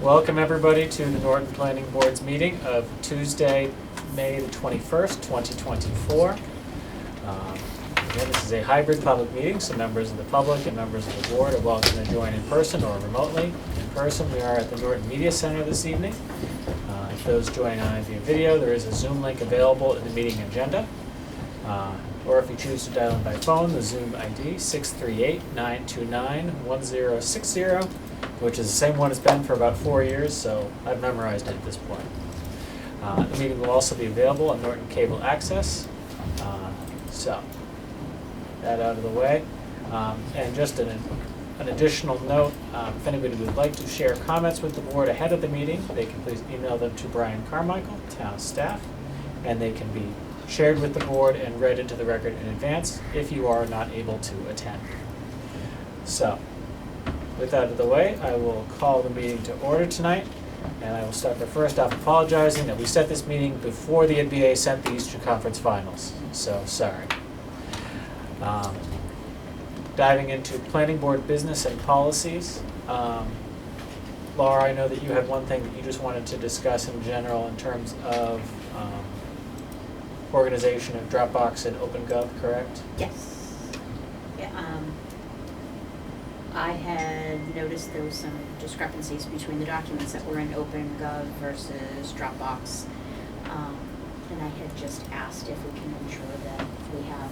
Welcome everybody to the Norton Planning Board's meeting of Tuesday, May the 21st, 2024. Again, this is a hybrid public meeting, so members of the public and members of the board are welcome to join in person or remotely. In person, we are at the Norton Media Center this evening. If those join on via video, there is a Zoom link available in the meeting agenda. Or if you choose to dial in by phone, the Zoom ID 638-929-1060, which is the same one it's been for about 4 years, so I've memorized it at this point. The meeting will also be available on Norton Cable Access. So, that out of the way. And just an additional note, if anybody would like to share comments with the board ahead of the meeting, they can please email them to Brian Carmichael, town staff, and they can be shared with the board and read into the record in advance if you are not able to attend. So, with that out of the way, I will call the meeting to order tonight, and I will start by first off apologizing that we set this meeting before the NBA sent the Eastern Conference Finals, so sorry. Diving into planning board business and policies. Laura, I know that you had one thing that you just wanted to discuss in general in terms of organization of Dropbox and OpenGov, correct? Yes. Yeah, I had noticed there was some discrepancies between the documents that were in OpenGov versus Dropbox. And I had just asked if we can ensure that we have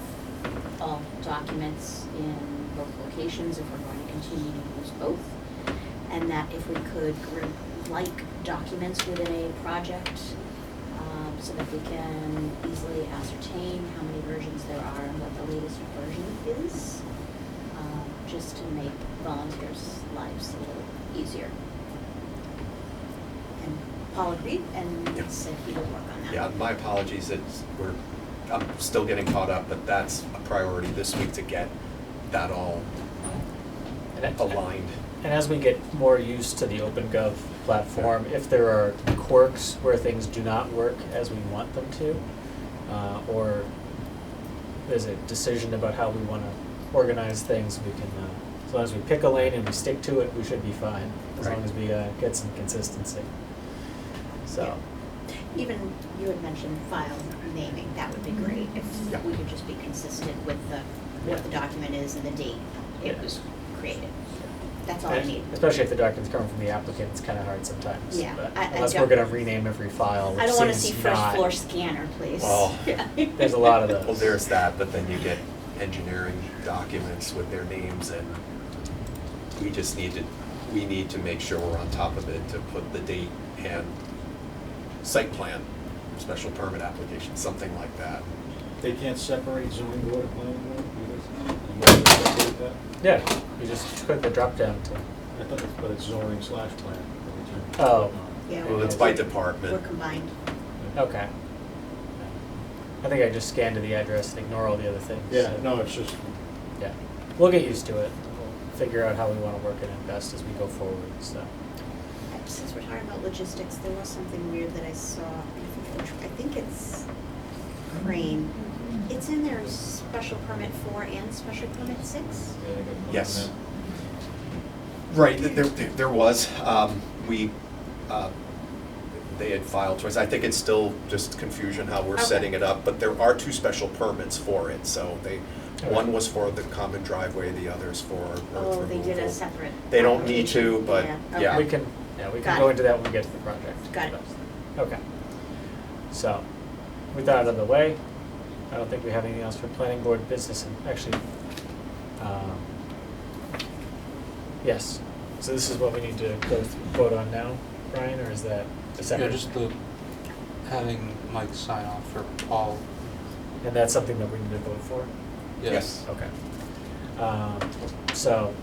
all documents in both locations if we're going to continue to use both. And that if we could group like documents within a project so that we can easily ascertain how many versions there are and what the latest version is, just to make volunteers' lives a little easier. And Paul agreed and said he would work on that. Yeah, my apologies, I'm still getting caught up, but that's a priority this week to get that all aligned. And as we get more used to the OpenGov platform, if there are quirks where things do not work as we want them to, or there's a decision about how we want to organize things, we can, as long as we pick a lane and we stick to it, we should be fine, as long as we get some consistency. So. Yeah. Even you had mentioned file naming, that would be great if we could just be consistent with what the document is and the date it was created. That's all I need. Especially if the document's coming from the applicant, it's kind of hard sometimes. Yeah. But unless we're going to rename every file, which I don't want to see seems first not. floor scanner, please. Well, There's a lot of those. Well, there's that, but then you get engineering documents with their names, and we need to make sure we're on top of it to put the date and site plan, special permit application, something like that. They can't separate zoning board and planning board? You guys separate that? Yeah, you just click the drop down to. I thought but it's zoning / plan. Oh. Yeah, Well, it's by department. we're combined. Okay. I think I just scanned to the address and ignore all the other things. Yeah, so. no, it's just, Yeah, we'll get used to it. We'll figure out how we want to work it in best as we go forward. So. Since we're talking about logistics, there was something weird that I saw. I think it's Crane. It's in there special permit 4 and special permit 6. Yes. Right, there was, they had filed twice. I think it's still just confusion how we're setting it up, but there are 2 special permits for it, so one was for the common driveway, the other's for earth removal. They did a separate. They don't need to, but yeah. We can Got go it. into that when we get to the project. Got it. Okay. So, with that out of the way, I don't think we have anything else for planning board business. And actually, yes. So this is what we need to vote on now, Brian, or is that a separate? Yeah, just having Mike sign off for Paul. And that's something that we need to vote for? Yes. Okay. So,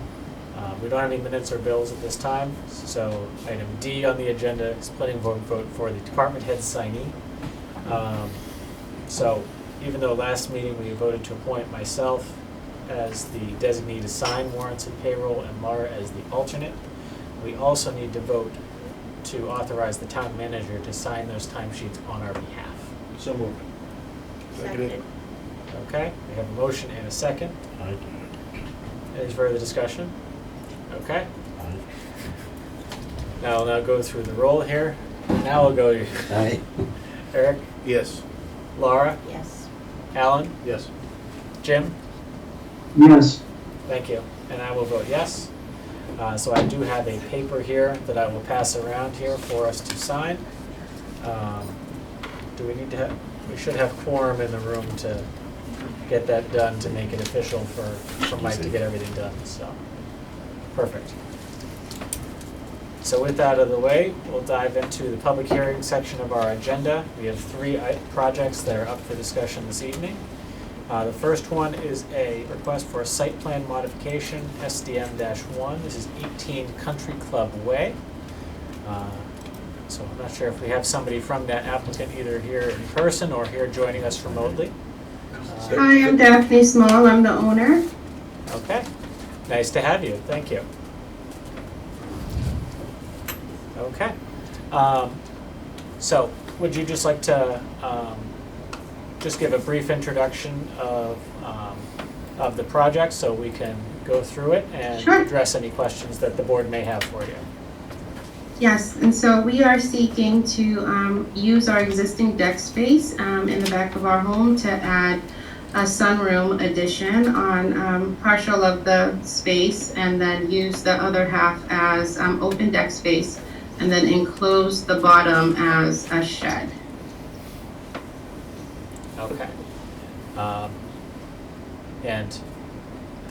we don't have any minutes or bills at this time, so item D on the agenda is planning board vote for the department head signee. So, even though last meeting we voted to appoint myself as the designee to sign warrants and payroll and Laura as the alternate, we also need to vote to authorize the town manager to sign those timesheets on our behalf. so moved. Seconded. Okay, we have a motion and a second. Any further discussion? Okay. Now I'll now go through the roll here. Now we'll go to Aye. Eric, Yes. Laura, Yes. Alan, Yes. Jim. Yes. Thank you. And I will vote yes. So I do have a paper here that I will pass around here for us to sign. Do we need to have, we should have quorum in the room to get that done, to make it official for Mike to get everything done, so. Perfect. So with that out of the way, we'll dive into the public hearing section of our agenda. We have three projects that are up for discussion this evening. The first one is a request for a site plan modification, SDM-1. This is 18 Country Club Way. So I'm not sure if we have somebody from that applicant either here in person or here joining us remotely. Hi, I'm Daphne Small. I'm the owner. Okay, nice to have you. Thank you. Okay. So would you just like to just give a brief introduction of the project so we can go through it and Sure. address any questions that the board may have for you? Yes, and so we are seeking to use our existing deck space in the back of our home to add a sunroom addition on partial of the space, and then use the other half as open deck space, and then enclose the bottom as a shed. Okay. And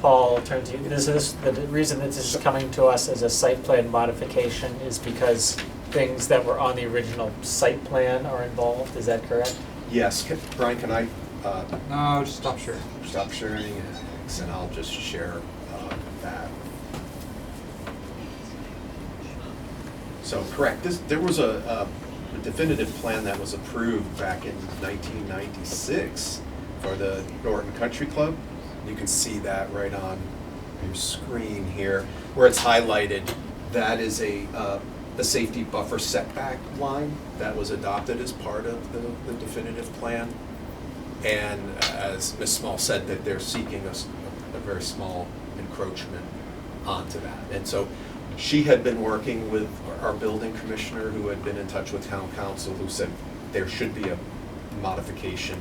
Paul, I'll turn to you. The reason that this is coming to us as a site plan modification is because things that were on the original site plan are involved, is that correct? Yes, Brian, can I No, just stop sharing. stop sharing, and I'll just share that. So, correct, there was a definitive plan that was approved back in 1996 for the Norton Country Club. You can see that right on your screen here, where it's highlighted. That is a safety buffer setback line that was adopted as part of the definitive plan. And as Ms. Small said, that they're seeking a very small encroachment onto that. And so she had been working with our building commissioner, who had been in touch with town council, who said there should be a modification.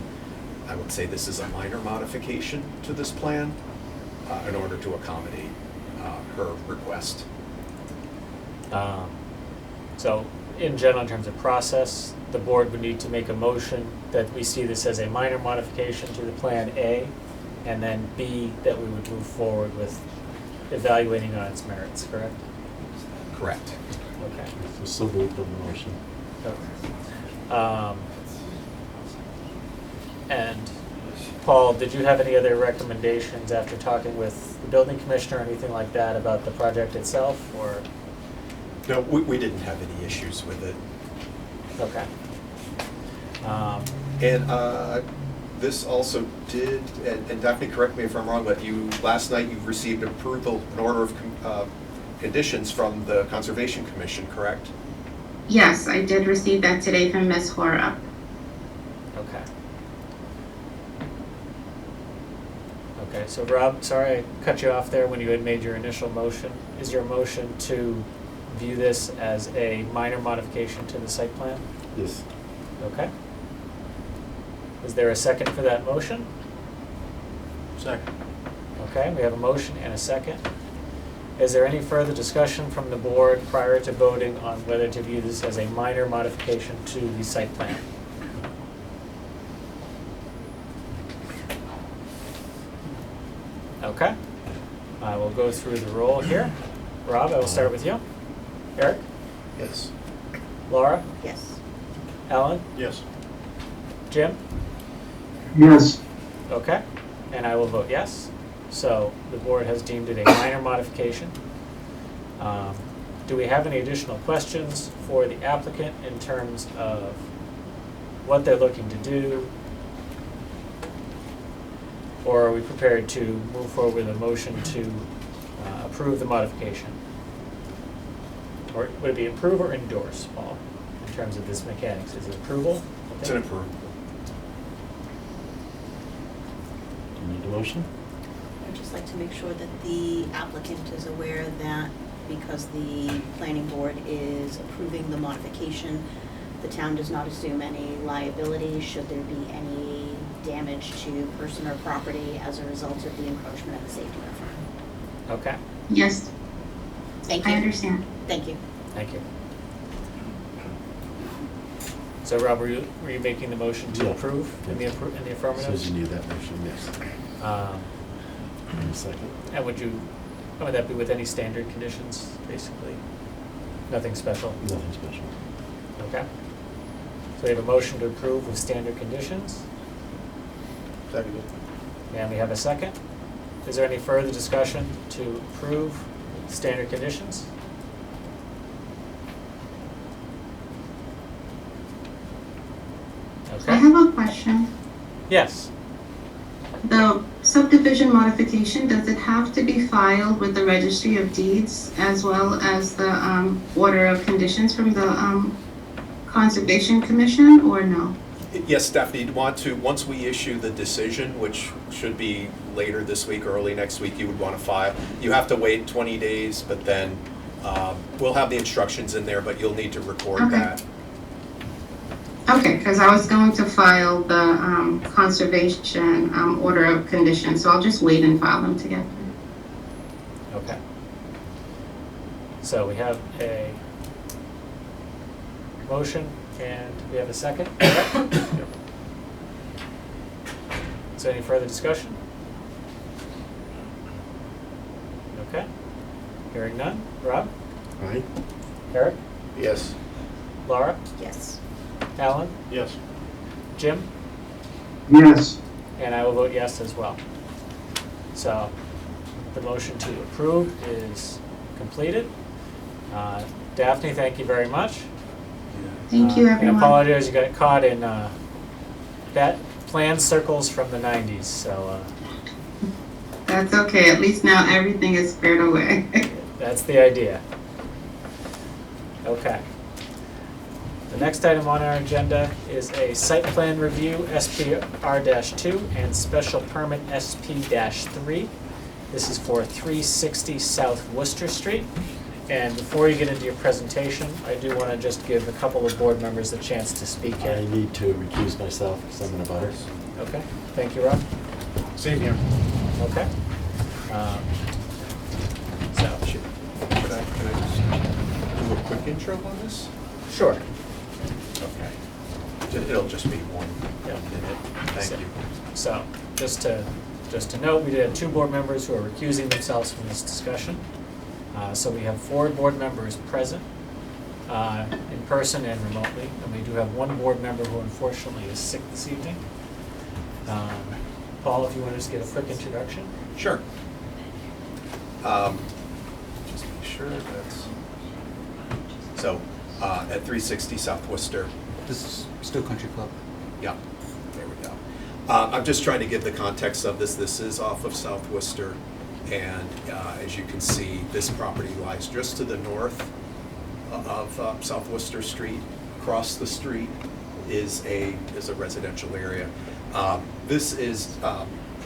I would say this is a minor modification to this plan in order to accommodate her request. So in general, in terms of process, the board would need to make a motion that we see this as a minor modification to the Plan A, and then B, that we would move forward with evaluating on its merits, correct? Correct. Okay. So moved on the motion. Okay. And Paul, did you have any other recommendations after talking with the building commissioner or anything like that about the project itself, or? No, we didn't have any issues with it. Okay. And this also did, and Daphne, correct me if I'm wrong, but last night you received approval, an order of conditions from the Conservation Commission, correct? Yes, I did receive that today from Ms. Hora. Okay. Okay, so Rob, sorry I cut you off there when you had made your initial motion. Is your motion to view this as a minor modification to the site plan? Yes. Okay. Is there a second for that motion? Second. Okay, we have a motion and a second. Is there any further discussion from the board prior to voting on whether to view this as a minor modification to the site plan? Okay. I will go through the roll here. Rob, I will start with you. Eric? Yes. Laura? Yes. Alan? Yes. Jim? Yes. Okay, and I will vote yes. So the board has deemed it a minor modification. Do we have any additional questions for the applicant in terms of what they're looking to do? Or are we prepared to move forward with a motion to approve the modification? Or would it be approve or endorse, Paul, in terms of this mechanics? Is it approval? It's an approval. Do you need a motion? I'd just like to make sure that the applicant is aware that because the planning board is approving the modification. The town does not assume any liability should there be any damage to person or property as a result of the encroachment of the safety buffer. Okay, Yes, Thank I you. understand. Thank you. thank you. So Rob, were you making the motion to Yeah. approve in the affirmative? Says you need that motion, yes. In a second. And would that be with any standard conditions, basically? Nothing special? Nothing special. Okay. So we have a motion to approve with standard conditions, Seconded. and we have a second. Is there any further discussion to approve standard conditions? I Okay, have a question. yes. The subdivision modification, does it have to be filed with the Registry of Deeds as well as the order of conditions from the Conservation Commission, or no? Yes, Stephanie, you'd want to, once we issue the decision, which should be later this week or early next week, you would want to file. You have to wait 20 days, but then we'll have the instructions in there, but you'll need to record Okay. that. Okay, because I was going to file the Conservation order of conditions, so I'll just wait and file them together. Okay. So we have a motion and we have a second. Is there any further discussion? Okay. Hearing none. Rob? Aye? Eric? Yes. Laura? Yes. Alan? Yes. Jim? Yes. And I will vote yes as well. So the motion to approve is completed. Daphne, thank you very much. Thank you, And everyone. apologize, you got caught in that plan circles from the 90s, so That's okay, at least now everything is squared away. that's the idea. Okay. The next item on our agenda is a site plan review, SPR-2, and special permit SP-3. This is for 360 South Worcester Street. And before you get into your presentation, I do want to just give a couple of board members a chance to speak I here. need to recuse myself because I'm in a butter. Okay, thank you, Rob. Same here. Okay. So, Can I just do a quick intro on this? sure. Okay. It'll just be one minute. Thank you. So, just to note, we did have 2 board members who are recusing themselves from this discussion. So we have 4 board members present, in person and remotely, and we do have 1 board member who unfortunately is sick this evening. Paul, if you want to just get a quick introduction? Sure. Just make sure that's, so, at 360 South Worcester, This is still Country Club. yeah, there we go. I'm just trying to give the context of this. This is off of South Worcester, and as you can see, this property lies just to the north of South Worcester Street. Across the street is a residential area. This is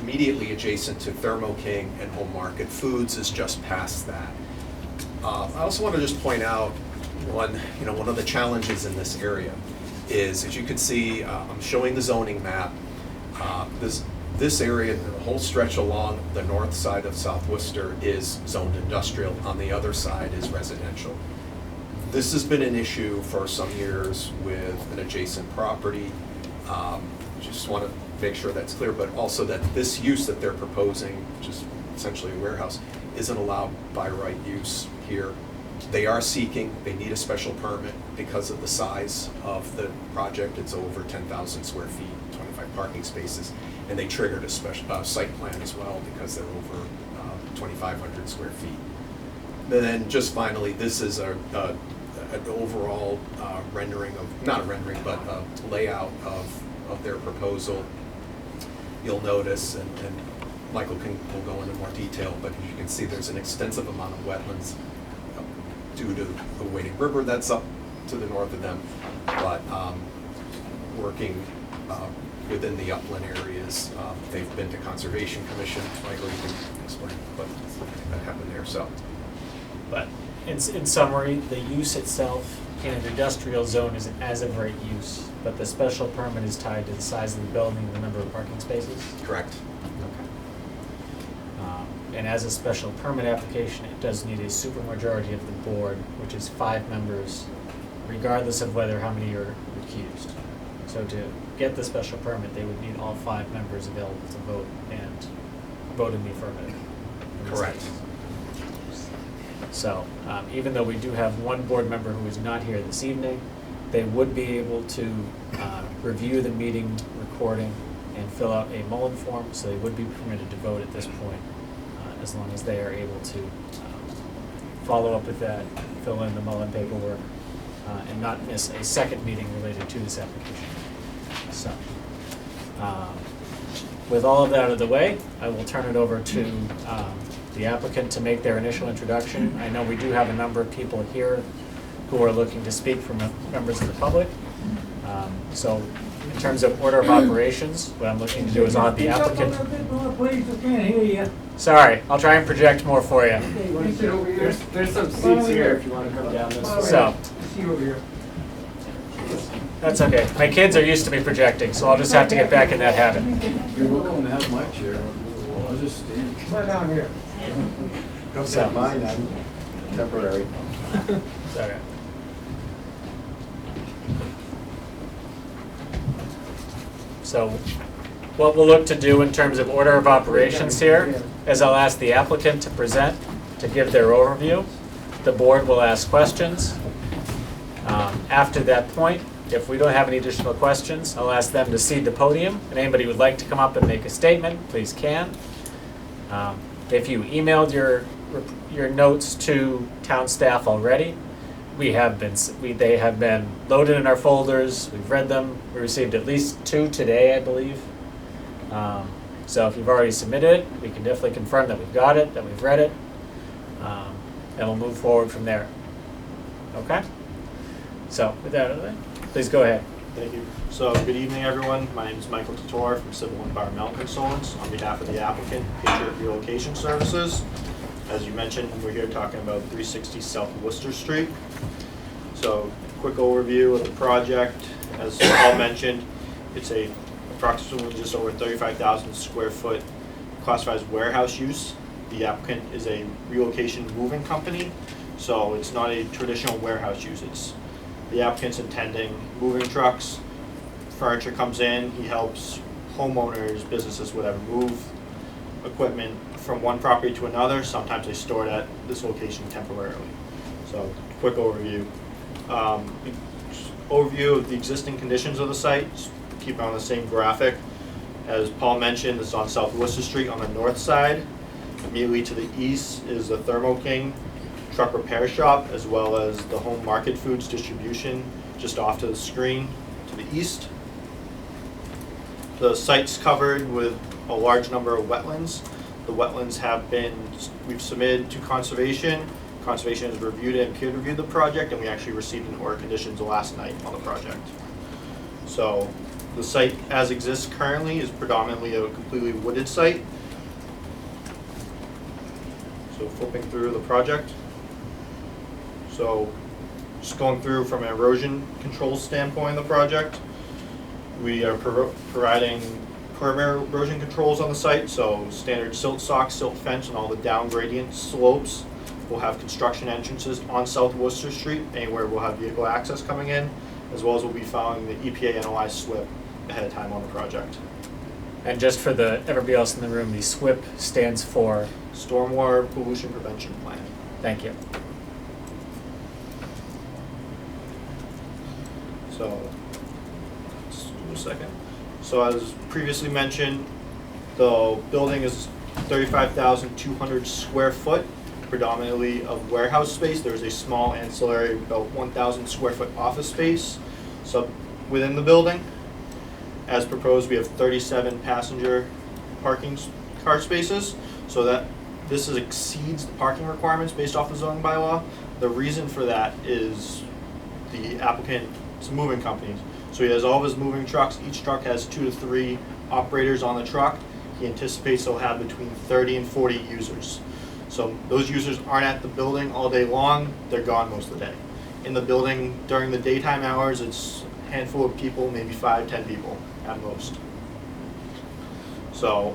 immediately adjacent to Thermo King and Home Market Foods is just past that. I also want to just point out one of the challenges in this area is, as you can see, I'm showing the zoning map. This area, the whole stretch along the north side of South Worcester is zoned industrial. On the other side is residential. This has been an issue for some years with an adjacent property. Just want to make sure that's clear, but also that this use that they're proposing, which is essentially a warehouse, isn't allowed by right use here. They are seeking, they need a special permit because of the size of the project. It's over 10,000 square feet, 25 parking spaces, and they triggered a special site plan as well because they're over 2,500 square feet. And then just finally, this is an overall rendering of, not a rendering, but a layout of their proposal. You'll notice, and Michael will go into more detail, but as you can see, there's an extensive amount of wetlands due to the Wading River that's up to the north of them, but working within the upland areas. They've been to Conservation Commission. Michael, you can explain what happened there. So, but in summary, the use itself in an industrial zone is an as-of-right use, but the special permit is tied to the size of the building and the number of parking spaces? Correct. Okay. And as a special permit application, it does need a supermajority of the board, which is 5 members, regardless of whether how many are recused. So to get the special permit, they would need all 5 members available to vote and vote in the affirmative. in this Correct. case. So, even though we do have one board member who is not here this evening, they would be able to review the meeting recording and fill out a Mullen form, so they would be permitted to vote at this point, as long as they are able to follow up with that, fill in the Mullen paperwork, and not miss a second meeting related to this application. So, with all of that out of the way, I will turn it over to the applicant to make their initial introduction. I know we do have a number of people here who are looking to speak from members of the public. So in terms of order of operations, what I'm looking to do is I'll have the applicant. Please, I can't hear you. Sorry, I'll try and project more for you. There's some seats here if you want to come down this way. So, See over here. that's okay. My kids are used to me projecting, so I'll just have to get back in that habit. You're welcome to have my chair. I'll just stand. Right down here. Don't So- set mine, I'm temporary. It's all right. So what we'll look to do in terms of order of operations here is I'll ask the applicant to present, to give their overview. The board will ask questions. After that point, if we don't have any additional questions, I'll ask them to cede the podium. And anybody who would like to come up and make a statement, please can. If you emailed your notes to town staff already, they have been loaded in our folders. We've read them. We received at least 2 today, I believe. So if you've already submitted it, we can definitely confirm that we've got it, that we've read it, and we'll move forward from there. Okay? So with that out of the way, please go ahead. Thank you. So, good evening, everyone. My name is Michael Totor from Civil Environmental Consultants on behalf of the applicant, Patriot Relocation Services. As you mentioned, we're here talking about 360 South Worcester Street. So, quick overview of the project. As Paul mentioned, it's approximately just over 35,000 square foot classified as warehouse use. The applicant is a relocation moving company, so it's not a traditional warehouse use. The applicant's intending moving trucks, furniture comes in, he helps homeowners, businesses, whatever, move equipment from one property to another. Sometimes they store it at this location temporarily. So, quick overview. Overview of the existing conditions of the site, keep on the same graphic. As Paul mentioned, it's on South Worcester Street on the north side. Immediately to the east is the Thermo King truck repair shop, as well as the Home Market Foods distribution just off to the screen to the east. The site's covered with a large number of wetlands. The wetlands we've submitted to Conservation. Conservation has reviewed it and peer reviewed the project, and we actually received an order of conditions last night on the project. So the site as exists currently is predominantly a completely wooded site. So flipping through the project. So just going through from an erosion control standpoint of the project, we are providing perimeter erosion controls on the site, so standard silt sock, silt fence, and all the down gradient slopes. We'll have construction entrances on South Worcester Street, anywhere we'll have vehicle access coming in, as well as we'll be following the EPA NOI SWIP ahead of time on the project. And just for everybody else in the room, the SWIP stands for? Stormwater Pollution Prevention Plan. Thank you. So, let's do a second. So as previously mentioned, the building is 35,200 square foot, predominantly of warehouse space. There's a small ancillary, about 1,000 square foot office space within the building. As proposed, we have 37 passenger parking car spaces, so that this exceeds the parking requirements based off the zoning bylaw. The reason for that is the applicant's moving company. So he has all of his moving trucks. Each truck has 2 to 3 operators on the truck. He anticipates he'll have between 30 and 40 users. So those users aren't at the building all day long, they're gone most of the day. In the building during the daytime hours, it's a handful of people, maybe 5, 10 people at most. So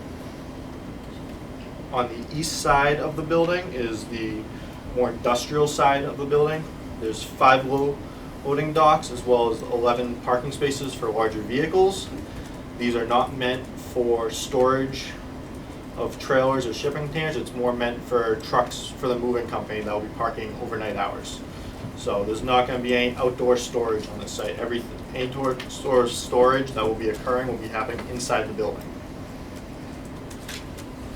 on the east side of the building is the more industrial side of the building. There's 5 loading docks as well as 11 parking spaces for larger vehicles. These are not meant for storage of trailers or shipping containers. It's more meant for trucks for the moving company that will be parking overnight hours. So there's not going to be any outdoor storage on this site. Any outdoor storage that will be occurring will be happening inside the building.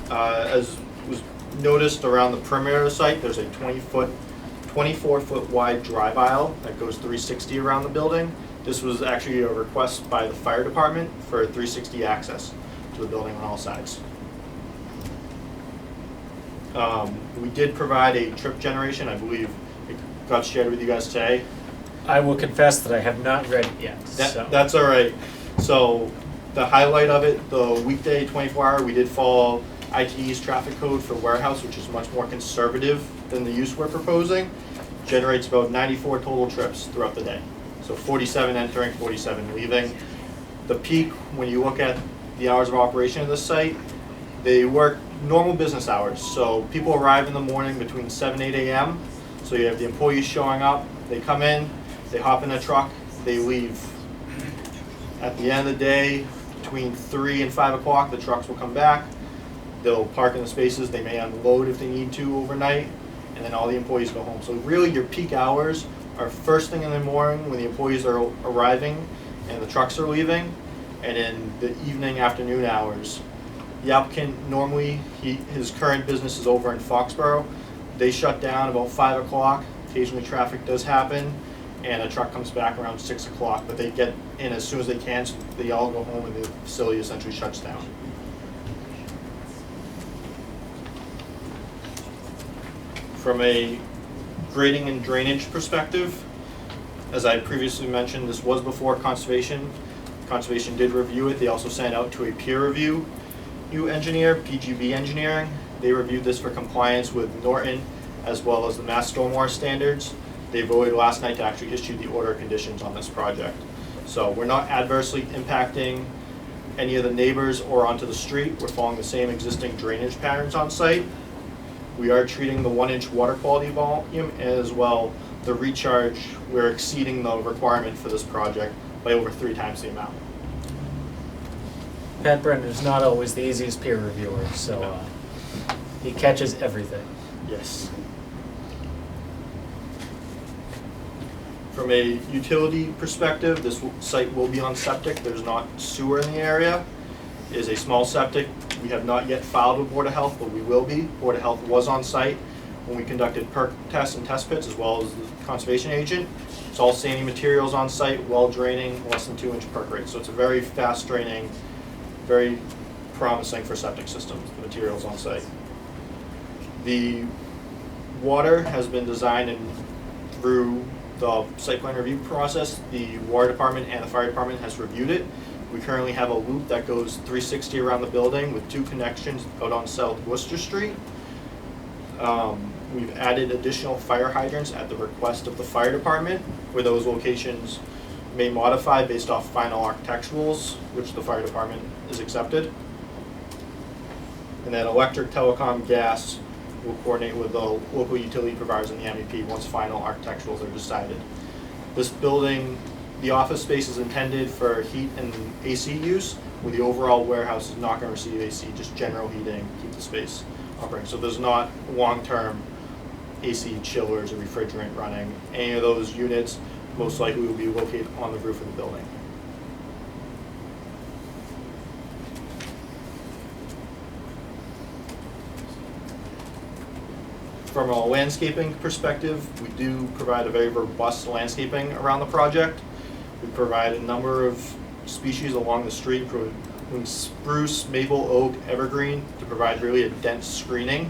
As was noticed around the perimeter of the site, there's a 24-foot wide drive aisle that goes 360 around the building. This was actually a request by the fire department for 360 access to the building on all sides. We did provide a trip generation. I believe it got shared with you guys today. I will confess that I have not read it yet, so. That's all right. So the highlight of it, the weekday 24-hour, we did follow ITE's traffic code for warehouse, which is much more conservative than the use we're proposing. Generates about 94 total trips throughout the day. So 47 entering, 47 leaving. The peak, when you look at the hours of operation of this site, they work normal business hours. So people arrive in the morning between 7 and 8 a.m. So you have the employees showing up, they come in, they hop in a truck, they leave. At the end of the day, between 3 and 5 o'clock, the trucks will come back. They'll park in the spaces, they may unload if they need to overnight, and then all the employees go home. So really your peak hours are first thing in the morning when the employees are arriving and the trucks are leaving, and in the evening, afternoon hours. The applicant normally, his current business is over in Foxborough. They shut down about 5 o'clock. Occasionally traffic does happen, and a truck comes back around 6 o'clock, but they get in as soon as they can, so they all go home and the facility essentially shuts down. From a grading and drainage perspective, as I previously mentioned, this was before Conservation. Conservation did review it. They also sent out to a peer review engineer, PGB Engineering. They reviewed this for compliance with Norton as well as the Mass Stormwater Standards. They voted last night to actually issue the order of conditions on this project. So we're not adversely impacting any of the neighbors or onto the street. We're following the same existing drainage patterns on site. We are treating the 1-inch water quality volume as well. The recharge, we're exceeding the requirement for this project by over 3 times the amount. Pat Brennan is not always the easiest peer reviewer, so he catches everything. Yes. From a utility perspective, this site will be on septic. There's not sewer in the area. It is a small septic. We have not yet filed with Board of Health, but we will be. Board of Health was on site when we conducted perk tests and test pits, as well as the conservation agent. It's all sandy materials on site, well draining, less than 2-inch perk rate. So it's a very fast draining, very promising for septic systems, the materials on site. The water has been designed and through the site plan review process, the water department and the fire department has reviewed it. We currently have a loop that goes 360 around the building with 2 connections out on South Worcester Street. We've added additional fire hydrants at the request of the fire department, where those locations may modify based off final architecturals, which the fire department is accepted. And then electric, telecom, gas will coordinate with the local utility providers and the MEP once final architecturals are decided. This building, the office space is intended for heat and AC use, where the overall warehouse is not going to receive AC, just general heating, keep the space operating. So there's not long-term AC chillers or refrigerant running. Any of those units most likely will be located on the roof of the building. From a landscaping perspective, we do provide a very robust landscaping around the project. We provide a number of species along the street, including spruce, maple, oak, evergreen, to provide really a dense screening,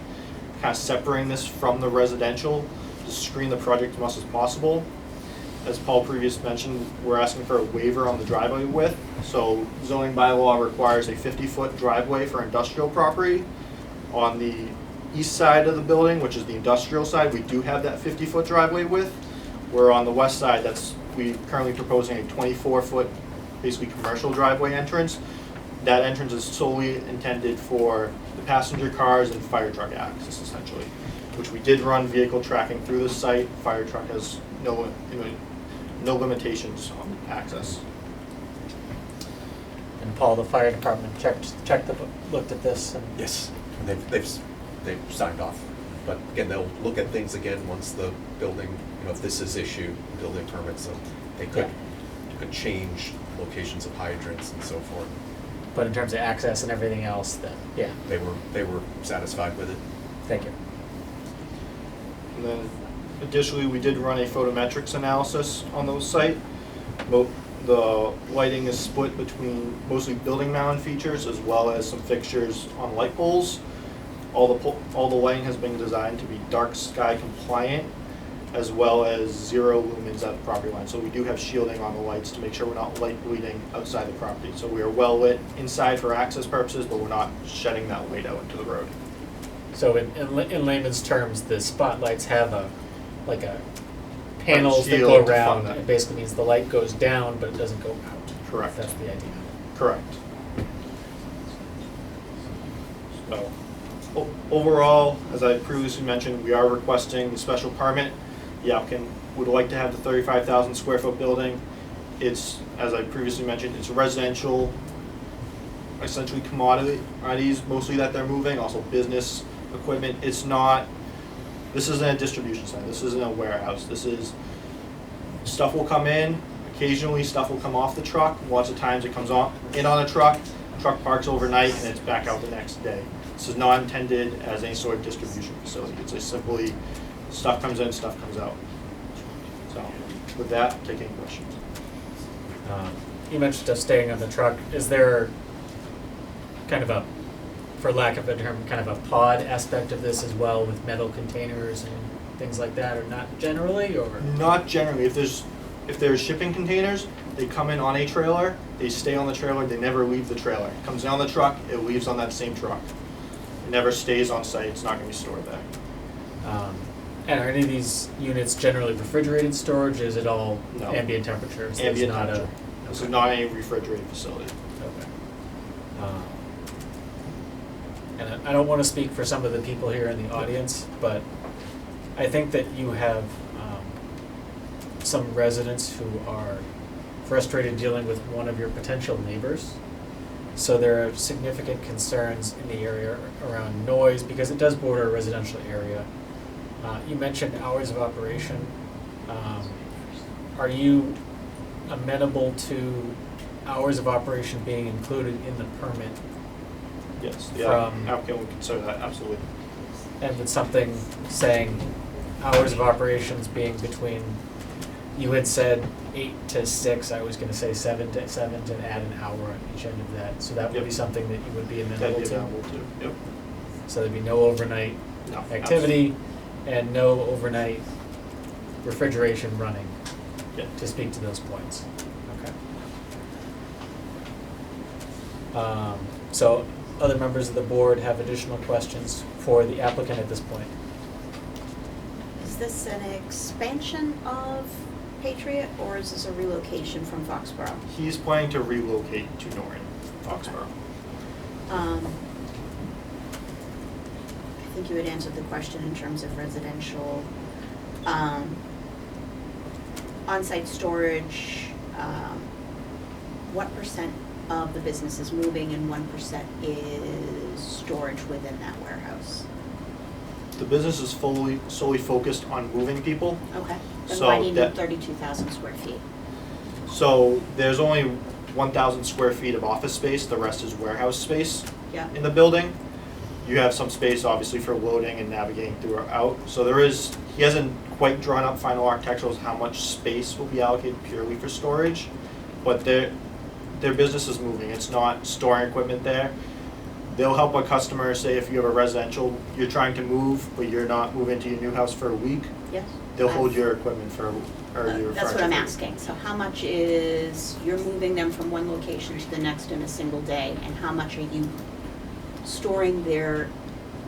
kind of separating this from the residential to screen the project as much as possible. As Paul previously mentioned, we're asking for a waiver on the driveway width. So zoning bylaw requires a 50-foot driveway for industrial property. On the east side of the building, which is the industrial side, we do have that 50-foot driveway width. Where on the west side, we're currently proposing a 24-foot, basically commercial driveway entrance. That entrance is solely intended for the passenger cars and fire truck access, essentially, which we did run vehicle tracking through the site. Fire truck has no limitations on access. And Paul, the fire department looked at this and. Yes, and they've signed off. But again, they'll look at things again once the building, if this is issued, building permits, so they could change locations of hydrants and so forth. But in terms of access and everything else, then, yeah, They were satisfied with it. thank you. And then additionally, we did run a photometrics analysis on the site. The lighting is split between mostly building mounted features as well as some fixtures on light poles. All the lighting has been designed to be dark sky compliant as well as 0 lumens at the property line. So we do have shielding on the lights to make sure we're not light bleeding outside the property. So we are well lit inside for access purposes, but we're not shedding that light out into the road. So in layman's terms, the spotlights have a panels that go shield to around. fund that. It basically means the light goes down, but it doesn't go out. Correct. That's the idea. Correct. So, overall, as I previously mentioned, we are requesting the special permit. The applicant would like to have the 35,000 square foot building. It's, as I previously mentioned, it's residential, essentially commodities mostly that they're moving, also business equipment. It's not, this isn't a distribution center, this isn't a warehouse. This is, stuff will come in, occasionally stuff will come off the truck. Lots of times it comes in on a truck parks overnight and it's back out the next day. This is not intended as any sort of distribution facility. It's a simply, stuff comes in, stuff comes out. So, with that, take any questions. You mentioned us staying on the truck. Is there kind of a, for lack of a term, kind of a pod aspect of this as well with metal containers and things like that, or not generally, or? Not generally. If there's shipping containers, they come in on a trailer, they stay on the trailer, they never leave the trailer. It comes in on the truck, it leaves on that same truck. It never stays on site, it's not gonna be stored there. And are any of these units generally refrigerated storage? Is it all No. ambient temperature? So Ambient it's not temperature. This is not a refrigerated facility. Okay. And I don't want to speak for some of the people here in the audience, but I think that you have some residents who are frustrated dealing with one of your potential neighbors. So there are significant concerns in the area around noise because it does border a residential area. You mentioned hours of operation. Are you amenable to hours of operation being included in the permit? Yes, the From- applicant would consider that, absolutely. And with something saying hours of operations being between, you had said 8 to 6, I was gonna say 7 to 7 to add an hour on each end of that. So that would be Yep. something that you would be That'd amenable be to? available too, yep. So there'd be no overnight No, activity and no overnight refrigeration running, Yeah. to speak to those points. Okay. So other members of the board have additional questions for the applicant at this point? Is this an expansion of Patriot, or is this a relocation from Foxborough? He's planning to relocate to Norton, Foxborough. I think you had answered the question in terms of residential, on-site storage, what % of the business is moving and 1% is storage within that warehouse? The business is solely focused on moving people. Okay, then So why do you that- need 32,000 square feet? So there's only 1,000 square feet of office space, the rest is warehouse space Yeah, in the building. You have some space obviously for loading and navigating throughout. So he hasn't quite drawn up final architecturals how much space will be allocated purely for storage, but their business is moving. It's not storing equipment there. They'll help a customer, say if you have a residential, you're trying to move, but you're not moving to your new house for a week, yes? they'll hold your equipment for, or your That's what furniture I'm for- asking. So how much is, you're moving them from one location to the next in a single day, and how much are you storing their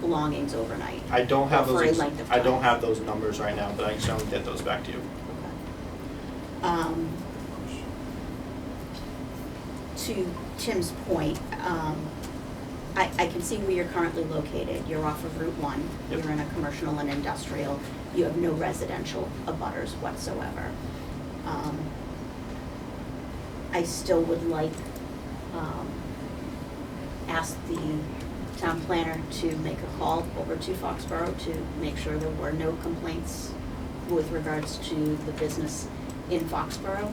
belongings overnight? I don't have Or for a those, length of I don't time? have those numbers right now, but I can certainly get those back to you. To Tim's point, I can see where you're currently located. You're off of Route 1. Yep. You're in a commercial and industrial. You have no residential abutters whatsoever. I still would like, ask the town planner to make a call over to Foxborough to make sure there were no complaints with regards to the business in Foxborough.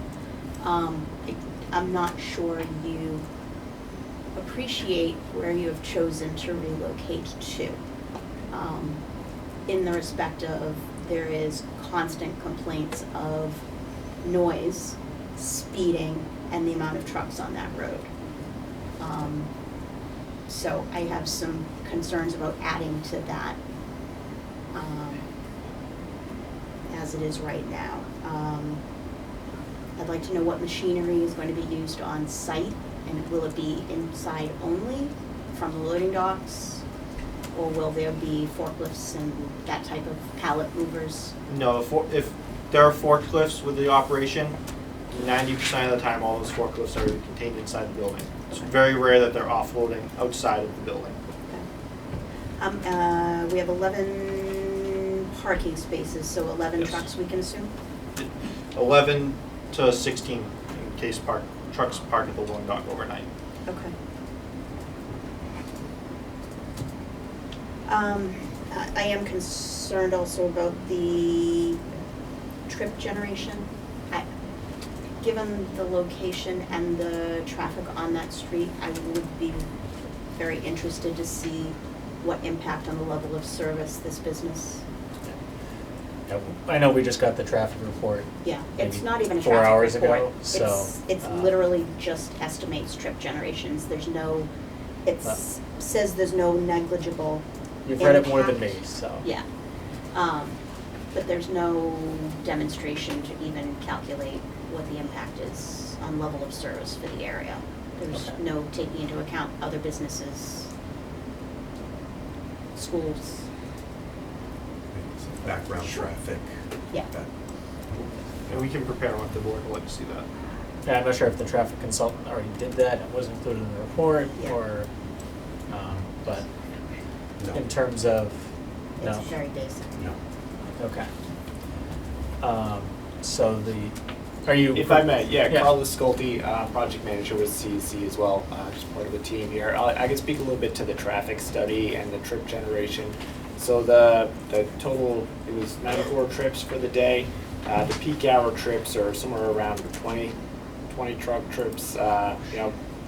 I'm not sure you appreciate where you have chosen to relocate to. In the respect of, there is constant complaints of noise, speeding, and the amount of trucks on that road. So I have some concerns about adding to that, as it is right now. I'd like to know what machinery is going to be used on site, and will it be inside only from the loading docks? Or will there be forklifts and that type of pallet movers? No, if there are forklifts with the operation, 90% of the time, all those forklifts are contained inside the building. It's very rare that they're offloading outside of the building. We have 11 parking spaces, so 11 Yes. trucks we can assume? 11 to 16 in case trucks park at the loading dock overnight. Okay. I am concerned also about the trip generation. Given the location and the traffic on that street, I would be very interested to see what impact on the level of service this business. Yeah, I know we just got the traffic report. Yeah, it's Maybe not even a 4 traffic hours report. ago, so, It's literally just estimates trip generations. There's no, says there's no negligible You've read it more than impact. me, so. Yeah. But there's no demonstration to even calculate what the impact is on level of service for the area. There's Okay. no taking into account other businesses, schools. Background traffic. Yeah. that- And we can prepare one if the board would like to see that. Yeah, I'm not sure if the traffic consultant already did that, it wasn't included in the report, Yeah. or, but No, in terms of, no, It's very basic. no. okay. So are you? If I may, yeah, Yeah. Carlos Scolti, project manager with CEC as well, just part of the team here. I can speak a little bit to the traffic study and the trip generation. So the total, it was 94 trips for the day. The peak hour trips are somewhere around 20 truck trips.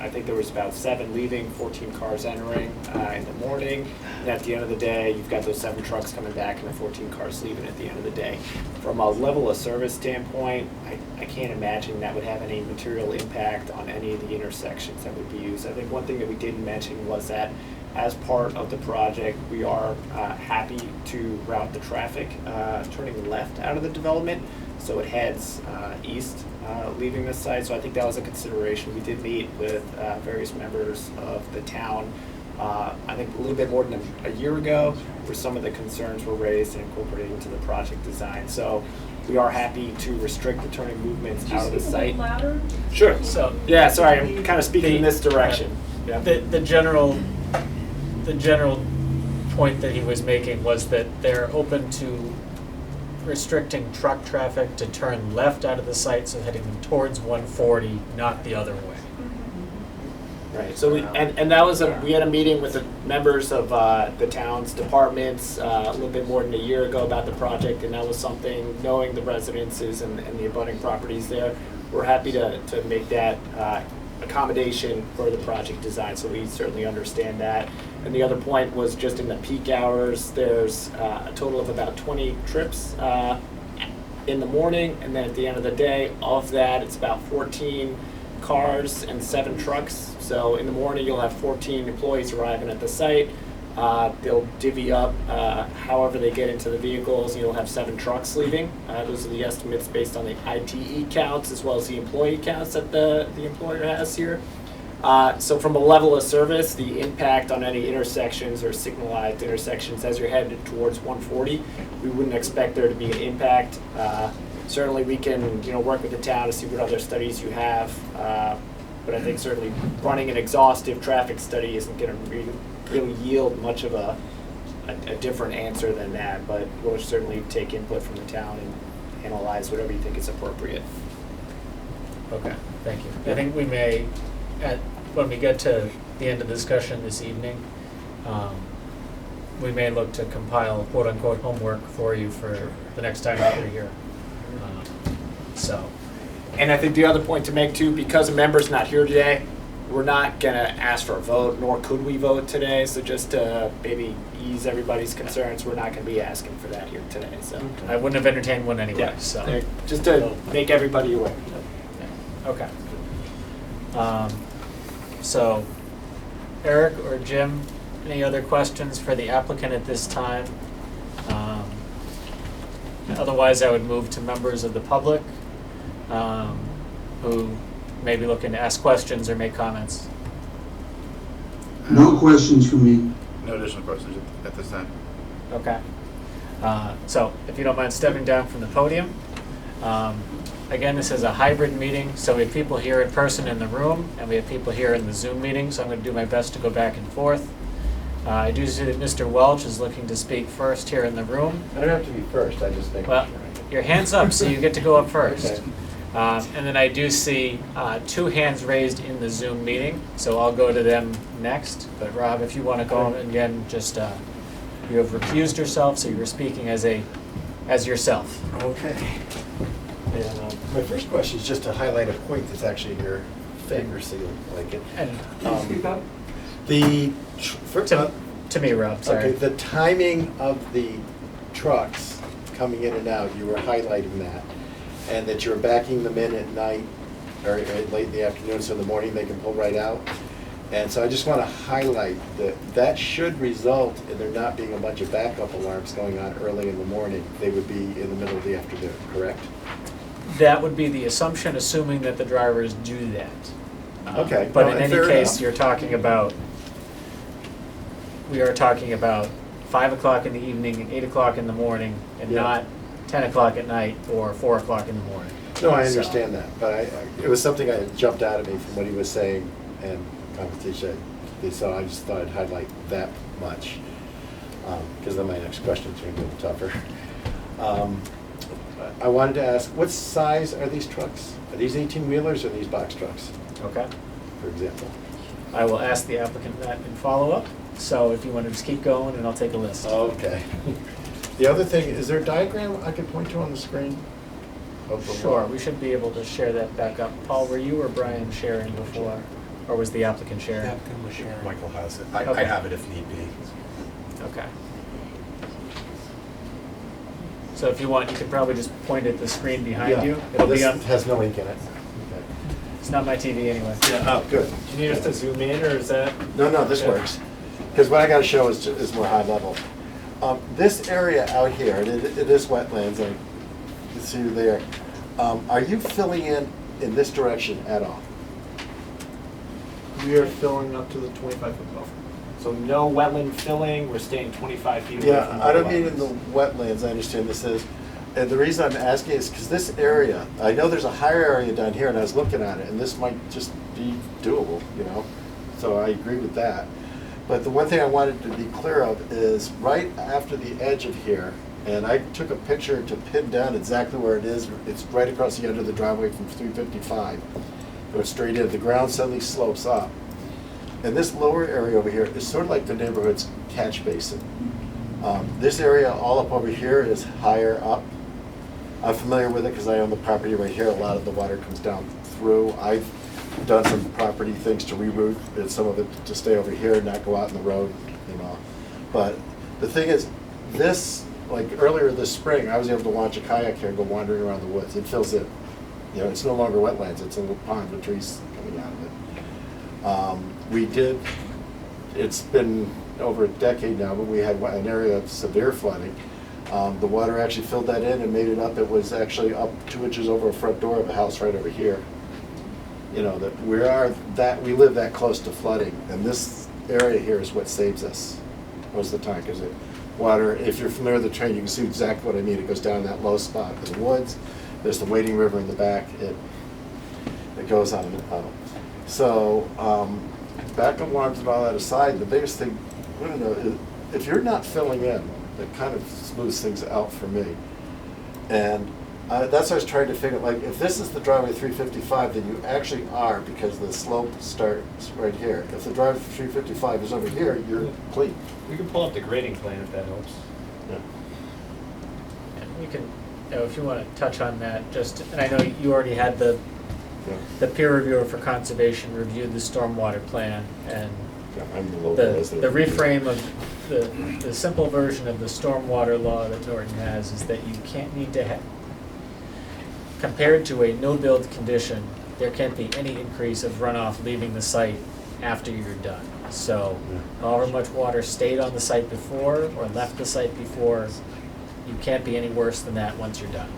I think there was about 7 leaving, 14 cars entering in the morning. And at the end of the day, you've got those 7 trucks coming back and the 14 cars leaving at the end of the day. From a level of service standpoint, I can't imagine that would have any material impact on any of the intersections that would be used. I think one thing that we didn't mention was that as part of the project, we are happy to route the traffic turning left out of the development. So it heads east, leaving this site. So I think that was a consideration. We did meet with various members of the town, I think a little bit more than a year ago, where some of the concerns were raised and incorporated into the project design. So we are happy to restrict the turning movements out of the site. Sure. So. Yeah, sorry, I'm kind of speaking in this direction. Yeah. The general point that he was making was that they're open to restricting truck traffic to turn left out of the site, so heading them towards 140, not the other way. Right, so and that was we had a meeting with the members of the town's departments a little bit more than a year ago about the project, and that was something, knowing the residences and the abutting properties there, we're happy to make that accommodation for the project design, so we certainly understand that. And the other point was just in the peak hours, there's a total of about 20 trips in the morning, and then at the end of the day, of that, it's about 14 cars and 7 trucks. So in the morning, you'll have 14 employees arriving at the site. They'll divvy up however they get into the vehicles, and you'll have 7 trucks leaving. Those are the estimates based on the ITE counts as well as the employee counts that the employer has here. So from a level of service, the impact on any intersections or signalized intersections as you're headed towards 140, we wouldn't expect there to be an impact. Certainly we can, work with the town to see what other studies you have. But I think certainly running an exhaustive traffic study isn't going to really yield much of a different answer than that. But we'll certainly take input from the town and analyze whatever you think is appropriate. Okay, thank you. I think we may, when we get to the end of the discussion this evening, we may look to compile quote-unquote homework for you for the next time that you're here. So. And I think the other point to make too, because a member's not here today, we're not gonna ask for a vote, nor could we vote today. So just to maybe ease everybody's concerns, we're not gonna be asking for that here today. So I wouldn't have entertained one anyway, yeah, so. just to make everybody aware. Okay. So, Eric or Jim, any other questions for the applicant at this time? Otherwise, I would move to members of the public who may be looking to ask questions or make comments. No questions for me. No additional questions at this time. Okay. So, if you don't mind stepping down from the podium. Again, this is a hybrid meeting, so we have people here in person in the room, and we have people here in the Zoom meeting, so I'm going to do my best to go back and forth. I do see that Mr. Welch is looking to speak first here in the room. I don't have to be first, I just make Well, sure. your hand's up, so you get to go up first. Okay. And then I do see 2 hands raised in the Zoom meeting, so I'll go to them next. But Rob, if you want to go, again, just, you have recused yourself, so you're speaking as yourself. Okay. And my first question is just to highlight a point that's actually in your favor, so you'll like it. And to me, Rob, sorry. Okay, the timing of the trucks coming in and out, you were highlighting that, and that you're backing them in at night or late in the afternoon, so in the morning they can pull right out. And so I just want to highlight that should result in there not being a bunch of backup alarms going on early in the morning. They would be in the middle of the afternoon, correct? That would be the assumption, assuming that the drivers do that. Okay. But No, in any fair case, enough. we are talking about 5 o'clock in the evening and 8 o'clock in the morning, and Yeah. not 10 o'clock at night or 4 o'clock in the morning. No, I So- understand that, but it was something that jumped out at me from what he was saying and competition. So I just thought I'd highlight that much, because then my next question is going to be a little tougher. I wanted to ask, what size are these trucks? Are these 18-wheelers or are these box trucks, Okay? for example? I will ask the applicant that in follow-up, so if you want to just keep going, and I'll take a list. Okay. The other thing, is there a diagram I could point to on the screen? Of the Sure, lot? we should be able to share that back up. Paul, were you or Brian sharing before, or was the applicant sharing? Applicant was sharing. Michael has it. Okay. I have it if need be. Okay. So if you want, you could probably just point at the screen behind Yeah. you. It'll be on, This has no link in it. Okay. it's not my TV anyway. Oh, good. Do you need us to zoom in, or is that? No, this Yeah. works. Because what I got to show is more high level. This area out here, it is wetlands, and you can see there. Are you filling in this direction at all? We are filling up to the 25-foot buffer. So no wetland filling, we're staying 25 feet away Yeah, from I all don't the mean in the wetlands. wetlands, I understand this is. And the reason I'm asking is because this area, I know there's a higher area down here, and I was looking at it, and this might just be doable, you know? So I agree with that. But the one thing I wanted to be clear of is right after the edge of here, and I took a picture to pin down exactly where it is. It's right across the end of the driveway from 355. Goes straight in, the ground suddenly slopes up. And this lower area over here is sort of like the neighborhood's catch basin. This area all up over here is higher up. I'm familiar with it because I own the property right here. A lot of the water comes down through. I've done some property things to reroute and some of it to stay over here and not go out in the road, you know. But the thing is, this, like earlier this spring, I was able to launch a kayak here and go wandering around the woods. It fills in. You know, it's no longer wetlands. It's a little pond with trees coming out of it. It's been over a decade now, but we had an area of severe flooding. The water actually filled that in and made it up. It was actually up 2 inches over a front door of a house right over here. you know, that we live that close to flooding, and this area here is what saves us most of the time, because water, if you're familiar with the train, you can see exactly what I mean. It goes down that low spot in the woods. There's the Wading River in the back. It goes on and on. So backup alarms and all that aside, the biggest thing, I don't know, is if you're not filling in, it kind of smooths things out for me. And that's what I was trying to figure, like, if this is the driveway 355, then you actually are, because the slope starts right here. If the driveway 355 is over here, you're clean. We can pull up the grading plan if that helps. Yeah. And we can, if you want to touch on that, and I know you already had the peer reviewer for conservation reviewed the stormwater plan, and Yeah, I'm a little the resident. reframe of the simple version of the stormwater law that Norton has is that you can't need to have, compared to a no-build condition, there can't be any increase of runoff leaving the site after you're done. So however much water stayed on the site before or left the site before, you can't be any worse than that once you're done.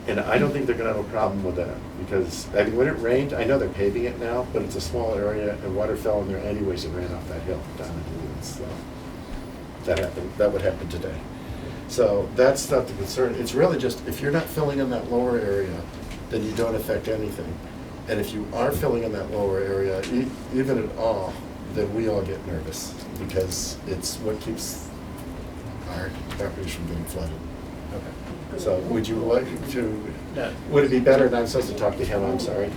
And I don't think they're gonna have a problem with that, because, I mean, when it rained, I know they're paving it now, but it's a small area, and water fell in there anyways and ran off that hill down in the woods, so. That would happen today. So that's not the concern. It's really just, if you're not filling in that lower area, then you don't affect anything. And if you are filling in that lower area, even at all, then we all get nervous, because it's what keeps our properties from getting flooded. Okay. So would you like to, No. would it be better, and I'm supposed to talk to him, I'm sorry,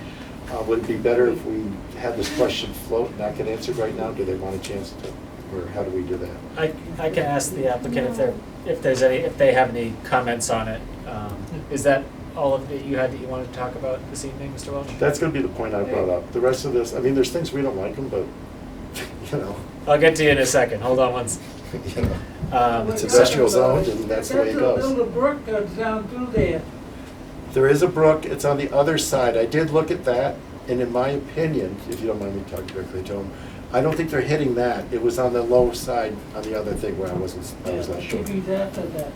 would it be better if we had this question float and not get answered right now? Do they want a chance to, or how do we do that? I can ask the applicant if they have any comments on it. Is that all of it you had that you wanted to talk about this evening, Mr. Welch? That's gonna be the point I brought up. The rest of this, I mean, there's things we don't like them, but, you know, I'll get to you in a second. Hold on once. you know, it's industrial zoned and that's the way it There's a goes. little brook goes down through there. There is a brook, it's on the other side. I did look at that, and in my opinion, if you don't mind me talking directly to him, I don't think they're hitting that. It was on the lower side on the other thing where I was not sure. He's after that.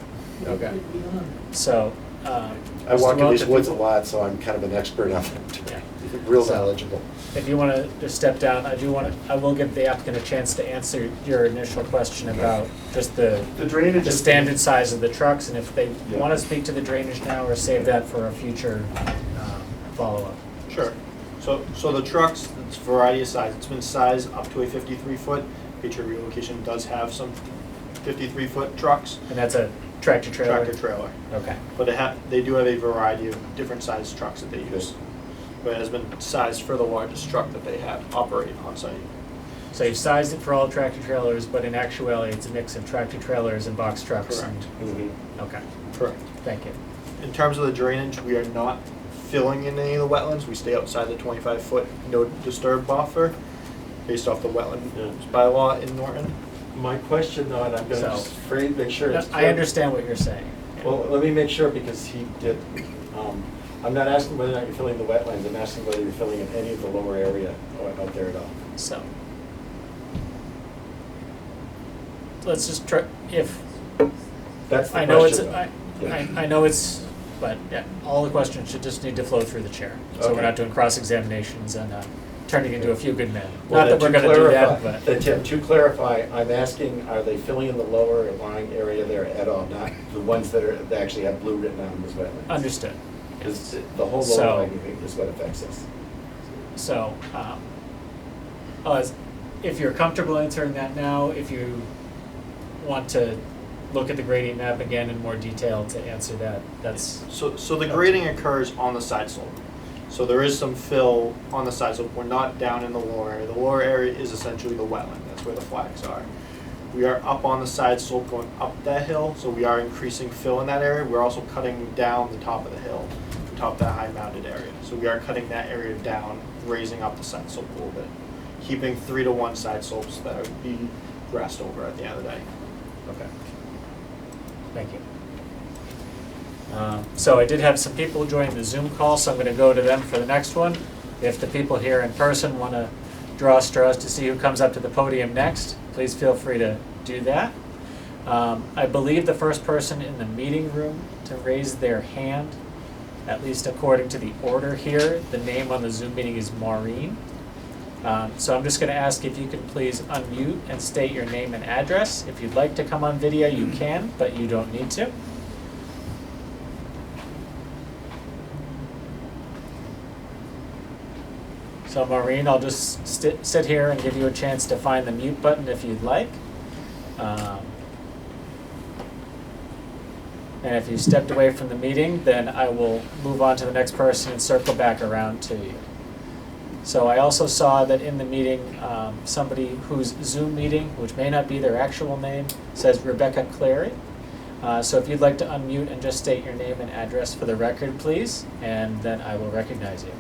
Okay. It could be on. So, I walk Mr. in Welch, these if woods a you- lot, so I'm kind of an expert on it. Yeah. Real So- knowledgeable. If you want to just step down, I will give the applicant a chance to answer your initial question about just the drainage is- standard size of the trucks, and if they Yeah. want to speak to the drainage now or save that for a future follow-up. Sure. So the trucks, it's a variety of size. It's been sized up to a 53-foot. Patriot Relocation does have some 53-foot trucks, And that's a tractor-trailer? tractor trailer. Okay. But they do have a variety of different sized trucks that they use. But it has been sized for the largest truck that they have operating on site. So you sized it for all tractor-trailers, but in actuality, it's a mix of tractor-trailers and box trucks? Correct. and- Okay, Correct. thank you. In terms of the drainage, we are not filling in any of the wetlands. We stay outside the 25-foot no disturb buffer based off the wetland bylaw in Norton. My question though, and I'm gonna So- just make sure it's I clear. understand what you're saying. Well, let me make sure, because he did, I'm not asking whether or not you're filling the wetlands, I'm asking whether you're filling in any of the lower area out there at all. So, let's just try, if, That's the I know it's, question, though. I know it's, but yeah, all the questions should just need to flow through the chair. So we're Okay. not doing cross-examinations and turning into a few good men. Well, Not that we're then gonna do that, clarify- but, Then Tim, to clarify, I'm asking, are they filling in the lower lying area there at all, not the ones that actually have blue written on them as wetlands? understood. Because the whole So- lower lying area is what affects us. So, if you're comfortable answering that now, if you want to look at the gradient map again in more detail to answer that, that's, So the grading occurs on the side slope. So there is some fill on the side slope. We're not down in the lower area. The lower area is essentially the wetland. That's where the flags are. We are up on the side slope going up that hill, so we are increasing fill in that area. We're also cutting down the top of the hill, the top of that high mounted area. So we are cutting that area down, raising up the side slope a little bit, keeping 3-to-1 side slopes that would be grassed over at the end of the day. okay. Thank you. So I did have some people join the Zoom call, so I'm gonna go to them for the next one. If the people here in person wanna draw straws to see who comes up to the podium next, please feel free to do that. I believe the first person in the meeting room to raise their hand at least according to the order here, the name on the Zoom meeting is Maureen. So I'm just going to ask if you can please unmute and state your name and address. If you'd like to come on video, you can, but you don't need to. So Maureen, I'll just sit here and give you a chance to find the mute button if you'd like. And if you stepped away from the meeting, then I will move on to the next person and circle back around to you. So I also saw that in the meeting, somebody whose Zoom meeting, which may not be their actual name, says Rebecca Clary. So if you'd like to unmute and just state your name and address for the record, please, and then I will recognize you.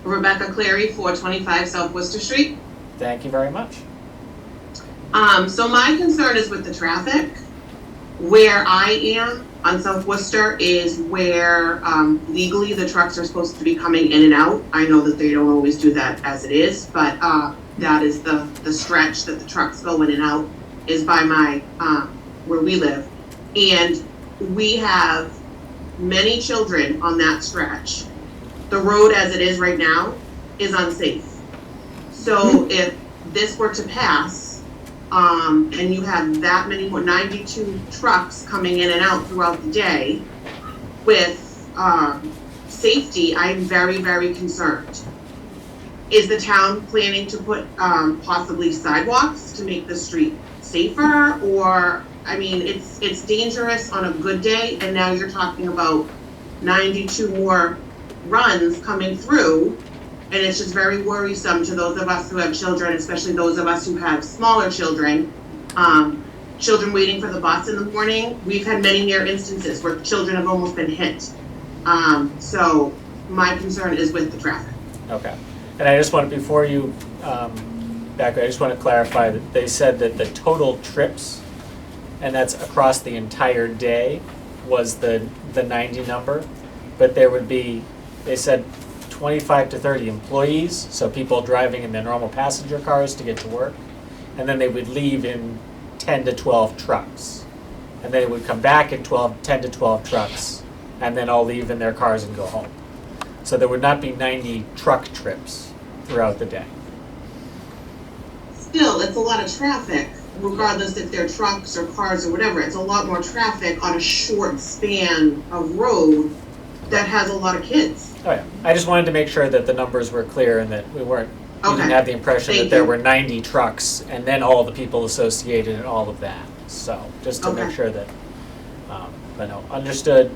Rebecca Clary, 425 South Worcester Street. Thank you very much. So my concern is with the traffic. Where I am on South Worcester is where legally the trucks are supposed to be coming in and out. I know that they don't always do that as it is, but that is the stretch that the trucks go in and out is by my where we live. And we have many children on that stretch. The road as it is right now is unsafe. So if this were to pass, and you have that many more, 92 trucks coming in and out throughout the day with safety, I'm very, very concerned. Is the town planning to put possibly sidewalks to make the street safer? Or, I mean, it's dangerous on a good day, and now you're talking about 92 more runs coming through, and it's just very worrisome to those of us who have children, especially those of us who have smaller children, children waiting for the bus in the morning. We've had many near instances where children have almost been hit. So my concern is with the traffic. Okay. And I just want to, before you back, I just want to clarify that they said that the total trips, and that's across the entire day, was the 90 number, but there would be, they said 25 to 30 employees, so people driving in their normal passenger cars to get to work, and then they would leave in 10 to 12 trucks. And they would come back in 10 to 12 trucks, and then all leave in their cars and go home. So there would not be 90 truck trips throughout the day. Still, it's a lot of traffic, regardless if they're trucks or cars or whatever. It's a lot more traffic on a short span of road that has a lot of kids. Oh yeah, I just wanted to make sure that the numbers were clear and that we weren't, you didn't Okay. have the impression Thank that there you. were 90 trucks and then all the people associated and all of that. So, just to make Okay. sure that, but no, understood.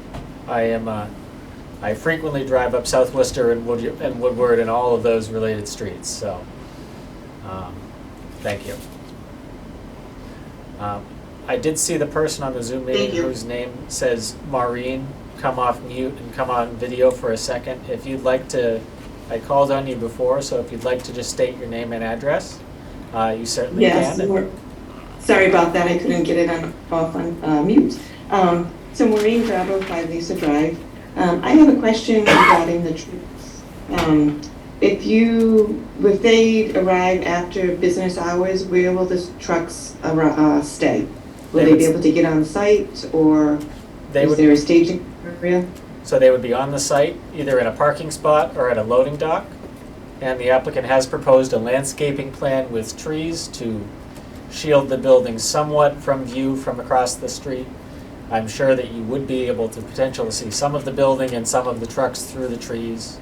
I frequently drive up South Worcester and Woodward and all of those related streets, so, thank you. I did see the person on the Zoom Thank meeting you. whose name says Maureen come off mute and come on video for a second. If you'd like to, I called on you before, so if you'd like to just state your name and address, you certainly Yes, can. sorry about that, I couldn't get it off on mute. So Maureen Grabo, 5 Lisa Drive. I have a question regarding the trips. If they arrive after business hours, where will the trucks stay? Will they be able to get on site, or is there a staging area? So they would be on the site, either in a parking spot or at a loading dock. And the applicant has proposed a landscaping plan with trees to shield the building somewhat from view from across the street. I'm sure that you would be able to potentially see some of the building and some of the trucks through the trees.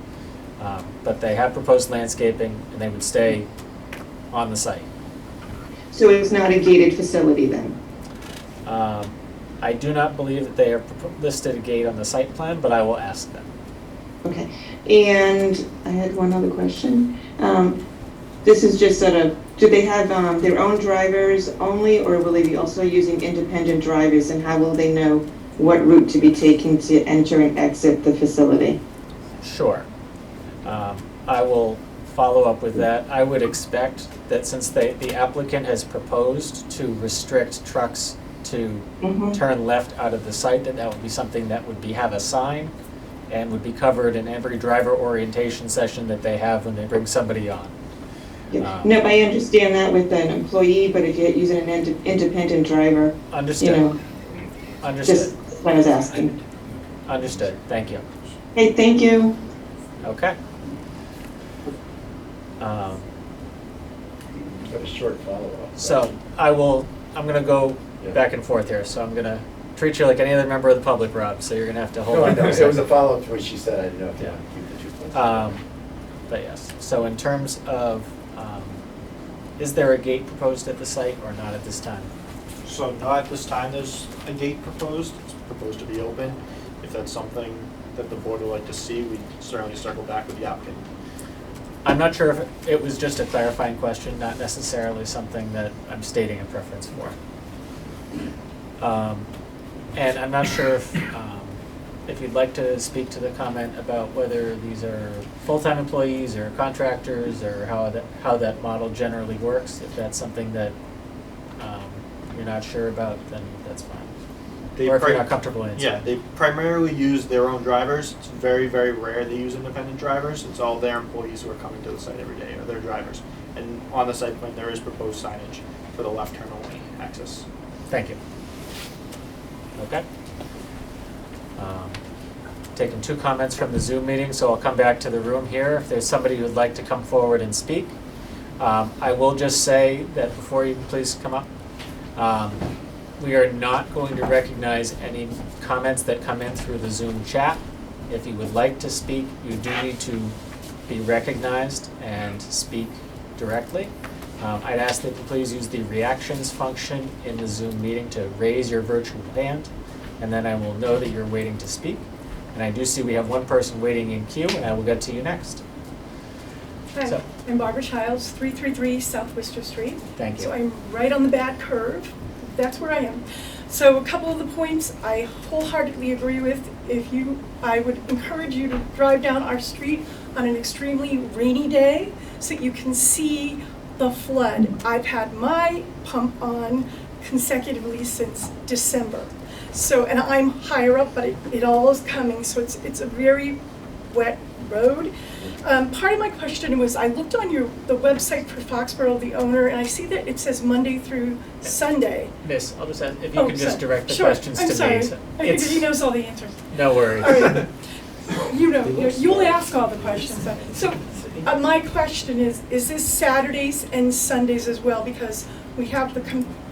But they have proposed landscaping, and they would stay on the site. So it's not a gated facility then? I do not believe that they have listed a gate on the site plan, but I will ask them. Okay, and I had one other question. This is just sort of, do they have their own drivers only, or will they be also using independent drivers, and how will they know what route to be taking to enter and exit the facility? Sure. I will follow up with that. I would expect that since the applicant has proposed to restrict trucks to turn left out of the site, that would be something that would have a sign and would be covered in every driver orientation session that they have when they bring somebody on. Yeah. No, I understand that with an employee, but if you're using an independent driver, Understood. you know, Understood. just what I was asking. Understood. Thank you. Hey, thank you. Okay. Got a short follow-up. So I'm gonna go Yeah. back and forth here, so I'm gonna treat you like any other member of the public, Rob, so you're gonna have to hold No, on I to know, a it was a second. follow-up to what she said, I didn't know if you Yeah. want to keep the 2 points. But yes, so in terms of, is there a gate proposed at the site or not at this time? So not at this time, there's a gate proposed, it's proposed to be open. If that's something that the board would like to see, we certainly circle back with the applicant. I'm not sure if it was just a clarifying question, not necessarily something that I'm stating a preference for. And I'm not sure if you'd like to speak to the comment about whether these are full-time employees or contractors, or how that model generally works. If that's something that you're not sure about, then that's fine. Or if you're not comfortable answering. Yeah, they primarily use their own drivers. It's very, very rare they use independent drivers. It's all their employees who are coming to the site every day, or their drivers. And on the site plan, there is proposed signage for the left turn only access. Thank you. Okay. Taking 2 comments from the Zoom meeting, so I'll come back to the room here. If there's somebody who'd like to come forward and speak. I will just say that before you please come up, we are not going to recognize any comments that come in through the Zoom chat. If you would like to speak, you do need to be recognized and speak directly. I'd ask that you please use the reactions function in the Zoom meeting to raise your virtual hand, and then I will know that you're waiting to speak. And I do see we have one person waiting in queue, and I will get to you next. Hi, So- I'm Barbara Childs, 333 South Worcester Street. Thank you. So I'm right on the bad curve. That's where I am. So a couple of the points I wholeheartedly agree with. I would encourage you to drive down our street on an extremely rainy day so that you can see the flood. I've had my pump on consecutively since December. So, and I'm higher up, but it all is coming, so it's a very wet road. Part of my question was, I looked on the website for Foxborough, the owner, and I see that it says Monday through Sunday. Miss, I'll just ask if you can just sorry. direct the Sure. questions to me. I'm sorry. So I figured he knows all the answers. No worries. All right. You'll ask all the questions. So my question is this Saturdays and Sundays as well? Because we have the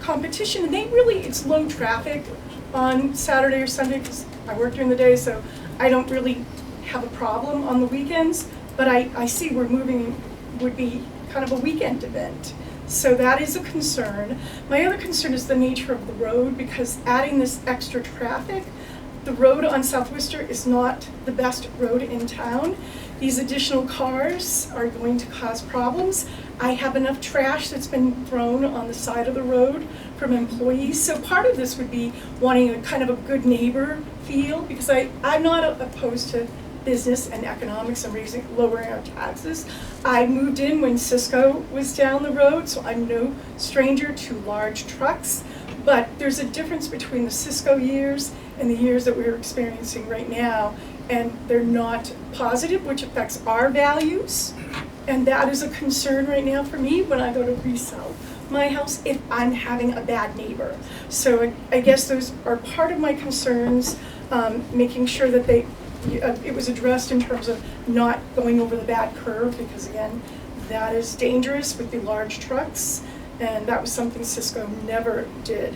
competition, and it's low traffic on Saturday or Sunday, because I work during the day, so I don't really have a problem on the weekends. But I see we're moving, would be kind of a weekend event. So that is a concern. My other concern is the nature of the road, because adding this extra traffic, the road on South Worcester is not the best road in town. These additional cars are going to cause problems. I have enough trash that's been thrown on the side of the road from employees. So part of this would be wanting a kind of a good neighbor feel, because I'm not opposed to business and economics and lowering our taxes. I moved in when Cisco was down the road, so I'm no stranger to large trucks. But there's a difference between the Cisco years and the years that we're experiencing right now, and they're not positive, which affects our values. And that is a concern right now for me when I go to resell my house, if I'm having a bad neighbor. So I guess those are part of my concerns, making sure that it was addressed in terms of not going over the bad curve, because again, that is dangerous with the large trucks, and that was something Cisco never did.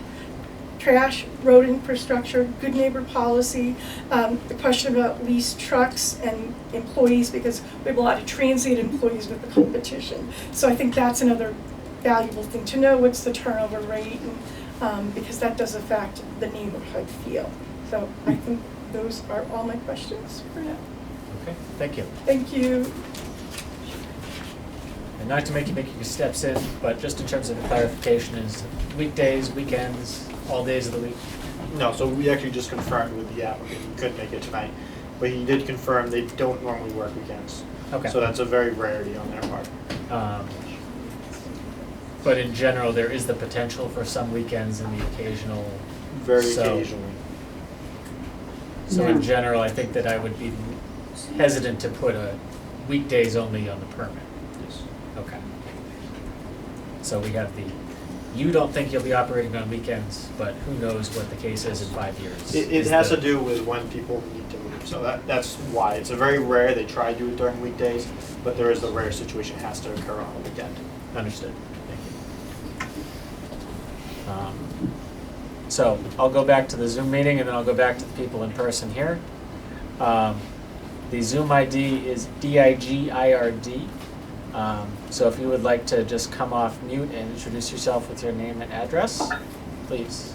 Trash, road infrastructure, good neighbor policy, the question about leased trucks and employees, because we have a lot of transient employees with the competition. So I think that's another valuable thing to know, what's the turnover rate, and, because that does affect the neighborhood feel. So I think those are all my questions for now. Okay, thank you. Thank you. And not to make you make your steps in, but just in terms of the clarification, is weekdays, weekends, all days of the week? No, so we actually just confirmed with the applicant, he couldn't make it tonight, but he did confirm they don't normally work weekends. Okay. So that's a very rarity on their part. But in general, there is the potential for some weekends and the occasional. Very so- occasionally. So in general, I think that I would be hesitant to put a weekdays only on the permit. Yes. Okay. So we have the You don't think you'll be operating on weekends, but who knows what the case is in 5 years. It is has the- to do with when people need to move, so that's why. It's a very rare, they try to do it during weekdays, but there is the rare situation it has to occur on a weekend. Understood. Thank you. So I'll go back to the Zoom meeting and then I'll go back to the people in person here. The Zoom ID is DIGIRD. So if you would like to just come off mute and introduce yourself with your name and address, please.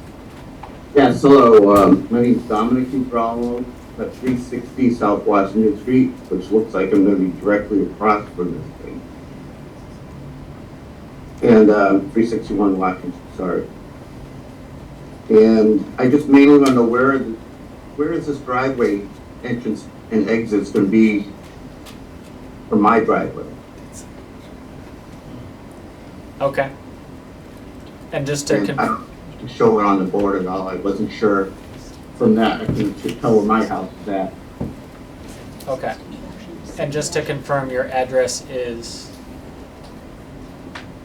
Yes, hello. My name is Dominic Dubralo at 360 South Washington Street, which looks like I'm going to be directly across from this thing. And 361 Washington, sorry. And I just mainly want to know where is this driveway entrance and exits going to be for my driveway? Okay. And just to And I don't have to show it on the board at all. I wasn't sure from that. I can just tell where my house is at. okay. And just to confirm, your address is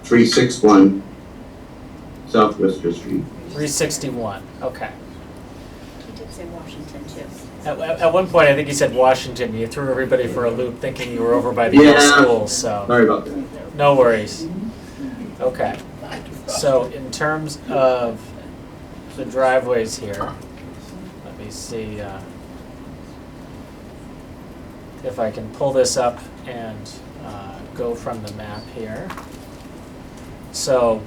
361 South Worcester Street. 361. Okay. He did say Washington too. At one point, I think you said Washington. You threw everybody for a loop, thinking you were over by the middle school. So Sorry about that. no worries. Okay. So in terms of the driveways here, let me see if I can pull this up and go from the map here. So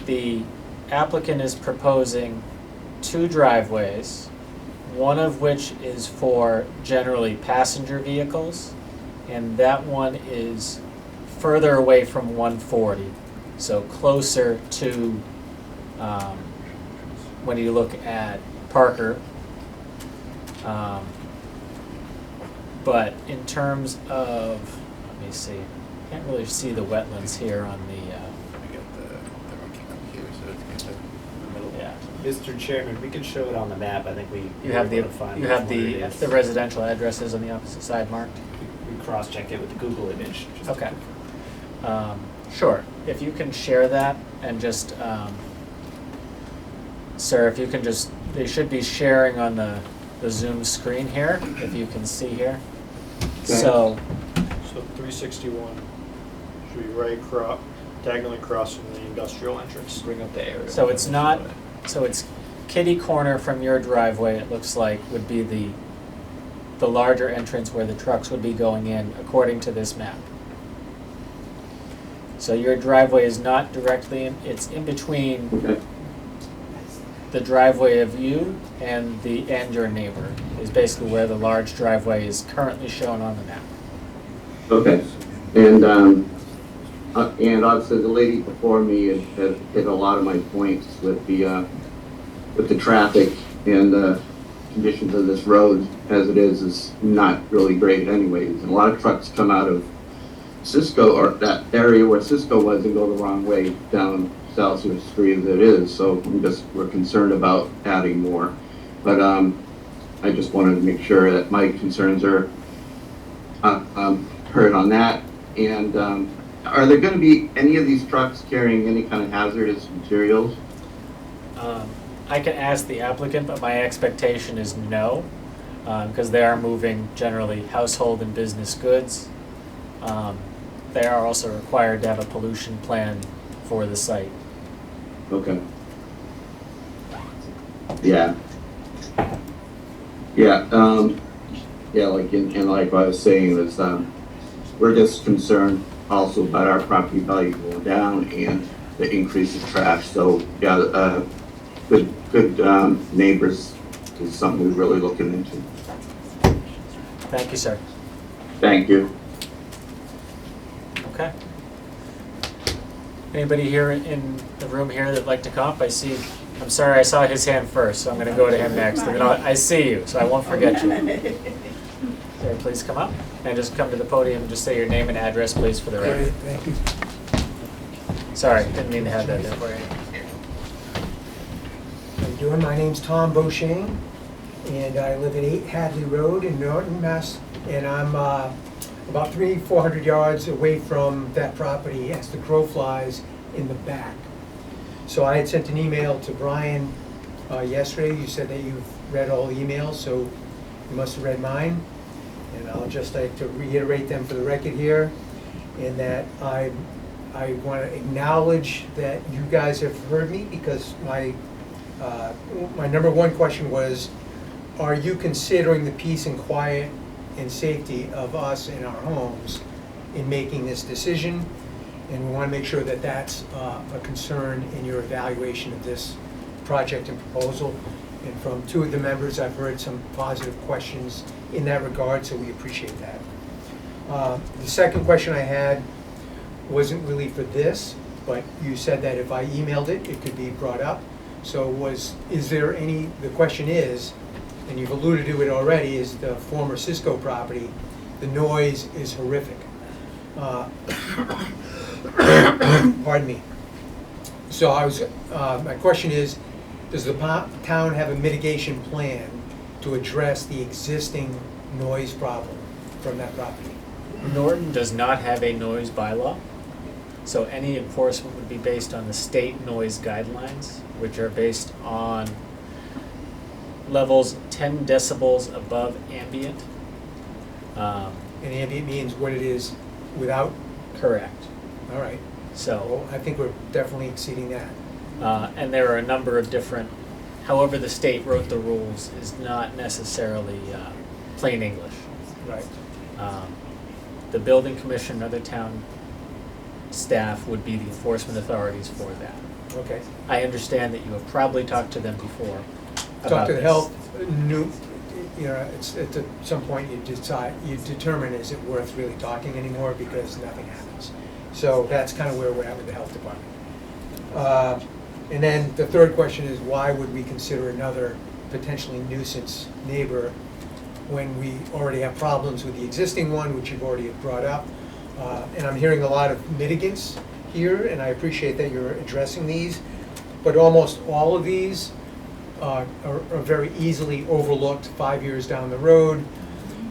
the applicant is proposing 2 driveways, one of which is for generally passenger vehicles, and that one is further away from 140. So closer to when you look at Parker. But in terms of, let me see, can't really see the wetlands here on the, We got the one came up here, so it's in the middle. yeah. Mr. Chairman, we can show it on the map. I think we You have were able to find you have where it is. the residential addresses on the opposite side marked? We cross-checked it with the Google image. just to Okay. confirm. Sure, if you can share that and just, sir, if you can just, they should be sharing on the Zoom screen here, if you can see here. So, So 361 should be right across, diagonally across from the industrial entrance. Bring up the area. so it's not, so it's kitty corner from your driveway, it looks like, would be the larger entrance where the trucks would be going in, according to this map. So your driveway is not directly in, it's in between Okay. the driveway of you and your neighbor, is basically where the large driveway is currently shown on the map. Okay. And obviously the lady before me has hit a lot of my points with the traffic and the conditions of this road as it is not really great anyways. And a lot of trucks come out of Cisco, or that area where Cisco was, and go the wrong way down South Street as it is. So we're concerned about adding more. But I just wanted to make sure that my concerns are heard on that. And are there going to be any of these trucks carrying any kind of hazardous materials? I can ask the applicant, but my expectation is no, because they are moving generally household and business goods. They are also required to have a pollution plan for the site. Okay. Yeah. Yeah. Yeah. Like I was saying, is we're just concerned also about our property value going down and the increase of trash. So yeah, good neighbors is something we're really looking into. Thank you, sir. Thank you. Okay. Anybody here in the room here that'd like to come up? I see, I'm sorry, I saw his hand first, so I'm gonna go to him next. And then I see you, so I won't forget you. Sir, please come up and just come to the podium and just say your name and address, please, for the record. Thank you. Sorry, didn't mean to have that there for you. How you doing? My name's Tom Beauchesne, and I live at 8 Hadley Road in Norton, Mass. And I'm about 300-400 yards away from that property as the crow flies in the back. So I had sent an email to Brian yesterday. You said that you've read all the emails, so you must have read mine. And I'll just like to reiterate them for the record here, in that I want to acknowledge that you guys have heard me, because my number one question was, are you considering the peace and quiet and safety of us in our homes in making this decision? And we want to make sure that that's a concern in your evaluation of this project and proposal. And from two of the members, I've heard some positive questions in that regard, so we appreciate that. The second question I had wasn't really for this, but you said that if I emailed it, it could be brought up. So is there any, the question is, and you've alluded to it already, is the former Cisco property, the noise is horrific. Pardon me. So my question is, does the town have a mitigation plan to address the existing noise problem from that property? Norton does not have a noise bylaw, so any enforcement would be based on the state noise guidelines, which are based on levels 10 decibels above ambient. And ambient means what it is without? Correct. All right. So well, I think we're definitely exceeding that. And there are a number of different, however the state wrote the rules is not necessarily plain English. Right. The building commission and other town staff would be the enforcement authorities for that. Okay. I understand that you have probably talked to them before about Talk to the this. health, it's at some point you determine, is it worth really talking anymore, because nothing happens. So that's kind of where we're at with the health department. And then the third question is, why would we consider another potentially nuisance neighbor when we already have problems with the existing one, which you've already brought up? And I'm hearing a lot of mitigants here, and I appreciate that you're addressing these, but almost all of these are very easily overlooked 5 years down the road.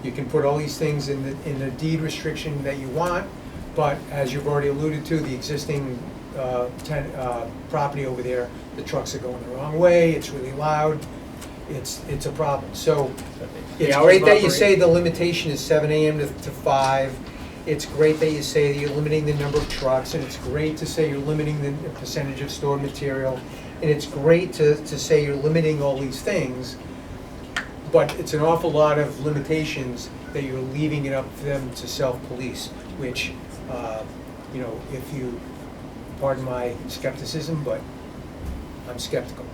You can put all these things in the deed restriction that you want, but as you've already alluded to, the existing property over there, the trucks are going the wrong way, it's really loud, it's a problem. So it's great that you say the limitation is 7 a.m. to 5. It's great that you say that you're limiting the number of trucks, and it's great to say you're limiting the percentage of stored material, and it's great to say you're limiting all these things, but it's an awful lot of limitations that you're leaving it up to them to self-police, which, if you, pardon my skepticism, but I'm skeptical.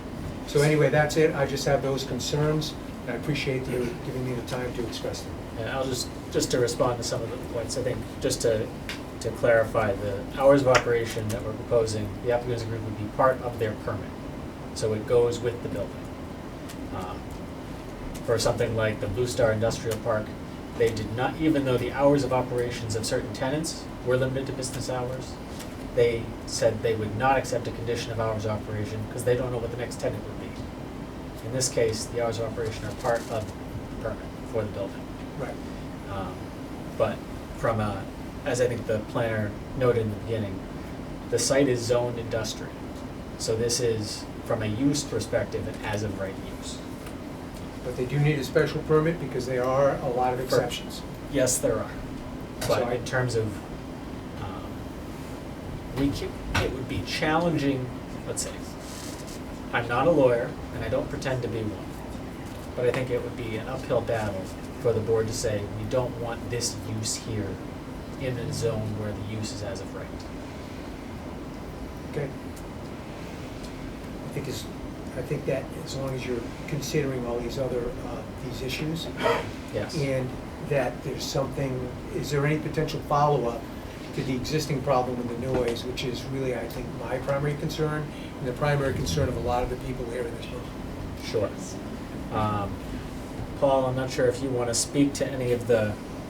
So anyway, that's it. I just have those concerns, and I appreciate you giving me the time to express them. And I'll just to respond to some of the points, I think, just to clarify, the hours of operation that we're proposing, the applicant's agreement would be part of their permit. So it goes with the building. For something like the Blue Star Industrial Park, they did not, even though the hours of operations of certain tenants were limited to business hours, they said they would not accept a condition of hours of operation because they don't know what the next tenant would be. In this case, the hours of operation are part of the permit for the building. Right. But from as I think the planner noted in the beginning, the site is zoned industrial. So this is, from a use perspective, an as of right use. But they do need a special permit because there are a lot of exceptions. Yes, there are. But So in terms of, it would be challenging, let's say, I'm not a lawyer and I don't pretend to be one, but I think it would be an uphill battle for the board to say, we don't want this use here in a zone where the use is as of right. Okay. I think that as long as you're considering all these other, these issues. Yes. And that there's something, is there any potential follow-up to the existing problem with the noise, which is really, I think, my primary concern, and the primary concern of a lot of the people here in this room? Sure. Paul, I'm not sure if you want to speak to any of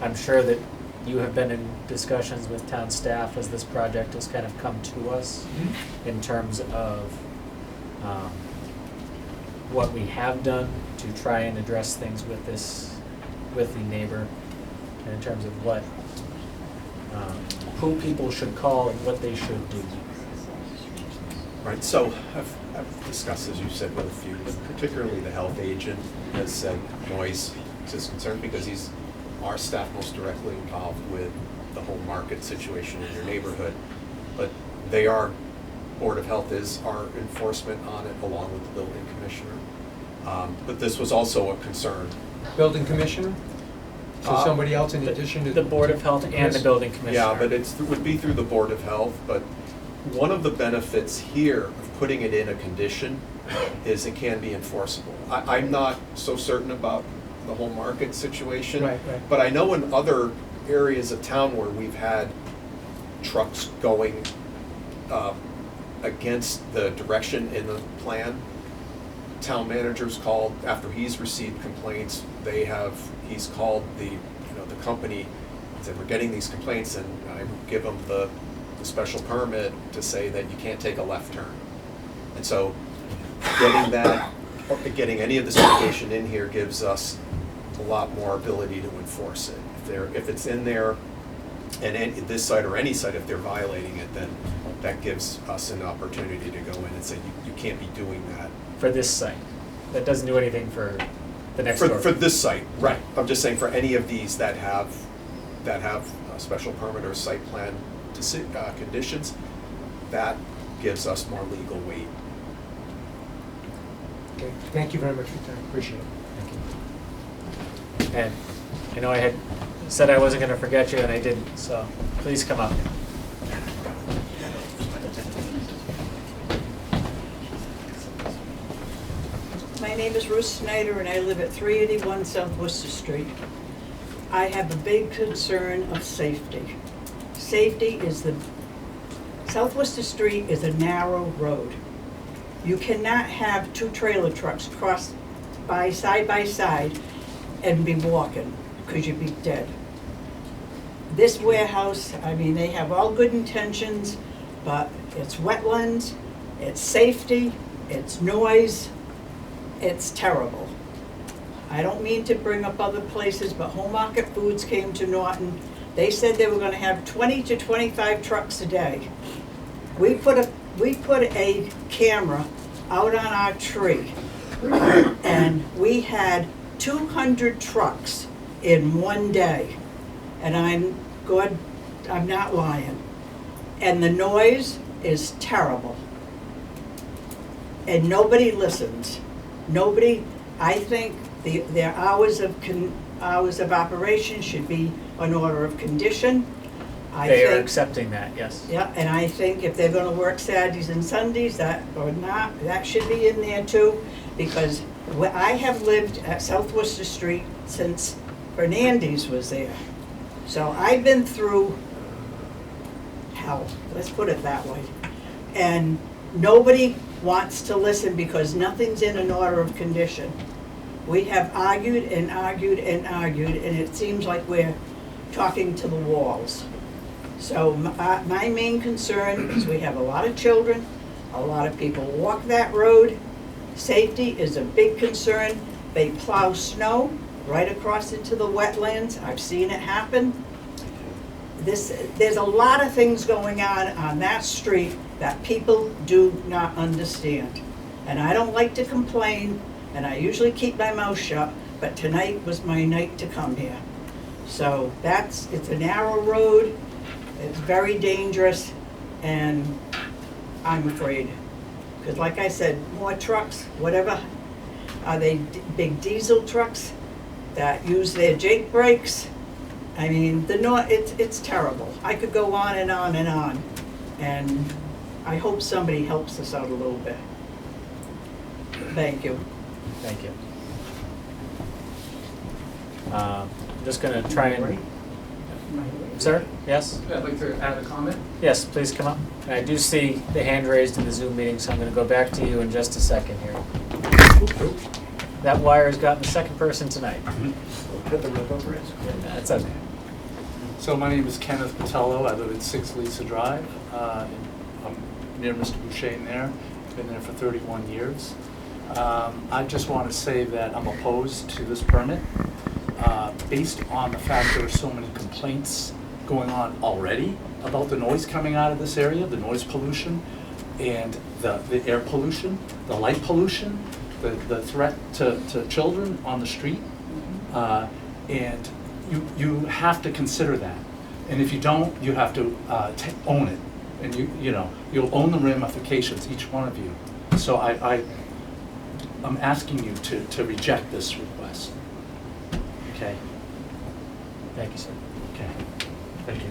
I'm sure that you have been in discussions with town staff as this project has kind of come to us in terms of what we have done to try and address things with the neighbor, and in terms of who people should call and what they should do. Right, so I've discussed, as you said, with a few, but particularly the health agent has said noise is his concern because he's our staff most directly involved with the whole market situation in your neighborhood. But they are, Board of Health is our enforcement on it along with the building commissioner. But this was also a concern. Building commissioner? So somebody else in addition to? The Board of Health and the building commissioner. Yeah, but it would be through the Board of Health, but one of the benefits here of putting it in a condition is it can be enforceable. I'm not so certain about the whole market situation. Right. But I know in other areas of town where we've had trucks going against the direction in the plan, town managers called, after he's received complaints, he's called the company, said, we're getting these complaints, and I give them the special permit to say that you can't take a left turn. And so getting any of this mitigation in here gives us a lot more ability to enforce it. If it's in there, and this site or any site, if they're violating it, then that gives us an opportunity to go in and say, you can't be doing that. For this site. That doesn't do anything for the next door. For this site, right. I'm just saying for any of these that have a special permit or site plan conditions, that gives us more legal weight. Okay, thank you very much for your time, appreciate it. Thank you. And I know I had said I wasn't gonna forget you, and I didn't, so please come up. My name is Ruth Snyder, and I live at 381 South Worcester Street. I have a big concern of safety. South Worcester Street is a narrow road. You cannot have two trailer trucks cross side by side and be walking, because you'd be dead. This warehouse, I mean, they have all good intentions, but it's wetlands, it's safety, it's noise, it's terrible. I don't mean to bring up other places, but Home Market Foods came to Norton. They said they were gonna have 20 to 25 trucks a day. We put a camera out on our tree, and we had 200 trucks in one day. And I'm not lying. And the noise is terrible. And nobody listens. I think their hours of operation should be an order of condition. They are accepting that, yes. Yeah, and I think if they're gonna work Saturdays and Sundays, that should be in there too, because I have lived at South Worcester Street since Fernandes was there. So I've been through hell, let's put it that way. And nobody wants to listen because nothing's in an order of condition. We have argued and argued and argued, and it seems like we're talking to the walls. So my main concern is we have a lot of children, a lot of people walk that road. Safety is a big concern. They plow snow right across into the wetlands. I've seen it happen. There's a lot of things going on that street that people do not understand. And I don't like to complain, and I usually keep my mouth shut, but tonight was my night to come here. So it's a narrow road, it's very dangerous, and I'm afraid. Because like I said, more trucks, whatever, are they big diesel trucks that use their Jake brakes? I mean, it's terrible. I could go on and on and on, and I hope somebody helps us out a little bit. Thank you. Thank you. I'm just gonna try and, sir, yes? I'd like to add a comment. Yes, please come up. And I do see the hand raised in the Zoom meeting, so I'm gonna go back to you in just a second here. That wire has gotten the second person tonight. That's okay. So my name is Kenneth Patello. I live at 6 Lisa Drive. I'm near Mr. Boucher there. Been there for 31 years. I just want to say that I'm opposed to this permit based on the fact there are so many complaints going on already about the noise coming out of this area, the noise pollution. and the air pollution, the light pollution, the threat to children on the street. And you have to consider that. And if you don't, you have to own it. And you'll own the ramifications, each one of you. So I'm asking you to reject this request. Okay? Thank you, sir. Okay. Thank you.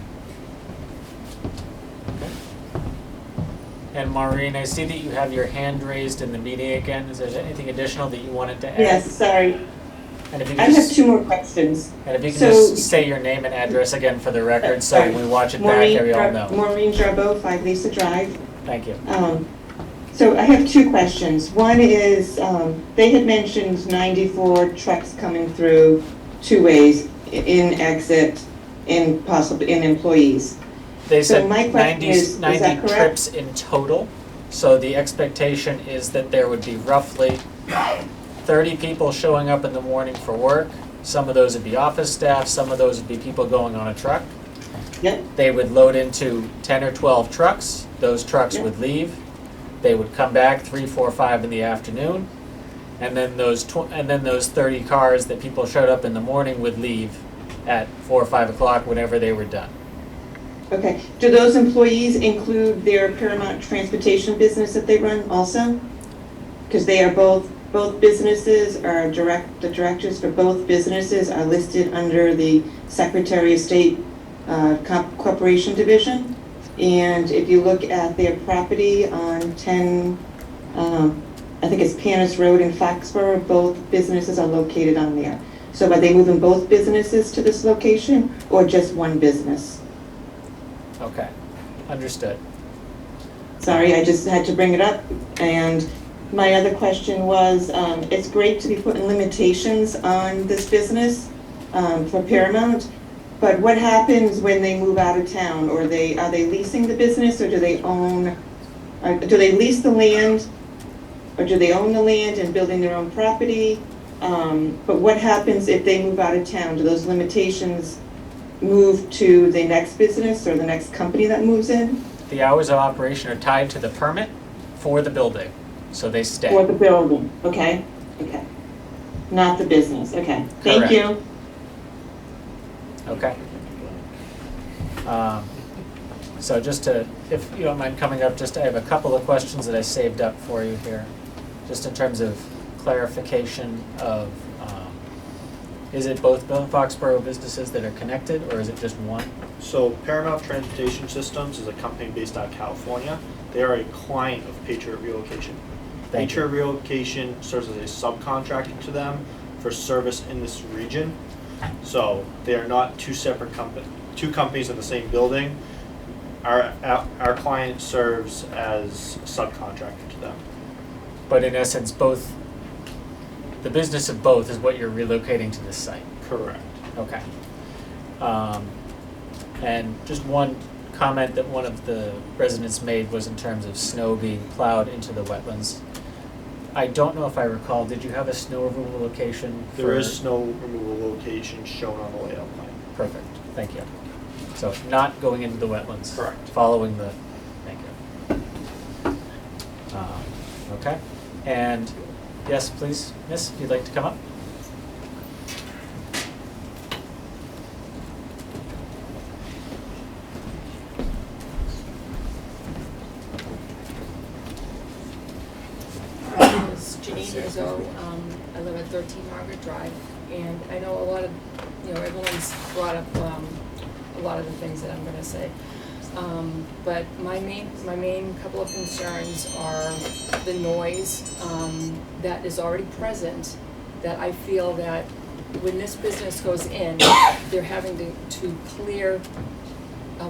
And Maureen, I see that you have your hand raised in the meeting again. Is there anything additional that you wanted to add? Yes, sorry. And if you I could have just, 2 more questions. and if you can So- just say your name and address again for the record, so when we watch it back, we all know. Maureen Jarbo, 5 Lisa Drive. Thank you. So I have 2 questions. One is, they had mentioned 94 trucks coming through 2 ways, in, exit, and possibly in employees. They So said my question 90, is 90 that correct? trips in total. So the expectation is that there would be roughly 30 people showing up in the morning for work. Some of those would be office staff, some of those would be people going on a truck. Yep. They would load into 10 or 12 trucks. Those trucks Yep. would leave. They would come back 3, 4, 5 in the afternoon. And then those 30 cars that people showed up in the morning would leave at 4 or 5 o'clock whenever they were done. Okay. Do those employees include their Paramount Transportation business that they run also? Because they are both businesses are the directors for both businesses are listed under the Secretary of State Corporation Division. And if you look at their property on 10, I think it's Panis Road in Foxborough, both businesses are located on there. So are they moving both businesses to this location or just one business? Okay, understood. Sorry, I just had to bring it up. And my other question was, it's great to be putting limitations on this business for Paramount, but what happens when they move out of town? Or are they leasing the business, or do they lease the land, or do they own the land and building their own property? But what happens if they move out of town? Do those limitations move to the next business or the next company that moves in? The hours of operation are tied to the permit for the building, so they stay. For the building, okay, okay. Not the business, okay. Thank Correct. you. Okay. So just to, if you don't mind coming up, I have a couple of questions that I saved up for you here, just in terms of clarification of, is it both Foxborough businesses that are connected, or is it just one? So Paramount Transportation Systems is a company based out of California. They are a client of Patriot Relocation. Thank Patriot you. Relocation serves as a subcontractor to them for service in this region. So they are not two companies in the same building. Our client serves as a subcontractor to them. But in essence, the business of both is what you're relocating to this site? Correct. Okay. And just one comment that one of the residents made was in terms of snow being plowed into the wetlands. I don't know if I recall, did you have a snow removal location? There is snow removal location shown on the layout plan. Perfect, thank you. So not going into the wetlands? Correct. Following the, thank you. Okay, and yes, please, miss, if you'd like to come up. My name is Janine Izzo. I live at 13 Margaret Drive, and I know a lot of, everyone's brought up a lot of the things that I'm going to say. But my main couple of concerns are the noise that is already present, that I feel that when this business goes in, they're having to clear a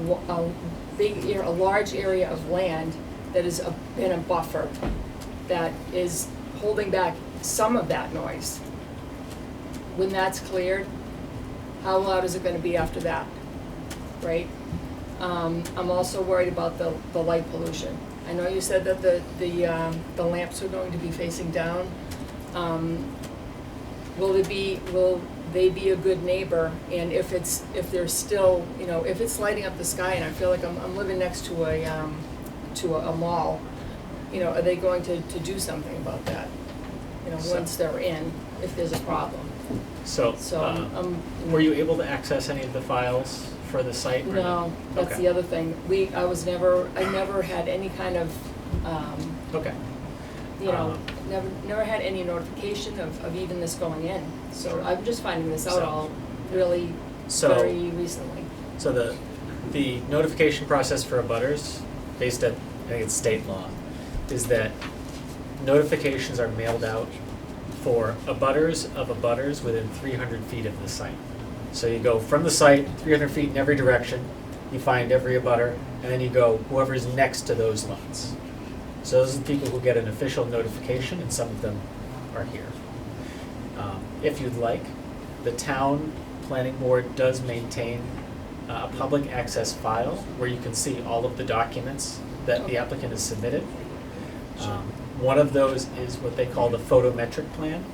large area of land that is in a buffer that is holding back some of that noise. When that's cleared, how loud is it going to be after that, right? I'm also worried about the light pollution. I know you said that the lamps are going to be facing down. Will they be a good neighbor? And if they're still, if it's lighting up the sky, and I feel like I'm living next to a mall, you know, are they going to do something about that? You know, So- once they're in, if there's a problem. So, So, were you able to access any of the files for the site? or No, that's Okay. the other thing. I never had any kind of, Okay. you know, never had any notification of even this going in. So I'm just finding this out So- all really So- very recently. So the notification process for abutters, based at, I think it's state law, is that notifications are mailed out for abutters of abutters within 300 feet of the site. So you go from the site, 300 feet in every direction, you find every abutter, and then you go whoever's next to those lots. So those are the people who get an official notification, and some of them are here. If you'd like, the town planning board does maintain a public access file where you can see all of the documents that the applicant has submitted. One of those is what they call the photometric plan.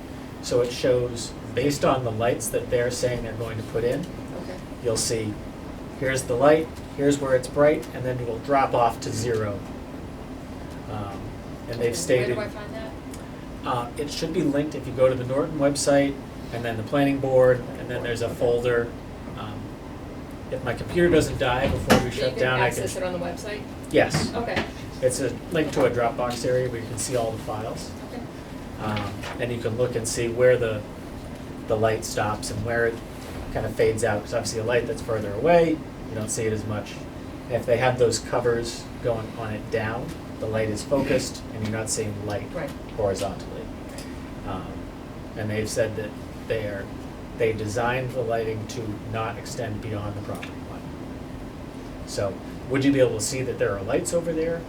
So it shows, based on the lights that they're saying they're going to put in, Okay. you'll see, here's the light, here's where it's bright, and then it will drop off to 0. And they've stated. Where do I find that? It should be linked if you go to the Norton website, and then the planning board, and then there's a folder. If my computer doesn't die before we shut down, I can. You can access it on the website? Yes. Okay. It's a link to a Dropbox area where you can see all the files. Okay. And you can look and see where the light stops and where it kind of fades out. Because obviously a light that's further away, you don't see it as much. And if they have those covers going on it down, the light is focused and you're not seeing light Right. horizontally. And they've said that they designed the lighting to not extend beyond the property line. So would you be able to see that there are lights over there?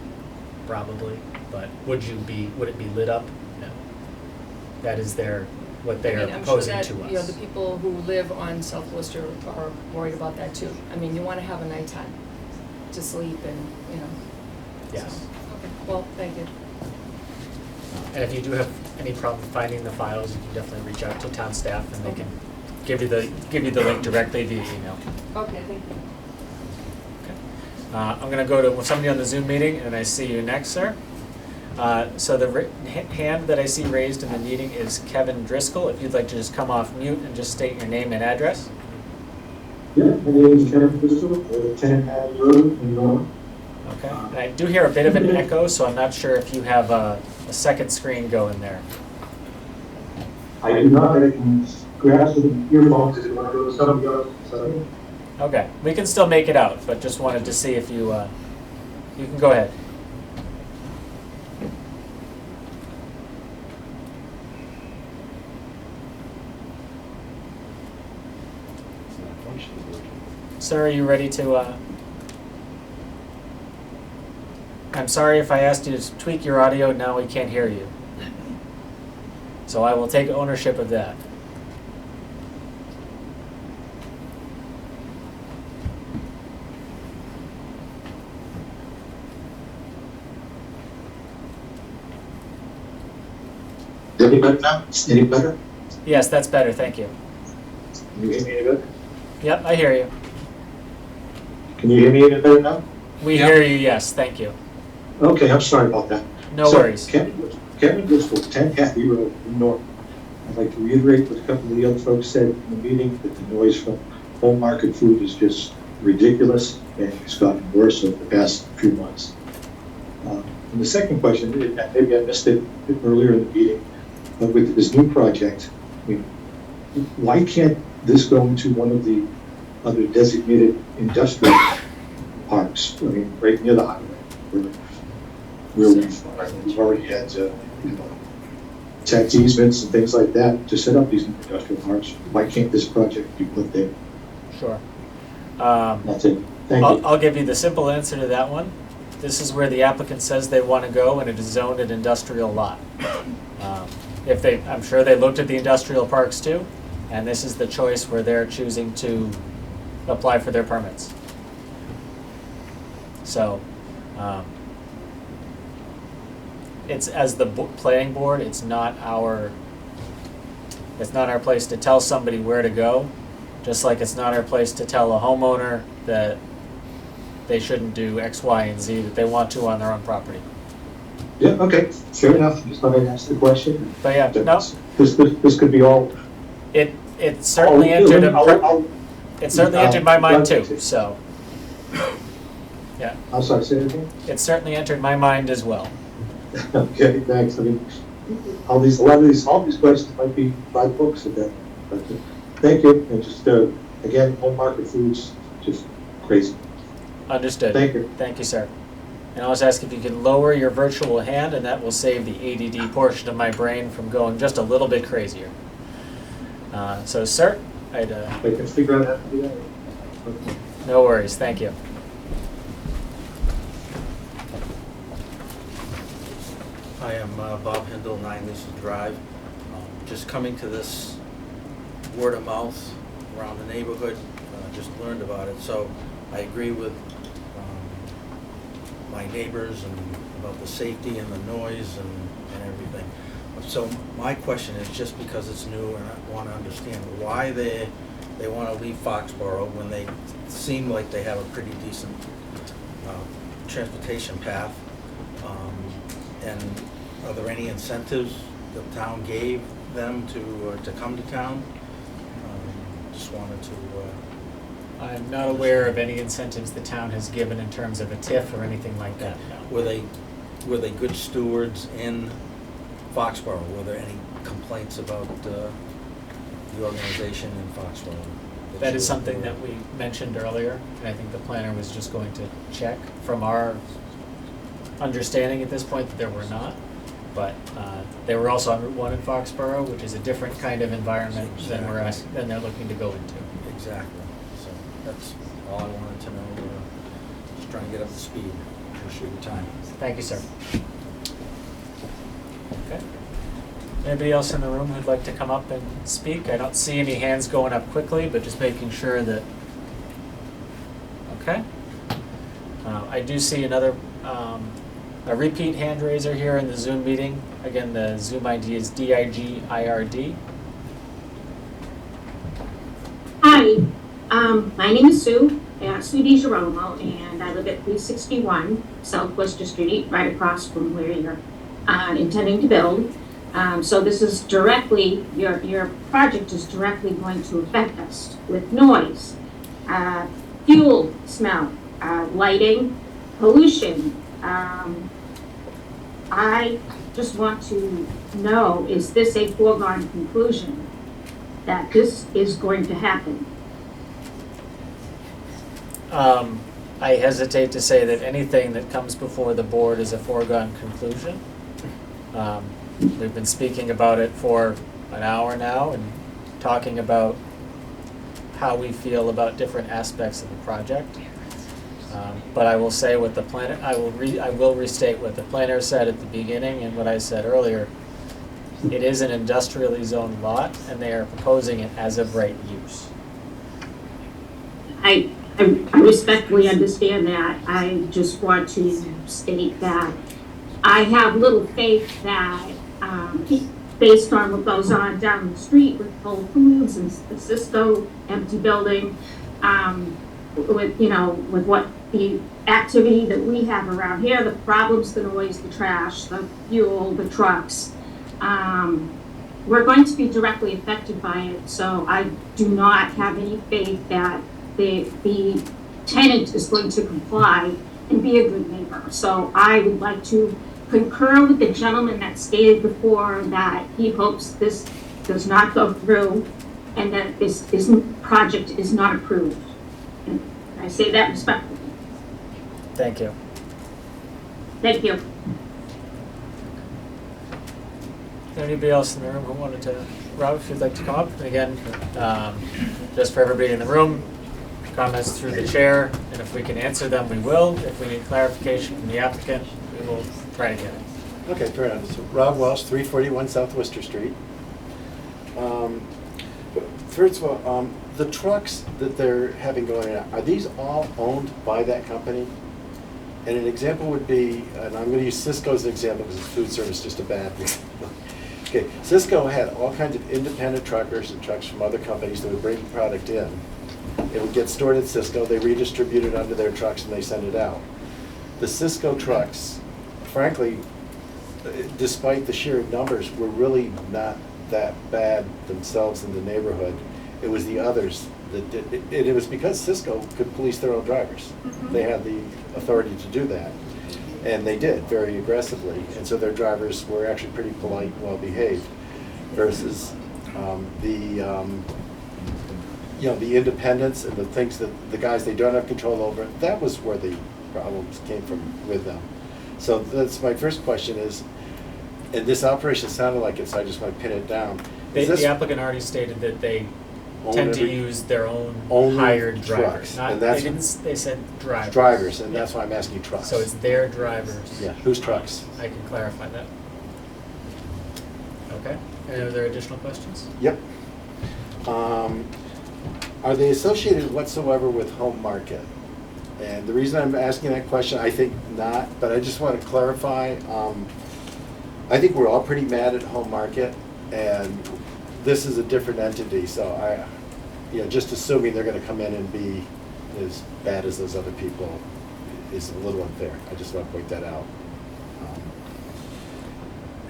Probably, but would it be lit up? No. That is what they are proposing to I mean, I'm us. sure that, the people who live on South Worcester are worried about that too. I mean, you wanna have a nighttime to sleep and, Yes. so, okay, well, thank you. And if you do have any problem finding the files, you can definitely reach out to town staff and they can give you the link directly via email. Okay, thank you. I'm going to go to somebody on the Zoom meeting, and I see you next, sir. So the hand that I see raised in the meeting is Kevin Driscoll. If you'd like to just come off mute and just state your name and address. Yeah, my name is Kevin Driscoll, 10 Abbey Road in Norton. Okay. And I do hear a bit of an echo, so I'm not sure if you have a second screen going there. I do not, I can grab some earphones if you want to go to somebody else. So. Okay. We can still make it out, but just wanted to see if you can go ahead. Sir, are you ready to, I'm sorry if I asked you to tweak your audio, now we can't hear you. So I will take ownership of that. Any better now? Any better? Yes, that's better, thank you. Can you hear me any better? Yep, I hear you. Can you hear me any better now? We hear you, yes, thank you. Okay, I'm sorry about that. No worries. Kevin Driscoll, 10 Kathy Road in Norton. I'd like to reiterate what a couple of the other folks said in the meeting, that the noise from home market food is just ridiculous, and it's gotten worse over the past few months. And the second question, maybe I missed it earlier in the meeting, but with this new project, I mean, why can't this go into one of the other designated industrial parks? I mean, right near the highway, where we've already had, tax easements and things like that to set up these industrial parks. Why can't this project be put there? Sure. That's it. Thank you. I'll give you the simple answer to that one. This is where the applicant says they want to go, and it is zoned an industrial lot. I'm sure they looked at the industrial parks too, and this is the choice where they're choosing to apply for their permits. So, it's, as the planning board, it's not our place to tell somebody where to go, just like it's not our place to tell a homeowner that they shouldn't do X, Y, and Z that they want to on their own property. Yeah, okay, fair enough, just thought I'd ask the question. But yeah, no, This could be all. it certainly I'll- entered I'll- it certainly I'll- entered my mind I'll- too, so. Yeah, I'm sorry, say that again? it certainly entered my mind as well. Okay, thanks. I mean, all these questions might be 5 books at that. But thank you. And just, again, home market foods, just crazy. Understood. Thank you. Thank you, sir. And I'll just ask if you can lower your virtual hand, and that will save the ADD portion of my brain from going just a little bit crazier. So, sir, I can figure out how to do that. Okay. no worries. Thank you. Hi, I'm Bob Hindle, 9 Lisa Drive. Just coming to this word of mouth around the neighborhood, just learned about it. So I agree with my neighbors and about the safety and the noise and everything. So my question is, just because it's new, and I want to understand why they want to leave Foxborough when they seem like they have a pretty decent transportation path. And are there any incentives the town gave them to come to town? Just wanted to. I'm not aware of any incentives the town has given in terms of a TIF or anything like that. No. Were they good stewards in Foxborough? Were there any complaints about the organization in Foxborough? That is something that we mentioned earlier, and I think the planner was just going to check. From our understanding at this point that there were not, but they were also on Route 1 in Foxborough, which is a different kind of environment than they're looking to go into. Exactly. So that's all I wanted to know. Just trying to get up to speed. Appreciate your time. Thank you, sir. Okay. Anybody else in the room who'd like to come up and speak? I don't see any hands going up quickly, but just making sure that. Okay. I do see another. A repeat hand raiser here in the Zoom meeting. Again, the Zoom ID is DIGIRD. Hi, my name is Sue DiGiromo, and I live at 361 South Worcester Street, right across from where you're intending to build. So this is directly, your project is directly going to affect us with noise, fuel smell, lighting, pollution. I just want to know, is this a foregone conclusion that this is going to happen? I hesitate to say that anything that comes before the board is a foregone conclusion. We've been speaking about it for an hour now and talking about how we feel about different aspects of the project. But I will say what the planner, I will restate what the planner said at the beginning and what I said earlier. It is an industrially zoned lot, and they are proposing it as of right use. I respectfully understand that. I just want to state that I have little faith that, based on what goes on down the street with Whole Foods and the Cisco empty building, with what the activity that we have around here, the problems, the noise, the trash, the fuel, the trucks, we're going to be directly affected by it. So I do not have any faith that the tenant is going to comply and be a good neighbor. So I would like to concur with the gentleman that stated before that he hopes this does not go through and that this project is not approved. And I say that respectfully. Thank you. Thank you. Anybody else in the room who wanted to, Rob, if you'd like to come up? And again, just for everybody in the room, comments through the chair, and if we can answer them, we will. If we need clarification from the applicant, we will try to get it. Okay, fair enough. So Rob Welsh, 341 South Worcester Street. First of all, the trucks that they're having going in, are these all owned by that company? And an example would be, and I'm going to use Cisco as an example because it's food service, just a bad example. Okay, Cisco had all kinds of independent truckers and trucks from other companies that would bring product in. It would get stored at Cisco, they redistribute it onto their trucks and they send it out. The Cisco trucks, frankly, despite the sheer numbers, were really not that bad themselves in the neighborhood. It was the others that did, and it was because Cisco could police their own drivers. They had the authority to do that, and they did very aggressively, and so their drivers were actually pretty polite and well-behaved, versus the independents and the things that the guys they don't have control over. That was where the problems came from with them. So that's my first question is, and this operation sounded like it, so I just want to pin it down. The applicant already stated that they Own tend to every- use their own Only hired trucks, drivers. Not, and they that's- didn't, they said drivers. Drivers, and Yeah. that's why I'm asking trucks. So it's their drivers. Yeah, whose trucks? I can clarify that. Okay, any other additional questions? Yep. Are they associated whatsoever with home market? And the reason I'm asking that question, I think not, but I just want to clarify. I think we're all pretty mad at home market, and this is a different entity, so just assuming they're going to come in and be as bad as those other people is a little unfair. I just want to point that out.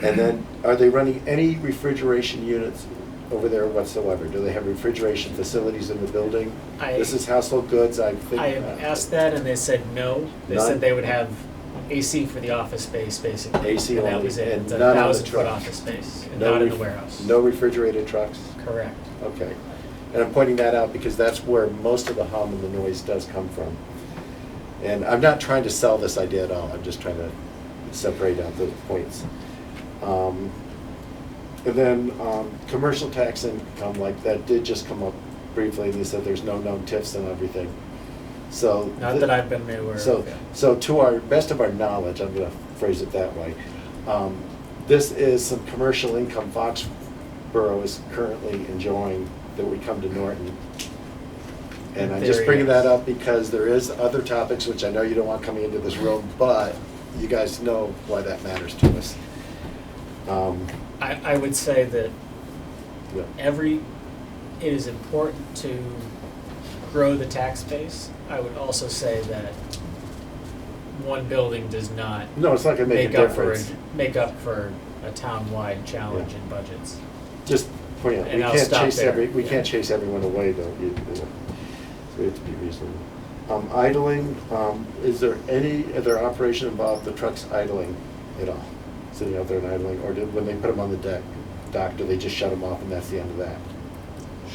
And then, are they running any refrigeration units over there whatsoever? Do they have refrigeration facilities in the building? This is household goods, I think. I asked that and they said no. They None? said they would have AC for the office space, basically. AC and that only, was it. and It's a none on the 1,000-foot trucks? office space, and No not in the ref- warehouse. No refrigerated trucks? Correct. Okay. And I'm pointing that out because that's where most of the hum and the noise does come from. And I'm not trying to sell this idea at all, I'm just trying to separate out the points. And then, commercial tax income, like that did just come up briefly, and they said there's no known TIFs and everything. So. Not that I've been made aware of. Yeah. So to our best of our knowledge, I'm gonna phrase it that way, this is some commercial income Foxborough is currently enjoying that would come to Norton. And I'm just There bringing is. that up because there is other topics, which I know you don't want coming into this room, but you guys know why that matters to us. I would say that Yeah. it is important to grow the tax base. I would also say that one building does not No, it's not gonna make a difference. make up for a town-wide challenge in budgets. Just point out, And we I'll can't stop chase there. we Yeah. can't chase everyone away though. So we have to be reasonable. Idling, is there any other operation involved the trucks idling at all? Sitting out there and idling, or when they put them on the dock, do they just shut them off and that's the end of that?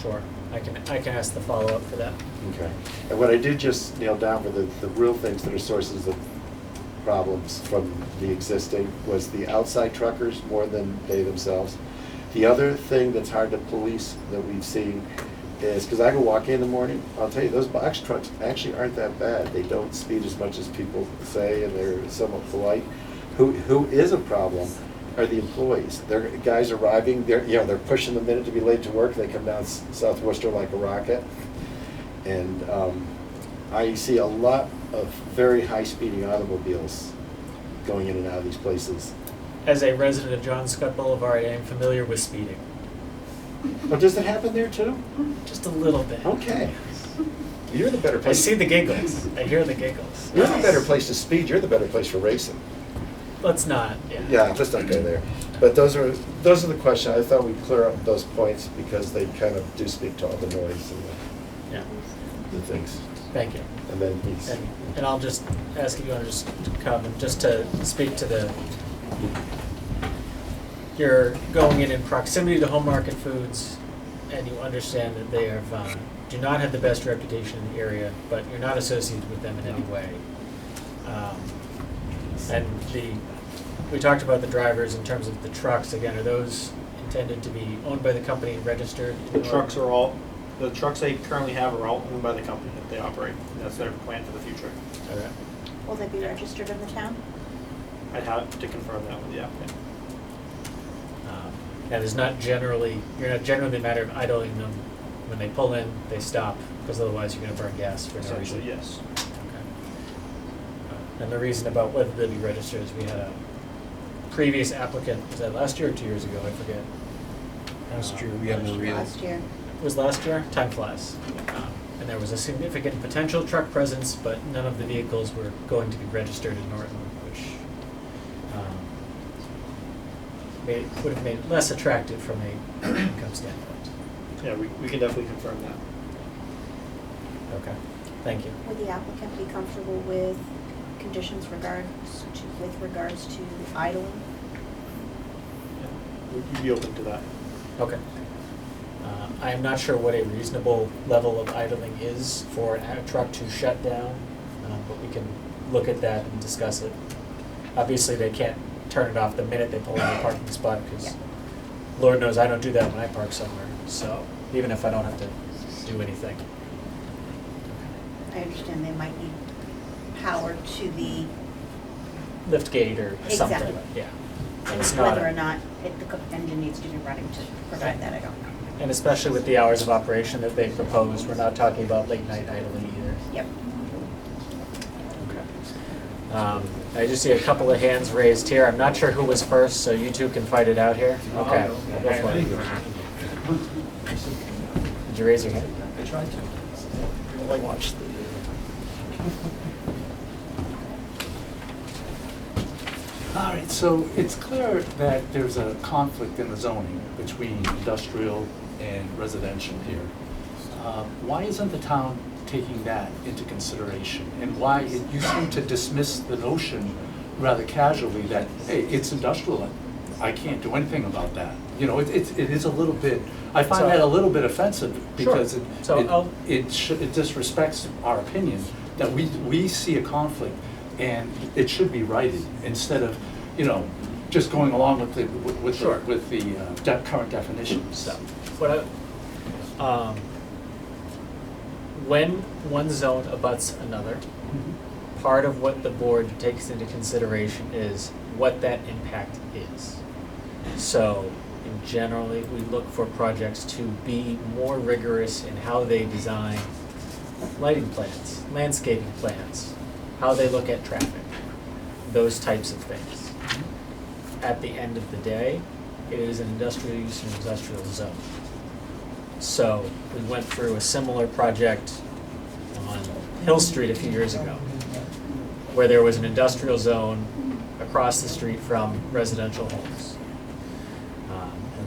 Sure, I can ask the follow-up for that. Okay. And what I did just nail down for the real things that are sources of problems from the existing was the outside truckers more than they themselves. The other thing that's hard to police that we've seen is, because I can walk in the morning, I'll tell you, those box trucks actually aren't that bad. They don't speed as much as people say, and they're somewhat polite. Who is a problem are the employees. They're guys arriving, they're pushing the minute to be late to work, they come down South Worcester like a rocket. And I see a lot of very high-speeding automobiles going in and out of these places. As a resident of John Scott Boulevard, I am familiar with speeding. But does it happen there too? Just a little bit. Okay. You're the better I place. see the giggles. I hear the giggles. You're the better place to speed, you're the better place for racing. Let's not, yeah. Yeah, let's not go there. But those are the questions. I thought we'd clear up those points because they kind of do speak to all the noise and Yeah. the things. Thank you. And then he's. And I'll just ask if you want to just comment, just to speak to you're going in proximity to home market foods, and you understand that they have, do not have the best reputation in the area, but you're not associated with them in any way. And we talked about the drivers in terms of the trucks. Again, are those intended to be owned by the company and registered? The trucks they currently have are all owned by the company that they operate. That's their plan for the future. Okay. Will they be registered in the town? I'd have to confirm that with the applicant. And you're not generally a matter of idling them. When they pull in, they stop, because otherwise you're going to burn gas for no reason. Essentially, yes. Okay. And the reason about whether they'll be registered is we had a previous applicant, was that last year or 2 years ago? I forget. Last year, we had no real. Last year. It was last year? Time flies. And there was a significant potential truck presence, but none of the vehicles were going to be registered in Norton, which would have made it less attractive from a income standpoint. Yeah, we can definitely confirm that. Okay, thank you. Would the applicant be comfortable with conditions with regards to idling? We'd be open to that. Okay. I am not sure what a reasonable level of idling is for a truck to shut down, but we can look at that and discuss it. Obviously, they can't turn it off the minute they pull in the parking spot, because Lord knows I don't do that when I park somewhere, so even if I don't have to do anything. I understand they might need power to the, Lift gate or something, Exactly. yeah. And it's not, whether or not the engine needs to be running to provide that, I don't know. and especially with the hours of operation that they proposed, we're not talking about late night idling either. Yep. I just see a couple of hands raised here. I'm not sure who was first, so you two can fight it out here. Okay, go for it. Did you raise your hand? I tried to. I watched the. All right, so it's clear that there's a conflict in the zoning between industrial and residential here. Why isn't the town taking that into consideration? And why, you seem to dismiss the notion rather casually that, hey, it's industrial, I can't do anything about that. You know, it is a little bit, I find that a little bit offensive because it disrespects our opinion that we see a conflict and it should be righted instead of, you know, just going along with the current definitions. So, when one zone abuts another, part of what the board takes into consideration is what that impact is. So, generally, we look for projects to be more rigorous in how they design lighting plans, landscaping plans, how they look at traffic, those types of things. At the end of the day, it is an industrial use and industrial zone. So we went through a similar project on Hill Street a few years ago, where there was an industrial zone across the street from residential homes.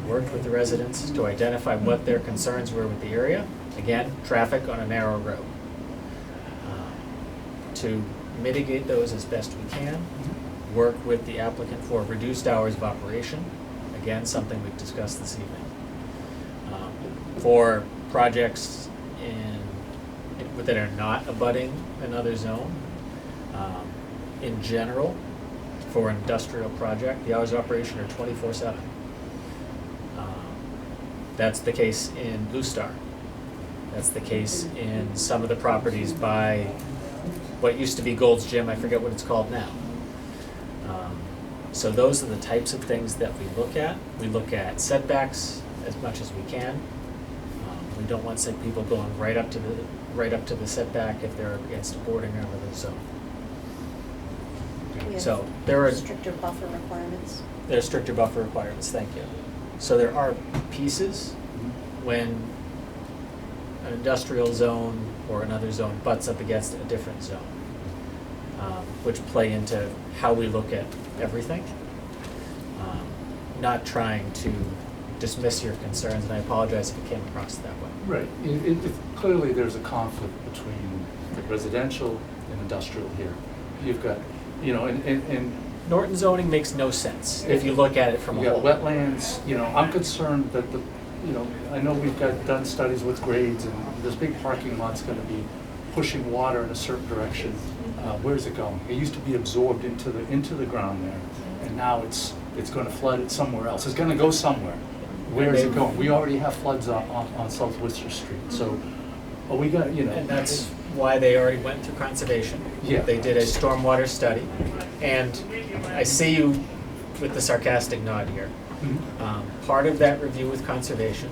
We worked with the residents to identify what their concerns were with the area. Again, traffic on a narrow road. To mitigate those as best we can, work with the applicant for reduced hours of operation. Again, something we've discussed this evening. For projects that are not abutting another zone, in general, for an industrial project, the hours of operation are 24/7. That's the case in Blue Star. That's the case in some of the properties by what used to be Gold's Gym, I forget what it's called now. So those are the types of things that we look at. We look at setbacks as much as we can. We don't want sick people going right up to the setback if they're against a boarding or the zone. So there are stricter buffer requirements. There are stricter buffer requirements. Thank you. So there are pieces when an industrial zone or another zone butts up against a different zone, which play into how we look at everything. Not trying to dismiss your concerns, and I apologize if it came across that way. Right. Clearly, there's a conflict between the residential and industrial here. You've got, you know, and Norton zoning makes no sense if you look at it from a whole. Wetlands. You know, I'm concerned that I know we've done studies with grades, and this big parking lot's going to be pushing water in a certain direction. Where's it going? It used to be absorbed into the ground there, and now it's going to flood it somewhere else. It's going to go somewhere. Where is it going? We already have floods on South Worcester Street, so we got, you know. And that's why they already went through conservation. Yeah. They did a stormwater study, and I see you with the sarcastic nod here. Part of that review with conservation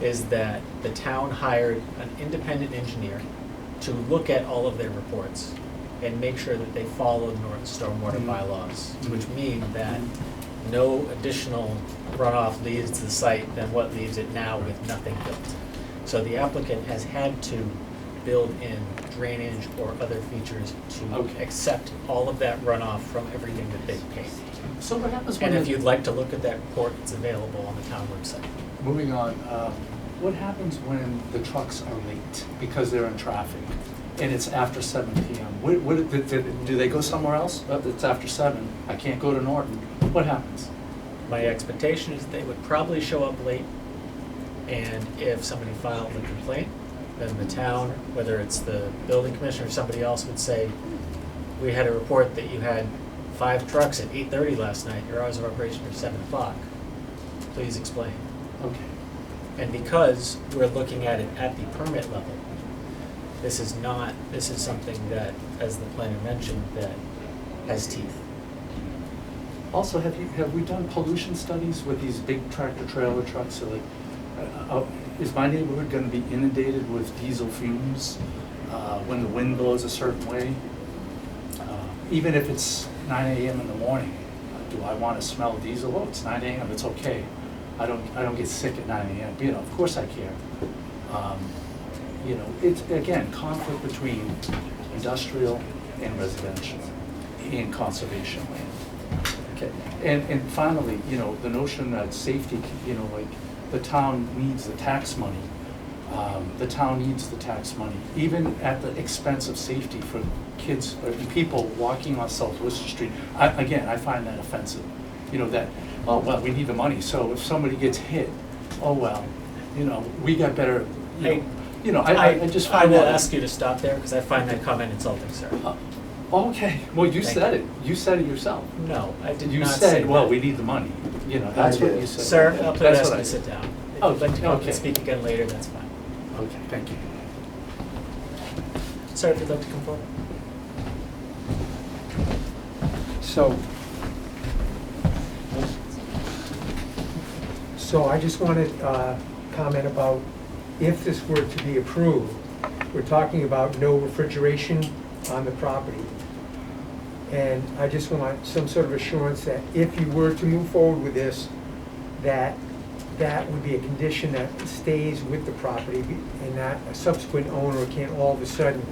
is that the town hired an independent engineer to look at all of their reports and make sure that they follow Norton stormwater bylaws, which mean that no additional runoff leaves to the site than what leaves it now with nothing built. So the applicant has had to build in drainage or other features to Okay. accept all of that runoff from everything that they've paid. So what happens when And if the- you'd like to look at that report, it's available on the town website. Moving on, what happens when the trucks are late because they're in traffic and it's after 7 PM? Do they go somewhere else? It's after 7, I can't go to Norton. What happens? My expectation is they would probably show up late, and if somebody filed a complaint, then the town, whether it's the building commissioner or somebody else, would say, we had a report that you had 5 trucks at 8:30 last night, your hours of operation are 7 o'clock. Please explain. Okay. And because we're looking at it at the permit level, this is something that, as the planner mentioned, that has teeth. Also, have we done pollution studies with these big tractor trailer trucks? So like, is my neighborhood gonna be inundated with diesel fumes when the wind blows a certain way? Even if it's 9 AM in the morning, do I wanna smell diesel? Oh, it's 9 AM, it's okay. I don't get sick at 9 AM. You know, of course I care. You know, it's, again, conflict between industrial and residential and conservation land. Okay, and finally, you know, the notion that safety, you know, like, the town needs the tax money. The town needs the tax money, even at the expense of safety for kids or people walking on South Worcester Street. Again, I find that offensive. You know, that, oh, well, we need the money, so if somebody gets hit, oh, well, you know, we got better, you know, I just I find will that. ask you to stop there, because I find that comment insulting, sir. Okay, well, you Thank said you. it. You said it yourself. No, I did You not say said, well, that. we need the money. You know, that's what you said. Sir, I'll please That's ask what you I to said. sit down. If Oh, you'd like to come up okay. and speak again later, that's fine. Okay, thank you. Sir, if you'd like to come forward. So I just wanted to comment about if this were to be approved, we're talking about no refrigeration on the property. And I just want some sort of assurance that if you were to move forward with this, that that would be a condition that stays with the property and that a subsequent owner can't all of a sudden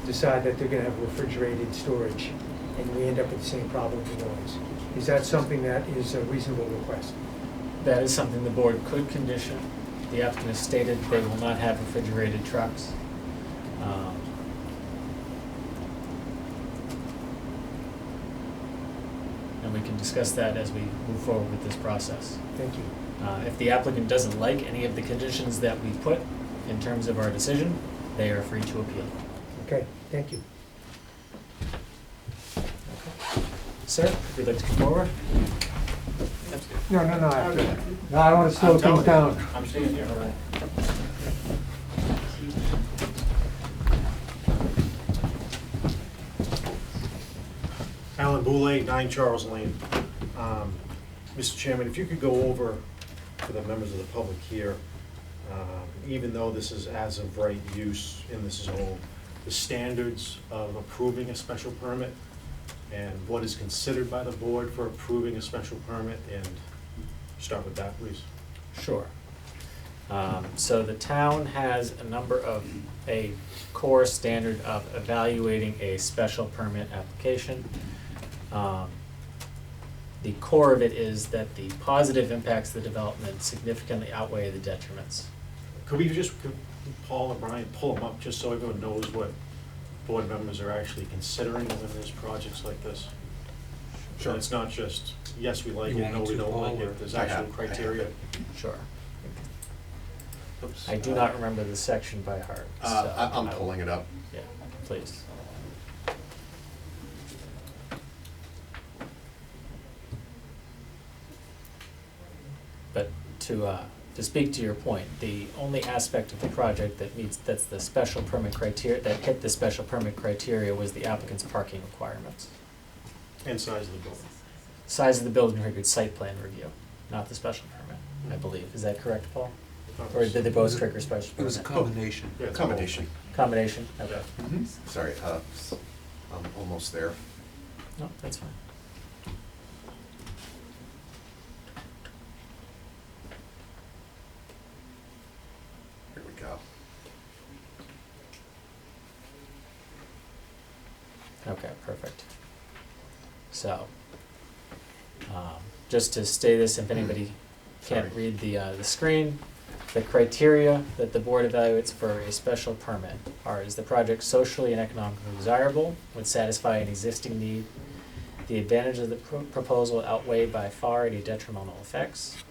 decide that they're gonna have refrigerated storage and we end up with the same problem with noise. Is that something that is a reasonable request? That is something the board could condition. The applicant has stated they will not have refrigerated trucks. And we can discuss that as we move forward with this process. Thank you. If the applicant doesn't like any of the conditions that we put in terms of our decision, they are free to appeal. Okay, thank you. Sir, if you'd like to come forward. No, I don't want to slow things down. I'm staying here. All right. Alan Boulay, 9 Charles Lane. Mr. Chairman, if you could go over for the members of the public here, even though this is as of right use in this zone, the standards of approving a special permit and what is considered by the board for approving a special permit, and start with that, please. Sure. So the town has a core standard of evaluating a special permit application. The core of it is that the positive impacts of the development significantly outweigh the detriments. Could Paul or Brian pull them up, just so everyone knows what board members are actually considering when there's projects like this? Sure. And it's not just, yes, we like You it, no, want we me to, don't like Paul, or- it, there's I actual have it. criteria. Sure. Oops. I do not remember the section by heart. so I'm I will- pulling it up. Yeah, please. But to speak to your point, the only aspect of the project that's the special permit criteria, that hit the special permit criteria was the applicant's parking requirements. And size of the building. Size of the building required site plan review, not the special permit, I believe. Is that correct, Paul? Or did they both trigger special permit? It was a combination. Yeah, it's Combination. Combination, okay. Sorry, I'm almost there. No, that's fine. Here we go. Perfect. So, just to stay this, if anybody can't read the screen, the criteria that the board evaluates for a special permit are: is the project socially and economically desirable, would satisfy an existing need, the advantages of the proposal outweigh by far any detrimental effects,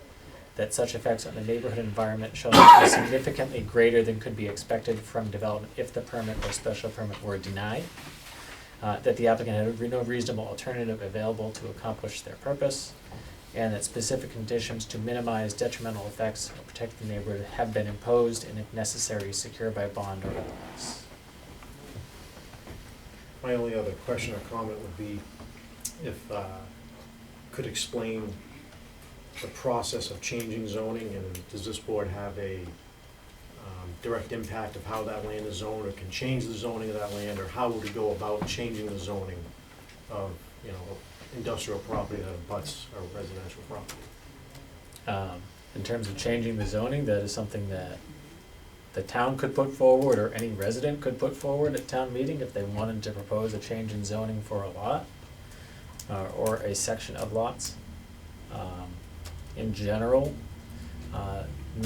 that such effects on the neighborhood environment shall not be significantly greater than could be expected from development if the permit or special permit were denied, that the applicant had no reasonable alternative available to accomplish their purpose, and that specific conditions to minimize detrimental effects or protect the neighborhood have been imposed and if necessary secured by bond or otherwise. My only other question or comment would be if could explain the process of changing zoning, and does this board have a direct impact of how that land is zoned, or can change the zoning of that land, or how would we go about changing the zoning of, you know, industrial property that abuts or residential property? In terms of changing the zoning, that is something that the town could put forward, or any resident could put forward at town meeting if they wanted to propose a change in zoning for a lot, or a section of lots. In general,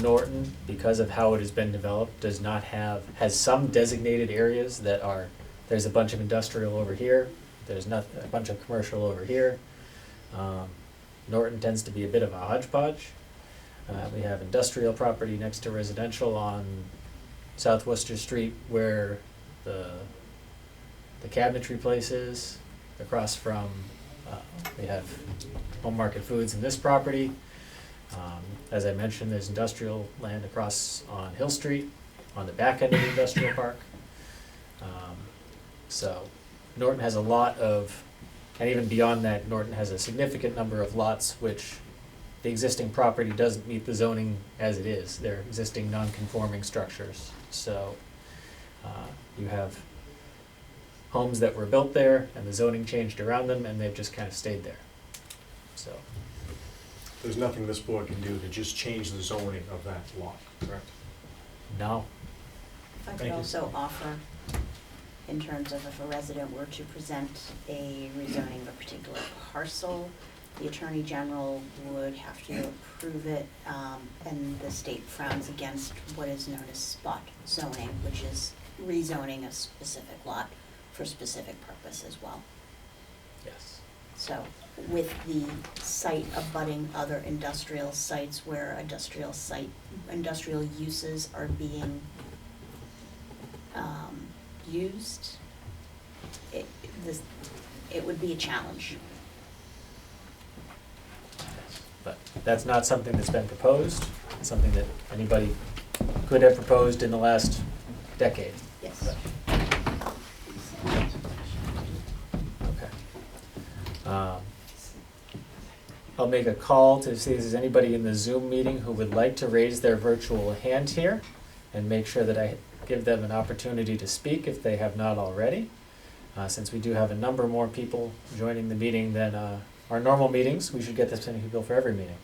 Norton, because of how it has been developed, has some designated areas that are, there's a bunch of industrial over here, there's a bunch of commercial over here. Norton tends to be a bit of a hodgepodge. We have industrial property next to residential on South Worcester Street, where the cabinetry place is. Across from, we have Home Market Foods in this property. As I mentioned, there's industrial land across on Hill Street, on the back end of the industrial park. So Norton has a lot of, and even beyond that, Norton has a significant number of lots which the existing property doesn't meet the zoning as it is. They're existing non-conforming structures. So you have homes that were built there and the zoning changed around them, and they've just kind of stayed there. So There's nothing this board can do to just change the zoning of that lot, correct? no. If I could Thank you. also offer, in terms of if a resident were to present a rezoning of a particular parcel, the Attorney General would have to approve it, and the state frowns against what is known as spot zoning, which is rezoning a specific lot for a specific purpose as well. Yes. So with the site abutting other industrial sites where industrial uses are being used, it would be a challenge. But that's not something that's been proposed. It's something that anybody could have proposed in the last decade. Yes. Okay. I'll make a call to see if there's anybody in the Zoom meeting who would like to raise their virtual hand here, and make sure that I give them an opportunity to speak if they have not already. Since we do have a number more people joining the meeting than our normal meetings, we should get this many people for every meeting.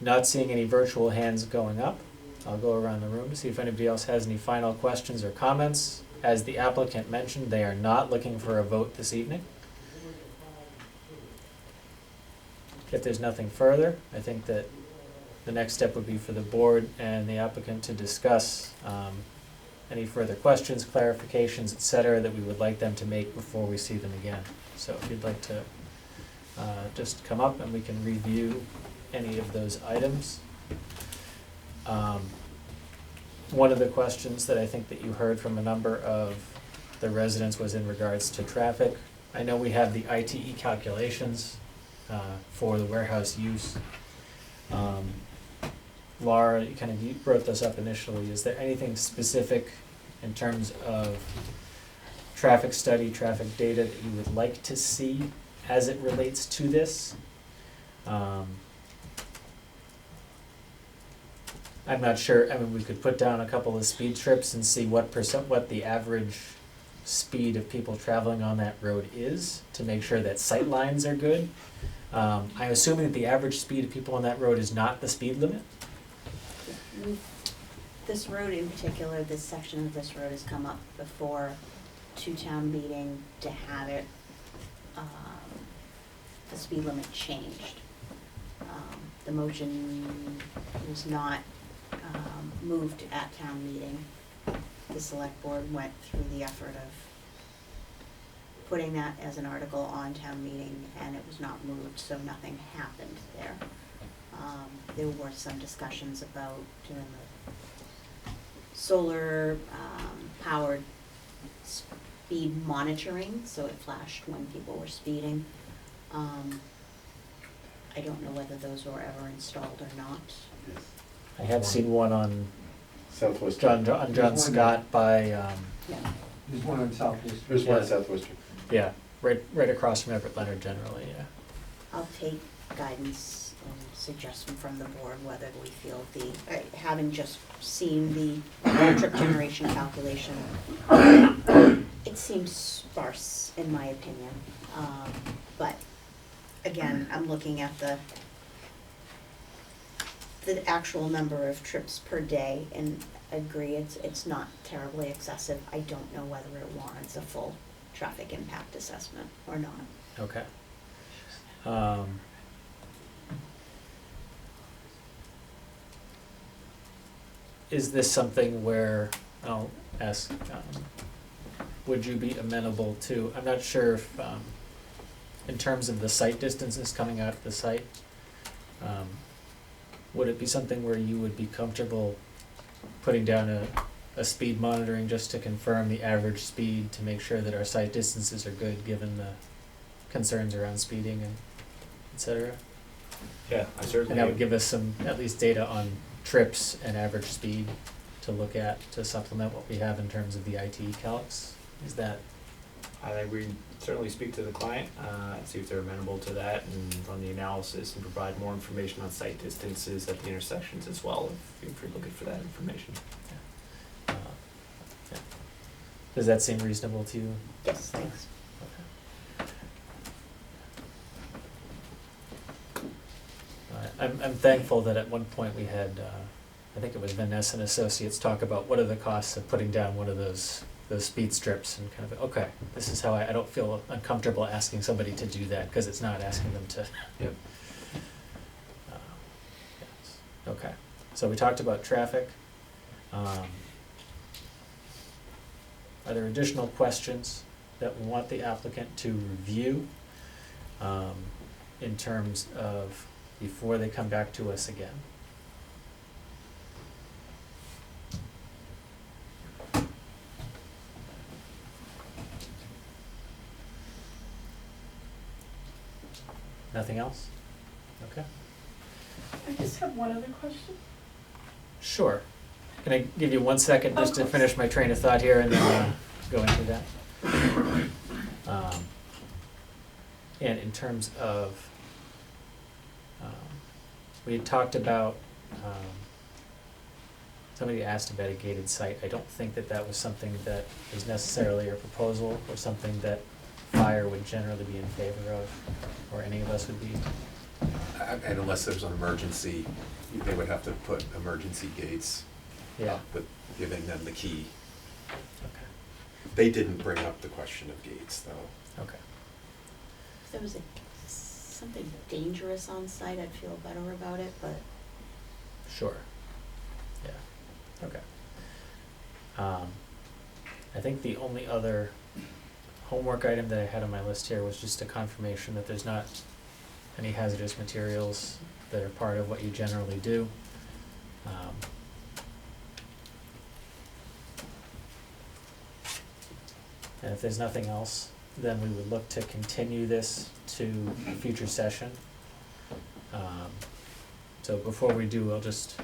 Not seeing any virtual hands going up, I'll go around the room to see if anybody else has any final questions or comments. As the applicant mentioned, they are not looking for a vote this evening. If there's nothing further, I think that the next step would be for the board and the applicant to discuss any further questions, clarifications, et cetera, that we would like them to make before we see them again. So if you'd like to just come up and we can review any of those items. One of the questions that I think that you heard from a number of the residents was in regards to traffic. I know we have the ITE calculations for the warehouse use. Laura, you brought this up initially. Is there anything specific in terms of traffic study, traffic data that you would like to see as it relates to this? I'm not sure. I mean, we could put down a couple of speed trips and see what the average speed of people traveling on that road is to make sure that sight lines are good. I'm assuming that the average speed of people on that road is not the speed limit. This road in particular, this section of this road has come up before to town meeting to have it, the speed limit changed. The motion was not moved at town meeting. The select board went through the effort of putting that as an article on town meeting, and it was not moved, so nothing happened there. There were some discussions about doing the solar powered speed monitoring, so it flashed when people were speeding. I don't know whether those were ever installed or not. I have seen one on Southwest. John Scott by, Yeah. There's one on Southwest. There's one Yeah. at Southwestern. yeah, right across from Everett Leonard generally, yeah. I'll take guidance and suggestion from the board whether we feel having just seen the trip generation calculation, it seems sparse in my opinion. But again, I'm looking at the actual number of trips per day and agree it's not terribly excessive. I don't know whether it warrants a full traffic impact assessment or not. Okay. Is this something where, I'll ask, would you be amenable to, I'm not sure if, in terms of the site distances coming out of the site, would it be something where you would be comfortable putting down a speed monitoring just to confirm the average speed to make sure that our site distances are good given the concerns around speeding and et cetera? Yeah, I certainly. And that would give us some, at least data on trips and average speed to look at to supplement what we have in terms of the IT calcs. Is that? I think we certainly speak to the client, and see if they're amenable to that and run the analysis and provide more information on site distances at the intersections as well, if you're looking for that information. Yeah. Does that seem reasonable to you? Yes, thanks. I'm thankful that at one point we had, I think it was Vanessa and Associates, talk about what are the costs of putting down one of those speed strips, and kind of, okay, this is how I don't feel uncomfortable asking somebody to do that, because it's not asking them to. Yep. Yes. Okay, so we talked about traffic. Are there additional questions that we want the applicant to review in terms of before they come back to us again? Nothing else? Okay. I just have one other question. Sure. Can I give you 1 second just to finish my train of thought here and then go into that? And in terms of, we had talked about, somebody asked about a gated site. I don't think that that was something that is necessarily a proposal or something that fire would generally be in favor of, or any of us would be. And unless there's an emergency, they would have to put emergency gates Yeah. up, with giving them the key. Okay. They didn't bring up the question of gates, though. Okay. If there was something dangerous on site, I'd feel better about it, but Sure. Yeah. Okay. I think the only other homework item that I had on my list here was just a confirmation that there's not any hazardous materials that are part of what you generally do. And if there's nothing else, then we would look to continue this to a future session. So before we do, I'll just,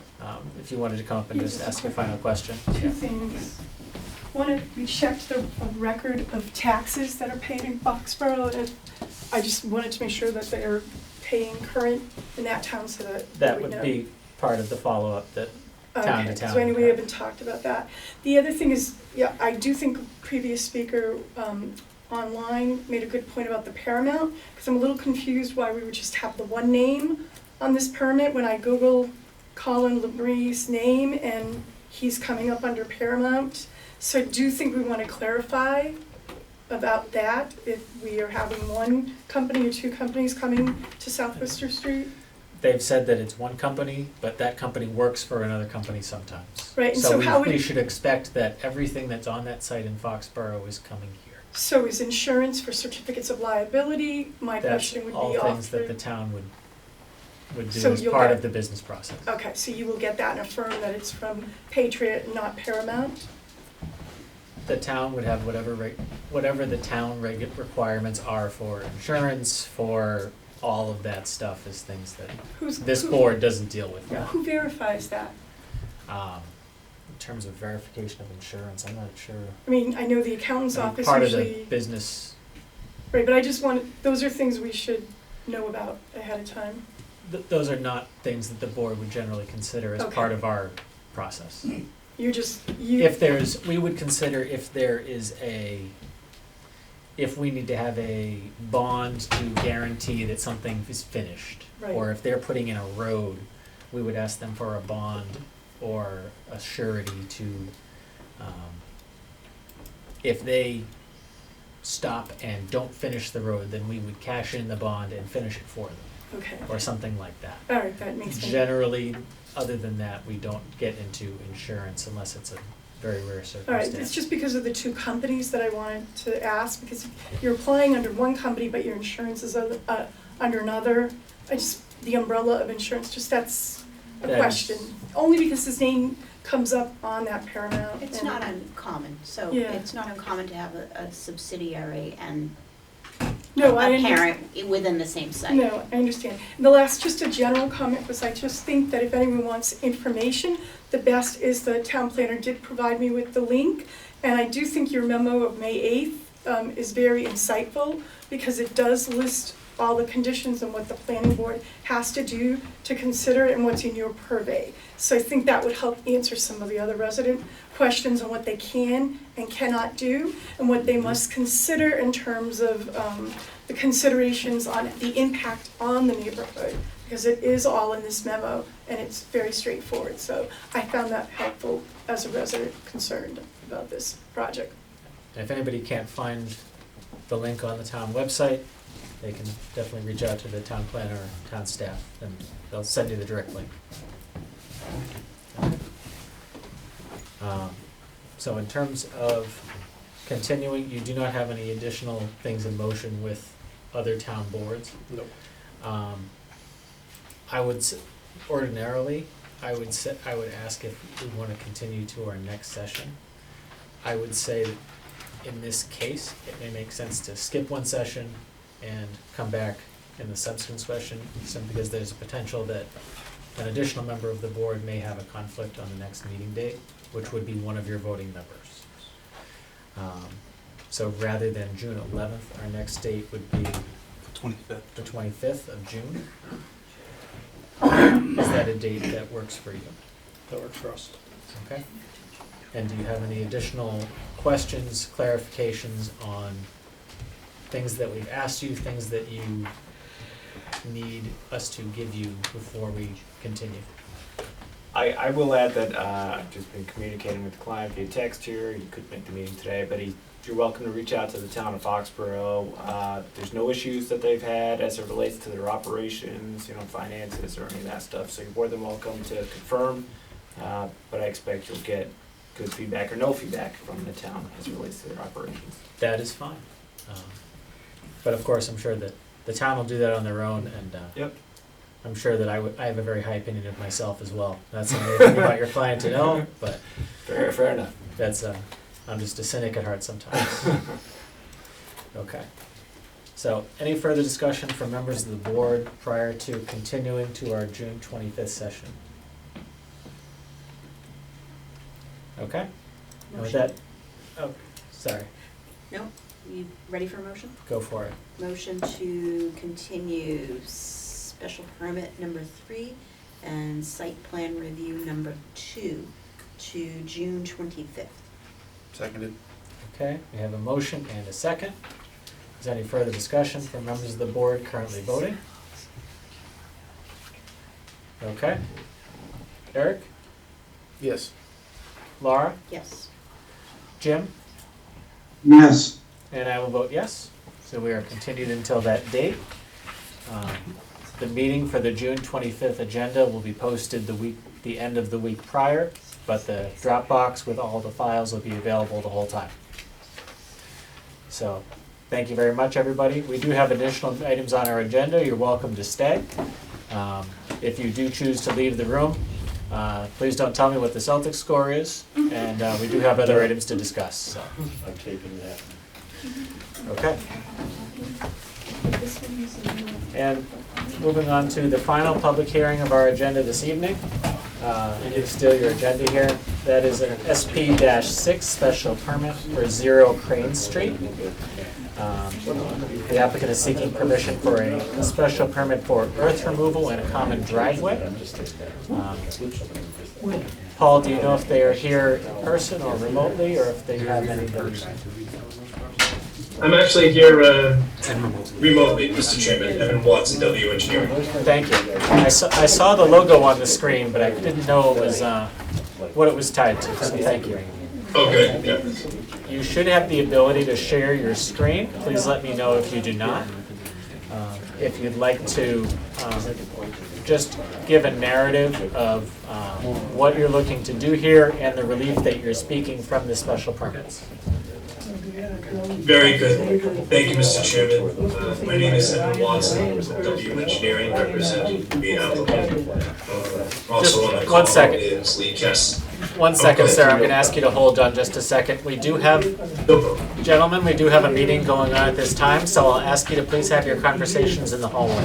if you wanted to come up and just ask a final question. Two things. One, we checked the record of taxes that are paid in Foxborough, and I just wanted to make sure that they're paying current in that town so that That we would know. be part of the follow-up that town to Okay, town. so anyway, we haven't talked about that. The other thing is, yeah, I do think a previous speaker online made a good point about the Paramount, because I'm a little confused why we would just have the one name on this permit when I Google Colin Labree's name and he's coming up under Paramount. So I do think we want to clarify about that, if we are having one company or two companies coming to South Worcester Street? They've said that it's one company, but that company works for another company sometimes. Right, and so how would we it- should expect that everything that's on that site in Foxborough is coming here. So is insurance for certificates of liability? My question would be That's all things that offered. the town would do So as you'll part get- of the business process. Okay, so you will get that and affirm that it's from Patriot, not Paramount? The town would have whatever the town requirements are for insurance, for all of that stuff is things that this who- board doesn't deal with. Yeah, who verifies that? In terms of verification of insurance, I'm not sure. I mean, I know the accountant's I mean, office part usually. of the business, Right, but I just want, those are things we should know about ahead of time. those are not things that the board would generally consider as Okay. part of our process. You just, We would consider if there is if we need to have a bond to guarantee that something is finished. Right. Or if they're putting in a road, we would ask them for a bond or a surety to, if they stop and don't finish the road, then we would cash in the bond and finish it for them. Okay. Or something like that. All right, that makes sense. Generally, other than that, we don't get into insurance unless it's a very rare All right, circumstance. it's just because of the two companies that I wanted to ask, because you're applying under one company, but your insurance is under another. The umbrella of insurance, just that's a That is- question. Only because his name comes up on that Paramount. It's and- not uncommon, so Yeah. it's not uncommon to have a subsidiary and No, a I parent within the same site. No, I understand. And the last, just a general comment was I just think that if anyone wants information, the best is the town planner did provide me with the link. And I do think your memo of May 8th is very insightful because it does list all the conditions and what the planning board has to do to consider and what's in your purvey. So I think that would help answer some of the other resident questions on what they can and cannot do and what they must consider in terms of the considerations on the impact on the neighborhood, because it is all in this memo and it's very straightforward. So I found that helpful as a resident concerned about this project. And if anybody can't find the link on the town website, they can definitely reach out to the town planner or town staff, and they'll send you the direct link. So in terms of continuing, you do not have any additional things in motion with other town boards? Nope. Ordinarily, I would ask if we want to continue to our next session. I would say that in this case, it may make sense to skip one session and come back in the subsequent session, simply because there's a potential that an additional member of the board may have a conflict on the next meeting date, which would be one of your voting members. So rather than June 11th, our next date would be the 25th of June. Is that a date that works for you? That works for us. Okay. And do you have any additional questions, clarifications on things that we've asked you, things that you need us to give you before we continue? I will add that I've just been communicating with the client via text here. He couldn't make the meeting today, but you're welcome to reach out to the town of Foxborough. There's no issues that they've had as it relates to their operations, finances or any of that stuff. So you're more than welcome to confirm, but I expect you'll get good feedback or no feedback from the town as it relates to their operations. That is fine. But of course, I'm sure that the town will do that on their own, and Yep. I'm sure that I have a very high opinion of myself as well. That's something about your client to know, but Fair enough. that's I'm just a cynic at heart sometimes. Okay. So, any further discussion from members of the board prior to continuing to our June 25th session? Okay. And with that, sorry, No? You ready for a motion? go for it. Motion to continue special permit number 3 and site plan review number 2 to June 25th. Seconded. Okay, we have a motion and a second. Is there any further discussion from members of the board currently voting? Okay. Eric? Yes. Laura? Yes. Jim? Yes. and I will vote yes. So we are continued until that date. The meeting for the June 25th agenda will be posted the end of the week prior, but the Dropbox with all the files will be available the whole time. So, thank you very much, everybody. We do have additional items on our agenda. You're welcome to stay. If you do choose to leave the room, please don't tell me what the Celtics score is, and we do have other items to discuss. So. I'm taking that. Okay. And moving on to the final public hearing of our agenda this evening. You can steal your agenda here. That is an SP-6 special permit for 0 Crane Street. The applicant is seeking permission for a special permit for earth removal and a common driveway. Paul, do you know if they are here in person or remotely, or if they have anybody? I'm actually here remotely, Mr. Chairman. Evan Watson, W Engineering. Thank you. I saw the logo on the screen, but I didn't know it was what it was tied to, so thank you. Oh, good. Yeah. You should have the ability to share your screen. Please let me know if you do not. If you'd like to just give a narrative of what you're looking to do here and the relief that you're speaking from the special permits. Very good. Thank you, Mr. Chairman. My name is Evan Watson, W Engineering, representing the applicant. Also on the call is Lee Kess. One second, sir. I'm going to ask you to hold on just a second. We do have, gentlemen, we do have a meeting going on at this time, so I'll ask you to please have your conversations in the hallway.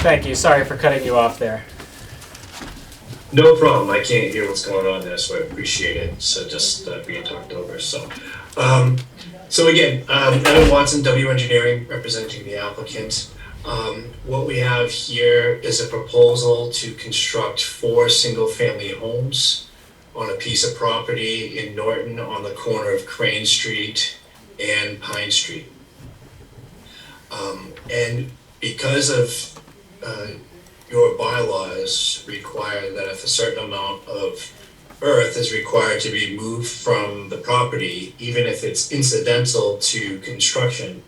Thank you. Sorry for cutting you off there. No problem. I can't hear what's going on there, so I appreciate it. So just being talked over. So again, Evan Watson, W Engineering, representing the applicant. What we have here is a proposal to construct 4 single-family homes on a piece of property in Norton on the corner of Crane Street and Pine Street. And because of your bylaws require that if a certain amount of earth is required to be moved from the property, even if it's incidental to construction,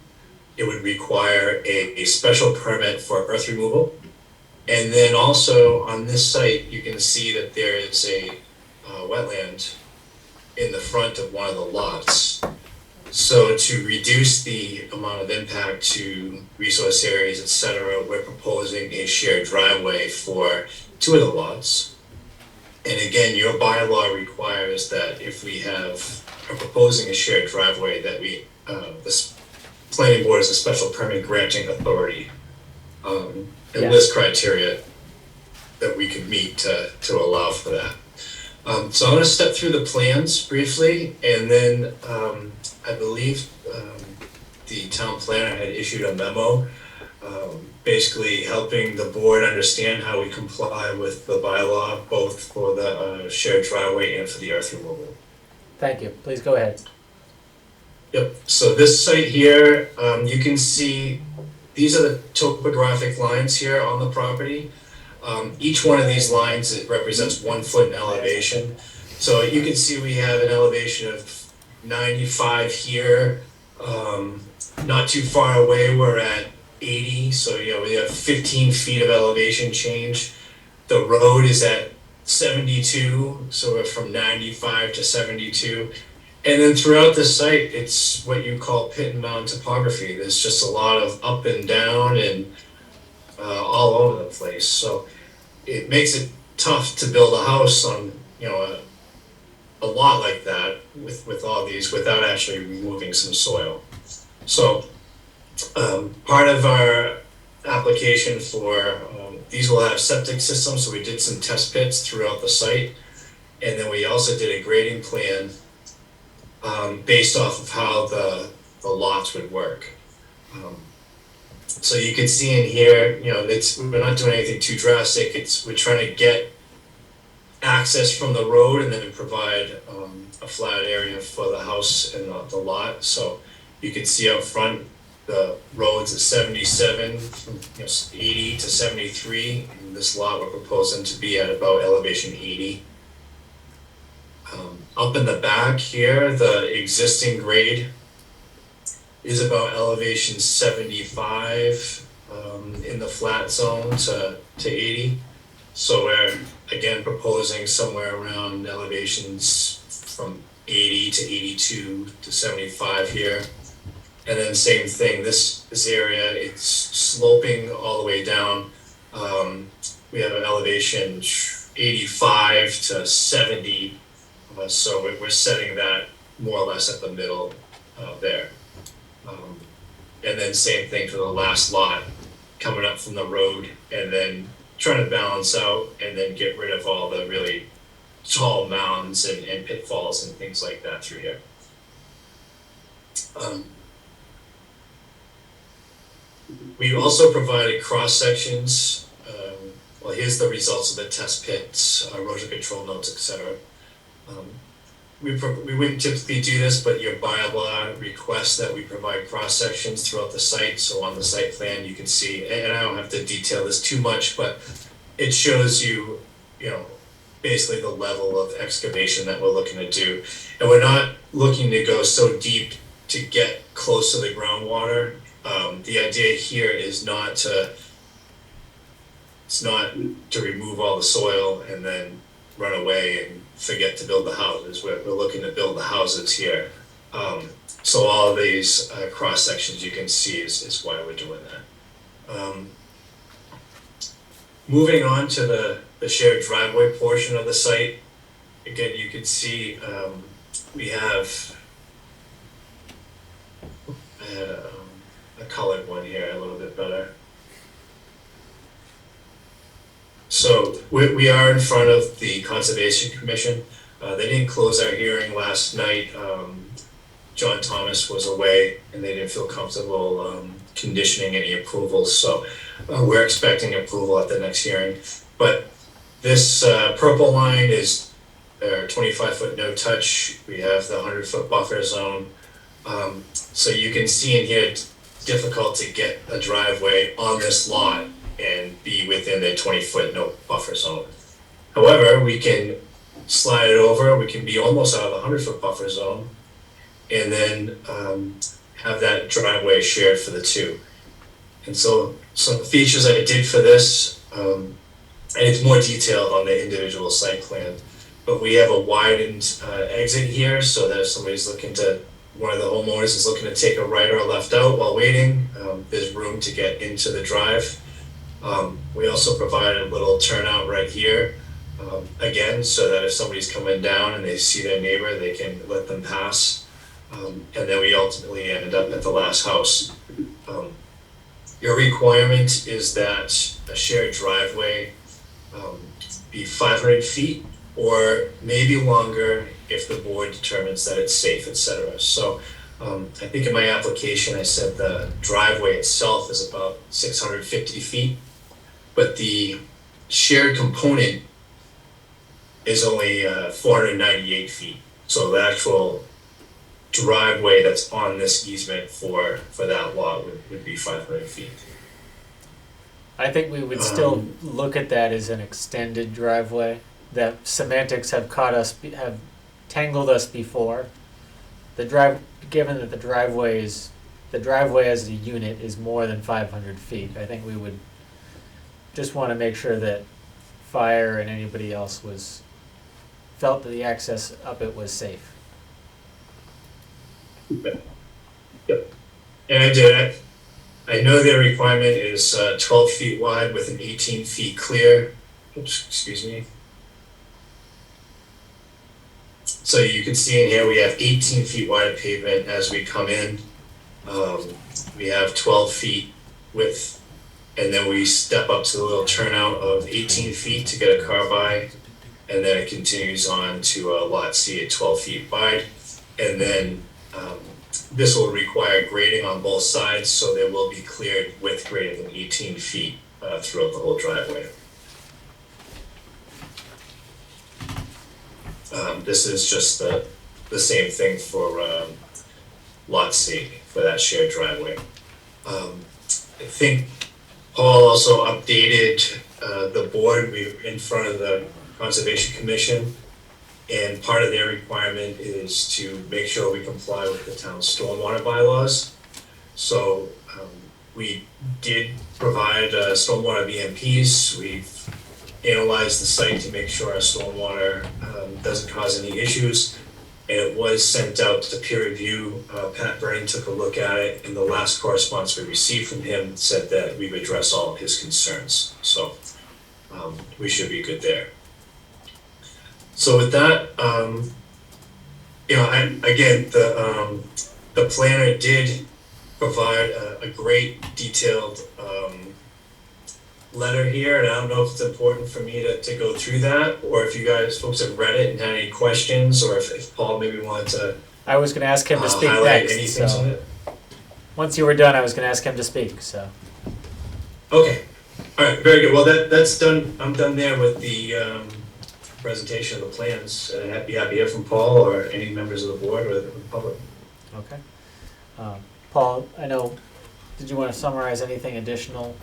it would require a special permit for earth removal. And then also on this site, you can see that there is a wetland in the front of one of the lots. So to reduce the amount of impact to resource areas, etc., we're proposing a shared driveway for 2 of the lots. And again, your bylaw requires that if we are proposing a shared driveway, that this planning board is a special permit granting authority and list criteria that we could meet to allow for that. So I'm going to step through the plans briefly, and then I believe the town planner had issued a memo basically helping the board understand how we comply with the bylaw, both for the shared driveway and for the earth removal. Thank you. Please go ahead. Yep, so this site here, you can see these are the topographic lines here on the property. Each one of these lines, it represents 1 foot in elevation. So you can see we have an elevation of 95 here. Not too far away, we're at 80. So we have 15 feet of elevation change. The road is at 72, so we're from 95 to 72. And then throughout the site, it's what you call pit and mound topography. There's just a lot of up and down and all over the place. So it makes it tough to build a house on, a lot like that with all these without actually removing some soil. So part of our application for these will have septic systems. So we did some test pits throughout the site. And then we also did a grading plan based off of how the lots would work. So you can see in here, we're not doing anything too drastic. We're trying to get access from the road and then provide a flat area for the house and the lot. So you can see up front, the road's at 77, from 80 to 73. And this lot we're proposing to be at about elevation 80. Up in the back here, the existing grade is about elevation 75 in the flat zone to 80. So we're again proposing somewhere around elevations from 80 to 82 to 75 here. And then same thing, this area, it's sloping all the way down. We have an elevation 85 to 70. So we're setting that more or less at the middle there. And then same thing for the last lot, coming up from the road and then trying to balance out and then get rid of all the really tall mounds and pitfalls and things like that through here. We also provided cross sections. Well, here's the results of the test pits, erosion control notes, etc. We wouldn't typically do this, but your bylaw requests that we provide cross sections throughout the site. So on the site plan, you can see, and I don't have to detail this too much, but it shows you, basically the level of excavation that we're looking to do. And we're not looking to go so deep to get close to the groundwater. The idea here is not to remove all the soil and then run away and forget to build the houses. We're looking to build the houses here. So all of these cross sections you can see is why we're doing that. Moving on to the shared driveway portion of the site, again you can see we have a colored one here a little bit better. So we are in front of the Conservation Commission. They didn't close our hearing last night. John Thomas was away and they didn't feel comfortable conditioning any approvals. So we're expecting approval at the next hearing. But this purple line is our 25-foot no touch. We have the 100-foot buffer zone. So you can see in here it's difficult to get a driveway on this lot and be within the 20-foot no buffer zone. However, we can slide it over, we can be almost out of the 100-foot buffer zone, and then have that driveway shared for the two. And so some features I did for this, and it's more detailed on the individual site plan, but we have a widened exit here so that if somebody's looking to, one of the homeowners is looking to take a right or a left out while waiting, there's room to get into the drive. We also provided a little turnout right here, again, so that if somebody's coming down and they see their neighbor, they can let them pass. And then we ultimately ended up at the last house. Your requirement is that a shared driveway be 500 feet or maybe longer if the board determines that it's safe, etc. So I think in my application I said the driveway itself is about 650 feet. But the shared component is only 498 feet. So the actual driveway that's on this easement for that lot would be 500 feet. I think we would still look at that as an extended driveway. That semantics have tangled us before. Given that the driveway as a unit is more than 500 feet, I think we would just want to make sure that fire and anybody else felt that the access up it was safe. Yep. And I know their requirement is 12 feet wide with an 18 feet clear. Oops, excuse me. So you can see in here we have 18 feet wide of pavement as we come in. We have 12 feet width. And then we step up to the little turnout of 18 feet to get a car by. And then it continues on to lot C at 12 feet wide. And then this will require grading on both sides, so they will be cleared with greater than 18 feet throughout the whole driveway. This is just the same thing for lot C, for that shared driveway. I think Paul also updated the board. We were in front of the Conservation Commission, And part of their requirement is to make sure we comply with the town's stormwater bylaws. So we did provide stormwater BMPs. We've analyzed the site to make sure our stormwater doesn't cause any issues. And it was sent out to peer review. Pat Byrne took a look at it, and the last correspondence we received from him said that we've addressed all of his concerns. So we should be good there. So with that, the planner did provide a great detailed letter here, and I don't know if it's important for me to go through that, or if you guys folks have read it and had any questions, or if Paul maybe wanted to. I was going to ask him to speak highlight next. anything So on it. once you were done, I was going to ask him to speak. So. Okay, all right, very good. Well, that's done. I'm done there with the presentation of the plans. I'd be happy to hear from Paul or any members of the board or the public. Okay. Paul, I know. Did you want to summarize anything additional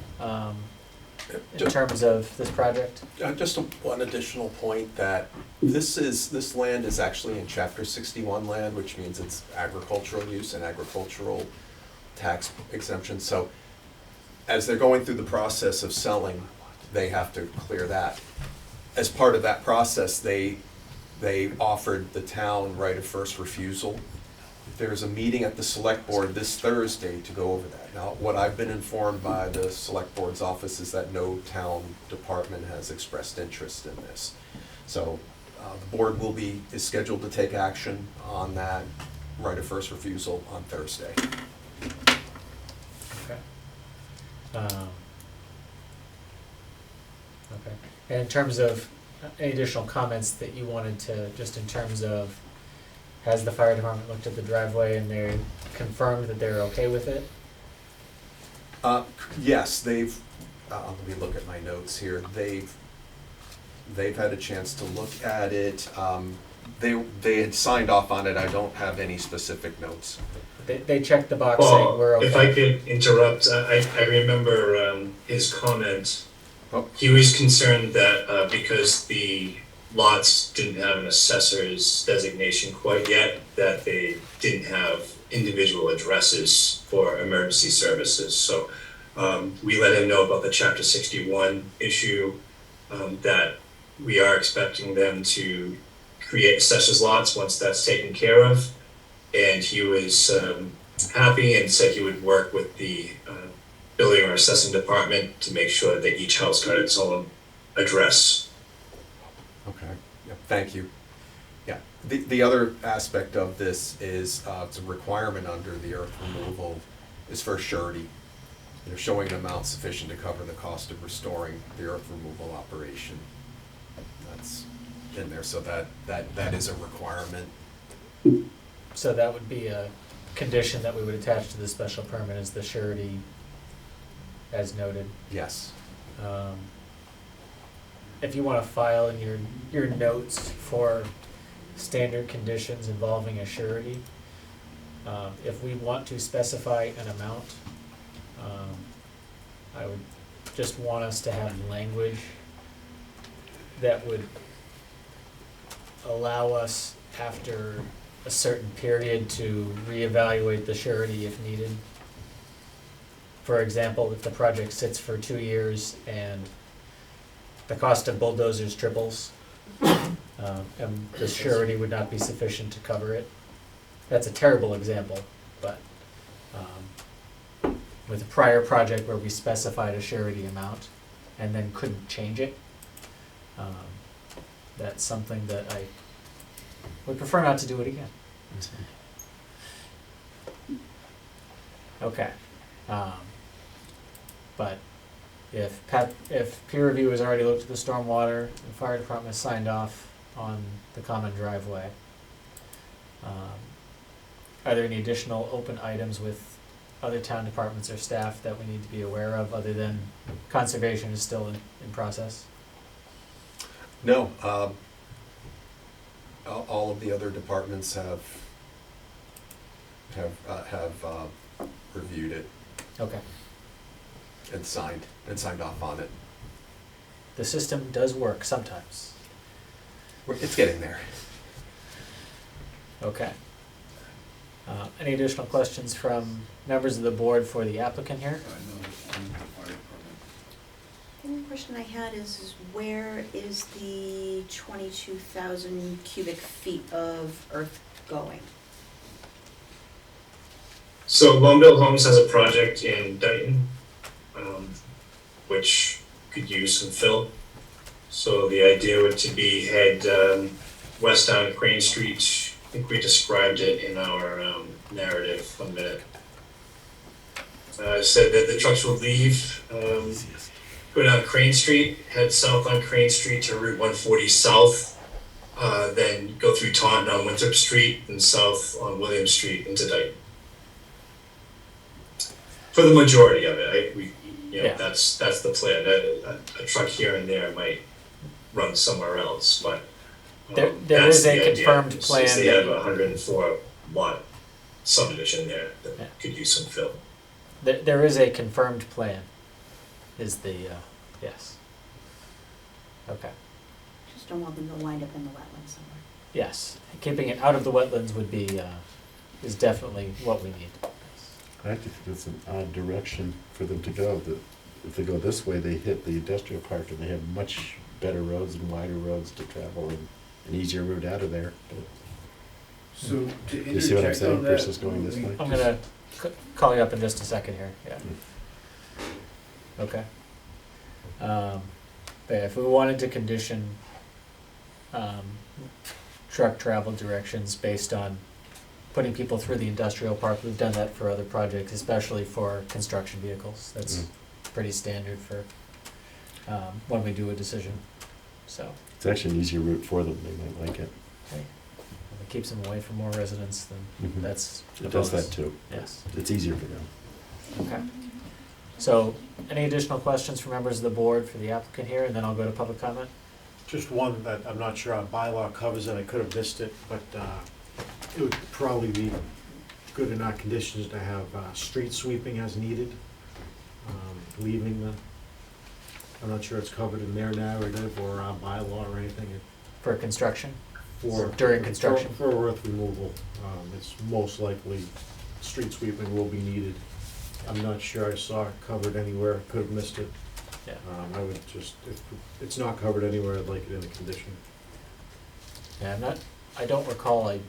in terms of this project? Just one additional point that this land is actually in Chapter 61 land, which means it's agricultural use and agricultural tax exemption. So as they're going through the process of selling, they have to clear that. As part of that process, they offered the town right of first refusal. There's a meeting at the select board this Thursday to go over that. Now, what I've been informed by the select board's office is that no town department has expressed interest in this. So the board is scheduled to take action on that right of first refusal on Thursday. Okay. Okay. And in terms of any additional comments that you wanted to, just in terms of, has the fire department looked at the driveway and they're confirmed that they're okay with it? Yes, they've, let me look at my notes here. They've had a chance to look at it. They had signed off on it. I don't have any specific notes. They checked the box saying we're okay. If I could interrupt, I remember his comment. He was concerned that because the lots didn't have an assessor's designation quite yet, that they didn't have individual addresses for emergency services. So we let him know about the Chapter 61 issue, that we are expecting them to create assessor's lots once that's taken care of. And he was happy and said he would work with the building or assessing department to make sure that each house got its own address. Okay, yeah, thank you. Yeah, the other aspect of this is it's a requirement under the earth removal is for surety. They're showing an amount sufficient to cover the cost of restoring the earth removal operation. That's in there, so that is a requirement. So that would be a condition that we would attach to the special permit as the surety, as noted. Yes. If you want to file in your notes for standard conditions involving a surety, if we want to specify an amount, I would just want us to have language that would allow us after a certain period to reevaluate the surety if needed. For example, if the project sits for 2 years and the cost of bulldozers triples, and the surety would not be sufficient to cover it. That's a terrible example, but with a prior project where we specified a surety amount and then couldn't change it, that's something that I would prefer not to do it again. Okay. But if peer review has already looked at the stormwater, the fire department has signed off on the common driveway, are there any additional open items with other town departments or staff that we need to be aware of, other than conservation is still in process? No, all of the other departments have reviewed it. Okay. And signed off on it. The system does work sometimes. It's getting there. Okay. Any additional questions from members of the board for the applicant here? The only question I had is where is the 22,000 cubic feet of earth going? So Lone Bill Homes has a project in Dayton, which could use some fill. So the idea would to be head west down Crane Street. I think we described it in our narrative 1 minute. Said that the trucks will leave, go down Crane Street, head south on Crane Street to Route 140 south, then go through Taunton on Winthrop Street and south on William Street into Dayton. For the majority of it, that's the plan. A truck here and there might run somewhere else, but There that's is a the idea, confirmed plan They that- have a 104 lot subdivision there that could use some fill. There is a confirmed plan, is the, yes. Okay, Just don't want them to wind up in the wetlands somewhere. yes. Keeping it out of the wetlands would be, is definitely what we need. I actually think it's an odd direction for them to go. That if they go this way, they hit the industrial park and they have much better roads and wider roads to travel and an easier route out of there. But So to you see what I'm interject saying on that, versus going this way? I'm gonna call you up in just a second here, yeah. Okay. But if we wanted to condition, truck travel directions based on putting people through the industrial park, we've done that for other projects, especially for construction vehicles. That's pretty standard for, when we do a decision, so. It's actually an easier route for them. They might like it. Hey, if it keeps them away from more residents, then Mhm. that's a It does bonus. that too. Yes. It's easier for them. Okay. So, any additional questions from members of the board for the applicant here, and then I'll go to public comment? Just one that I'm not sure our bylaw covers, and I could have missed it, but it would probably be good in our conditions to have street sweeping as needed, leaving the, I'm not sure it's covered in their narrative or our bylaw or anything. For construction? For During construction? For earth removal, it's most likely street sweeping will be needed. I'm not sure I saw it covered anywhere, could have missed it. Yeah. I would just, if it's not covered anywhere, I'd like it in a condition. Yeah, I don't recall a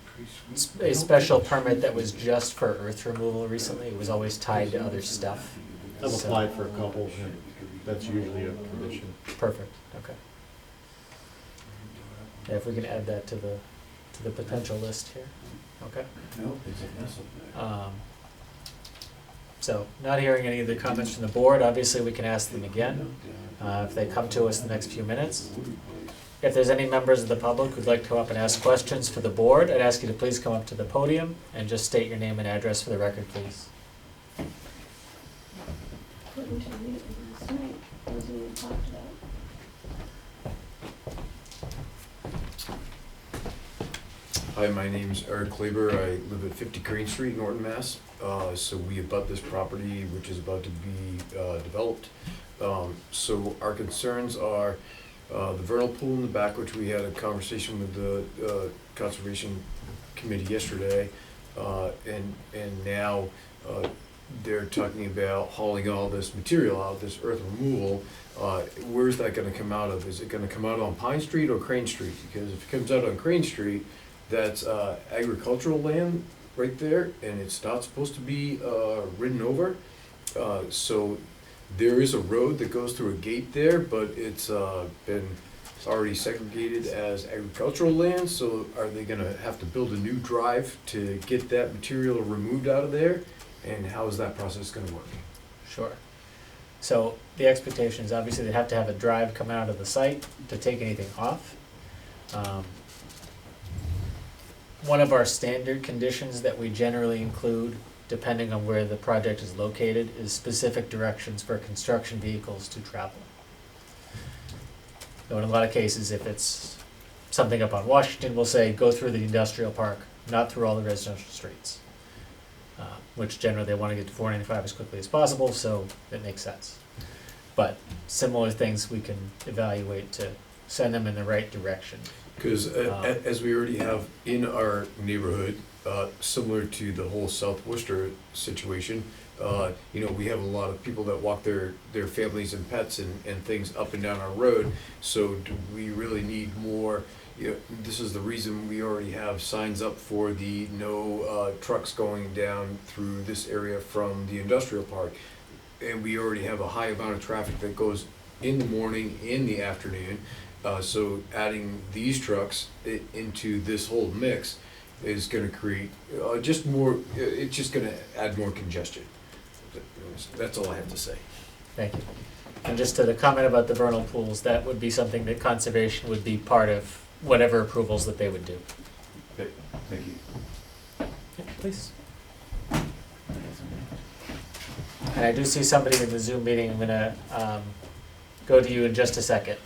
special permit that was just for earth removal recently. It was always tied to other stuff. I've So- applied for a couple, and that's usually a condition. Perfect, okay. Yeah, if we can add that to the potential list here, okay? So, not hearing any of the comments from the board, obviously we can ask them again, if they come to us in the next few minutes. If there's any members of the public who'd like to come up and ask questions for the board, I'd ask you to please come up to the podium and just state your name and address for the record, please. Hi, my name's Eric Kleber. I live at 50 Crane Street, Norton, Mass. So we abut this property, which is about to be developed. So our concerns are the vernal pool in the back, which we had a conversation with the Conservation Committee yesterday. And now they're talking about hauling all this material out, this earth removal. Where's that gonna come out of? Is it gonna come out on Pine Street or Crane Street? Because if it comes out on Crane Street, that's agricultural land right there, and it's not supposed to be ridden over. So there is a road that goes through a gate there, but it's already segregated as agricultural land. So are they gonna have to build a new drive to get that material removed out of there? And how is that process gonna work? Sure. So the expectation is obviously they'd have to have a drive come out of the site to take anything off. One of our standard conditions that we generally include, depending on where the project is located, is specific directions for construction vehicles to travel. So in a lot of cases, if it's something up on Washington, we'll say go through the industrial park, not through all the residential streets. Which generally they want to get to 495 as quickly as possible, so it makes sense. But similar things we can evaluate to send them in the right direction. Because as we already have in our neighborhood, similar to the whole South Worcester situation, you know, we have a lot of people that walk their families and pets and things up and down our road. So do we really need more? You know, this is the reason we already have signs up for the no trucks going down through this area from the industrial park. And we already have a high amount of traffic that goes in the morning, in the afternoon. So adding these trucks into this whole mix is gonna create just more, it's just gonna add more congestion. That's all I have to say. Thank you. And just to the comment about the vernal pools, that would be something that conservation would be part of whatever approvals that they would do. Okay, thank you. Yeah, please. And I do see somebody in the Zoom meeting. I'm gonna go to you in just a second.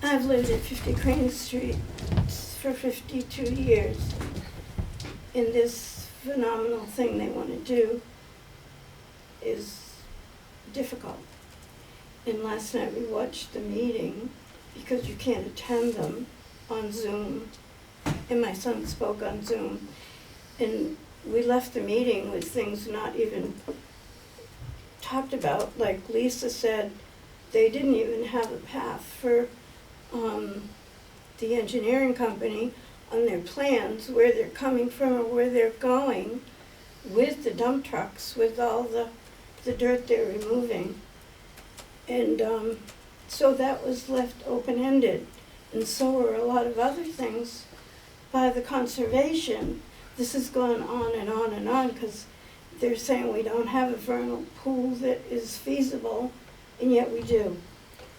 I've lived at 50 Crane Street for 52 years. And this phenomenal thing they want to do is difficult. And last night we watched the meeting because you can't attend them on Zoom. And my son spoke on Zoom. And we left the meeting with things not even talked about. Like Lisa said, they didn't even have a path for the engineering company on their plans, where they're coming from or where they're going with the dump trucks, with all the dirt they're removing. And so that was left open-ended. And so were a lot of other things by the conservation. This has gone on and on and on because they're saying we don't have a vernal pool that is feasible, and yet we do.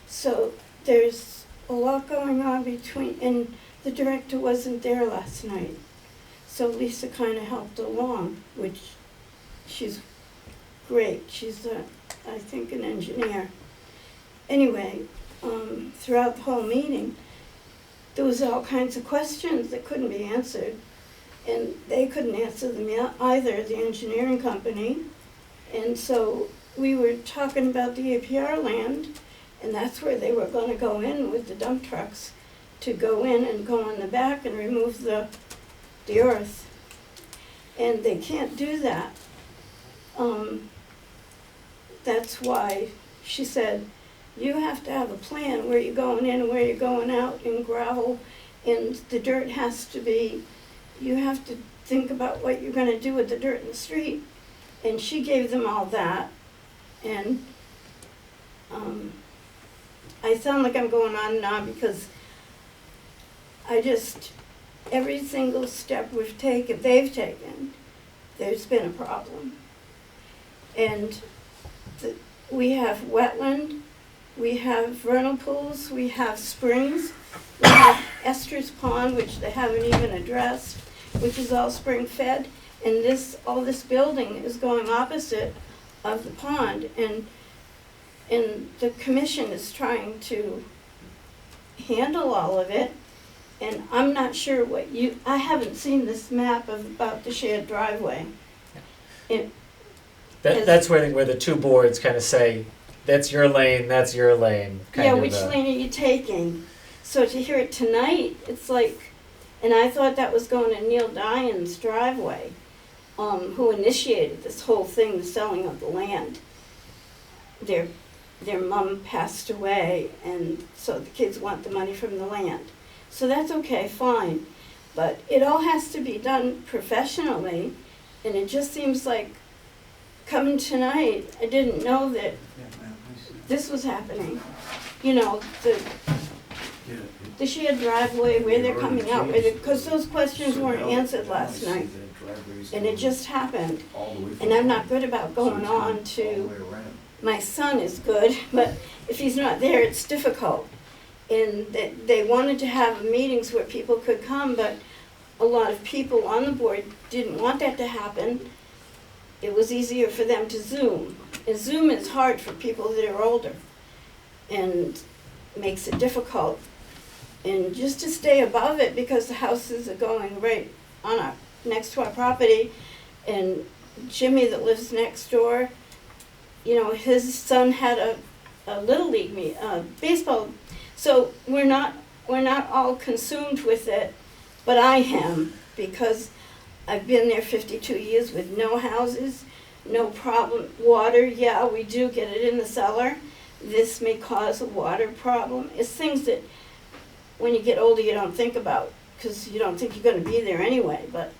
So there's a lot going on between, and the director wasn't there last night. So Lisa kind of helped along, which she's great. She's, I think, an engineer. Anyway, throughout the whole meeting, there was all kinds of questions that couldn't be answered. And they couldn't answer them either, the engineering company. And so we were talking about the APR land, and that's where they were going to go in with the dump trucks, to go in and go on the back and remove the earth. And they can't do that. That's why she said, you have to have a plan where you're going in and where you're going out in gravel, and the dirt has to be, you have to think about what you're going to do with the dirt in the street. And she gave them all that. And I sound like I'm going on and on because I just, every single step they've taken, there's been a problem. And we have wetland, we have vernal pools, we have springs, we have Esther's Pond, which they haven't even addressed, which is all spring fed, and all this building is going opposite of the pond, and the commission is trying to handle all of it, and I'm not sure I haven't seen this map about the shared driveway. That's where the two boards kind of say, that's your lane, that's your lane. Yeah, which lane are you taking? So to hear it tonight, it's like, and I thought that was going to Neil Dian's driveway, who initiated this whole thing, the selling of the land. Their mom passed away, and so the kids want the money from the land. So that's okay, fine. But it all has to be done professionally, and it just seems like coming tonight, I didn't know that this was happening. You know, the shared driveway, where they're coming out, because those questions weren't answered last night. And it just happened. And I'm not good about going on to, my son is good, but if he's not there, it's difficult. And they wanted to have meetings where people could come, but a lot of people on the board didn't want that to happen. It was easier for them to Zoom. And Zoom is hard for people that are older and makes it difficult. And just to stay above it, because the houses are going right on our, next to our property, and Jimmy that lives next door, you know, his son had a little league baseball, so we're not all consumed with it, but I am, because I've been there 52 years with no houses, no problem. Water, yeah, we do get it in the cellar. This may cause a water problem. It's things that when you get older you don't think about, because you don't think you're going to be there anyway, but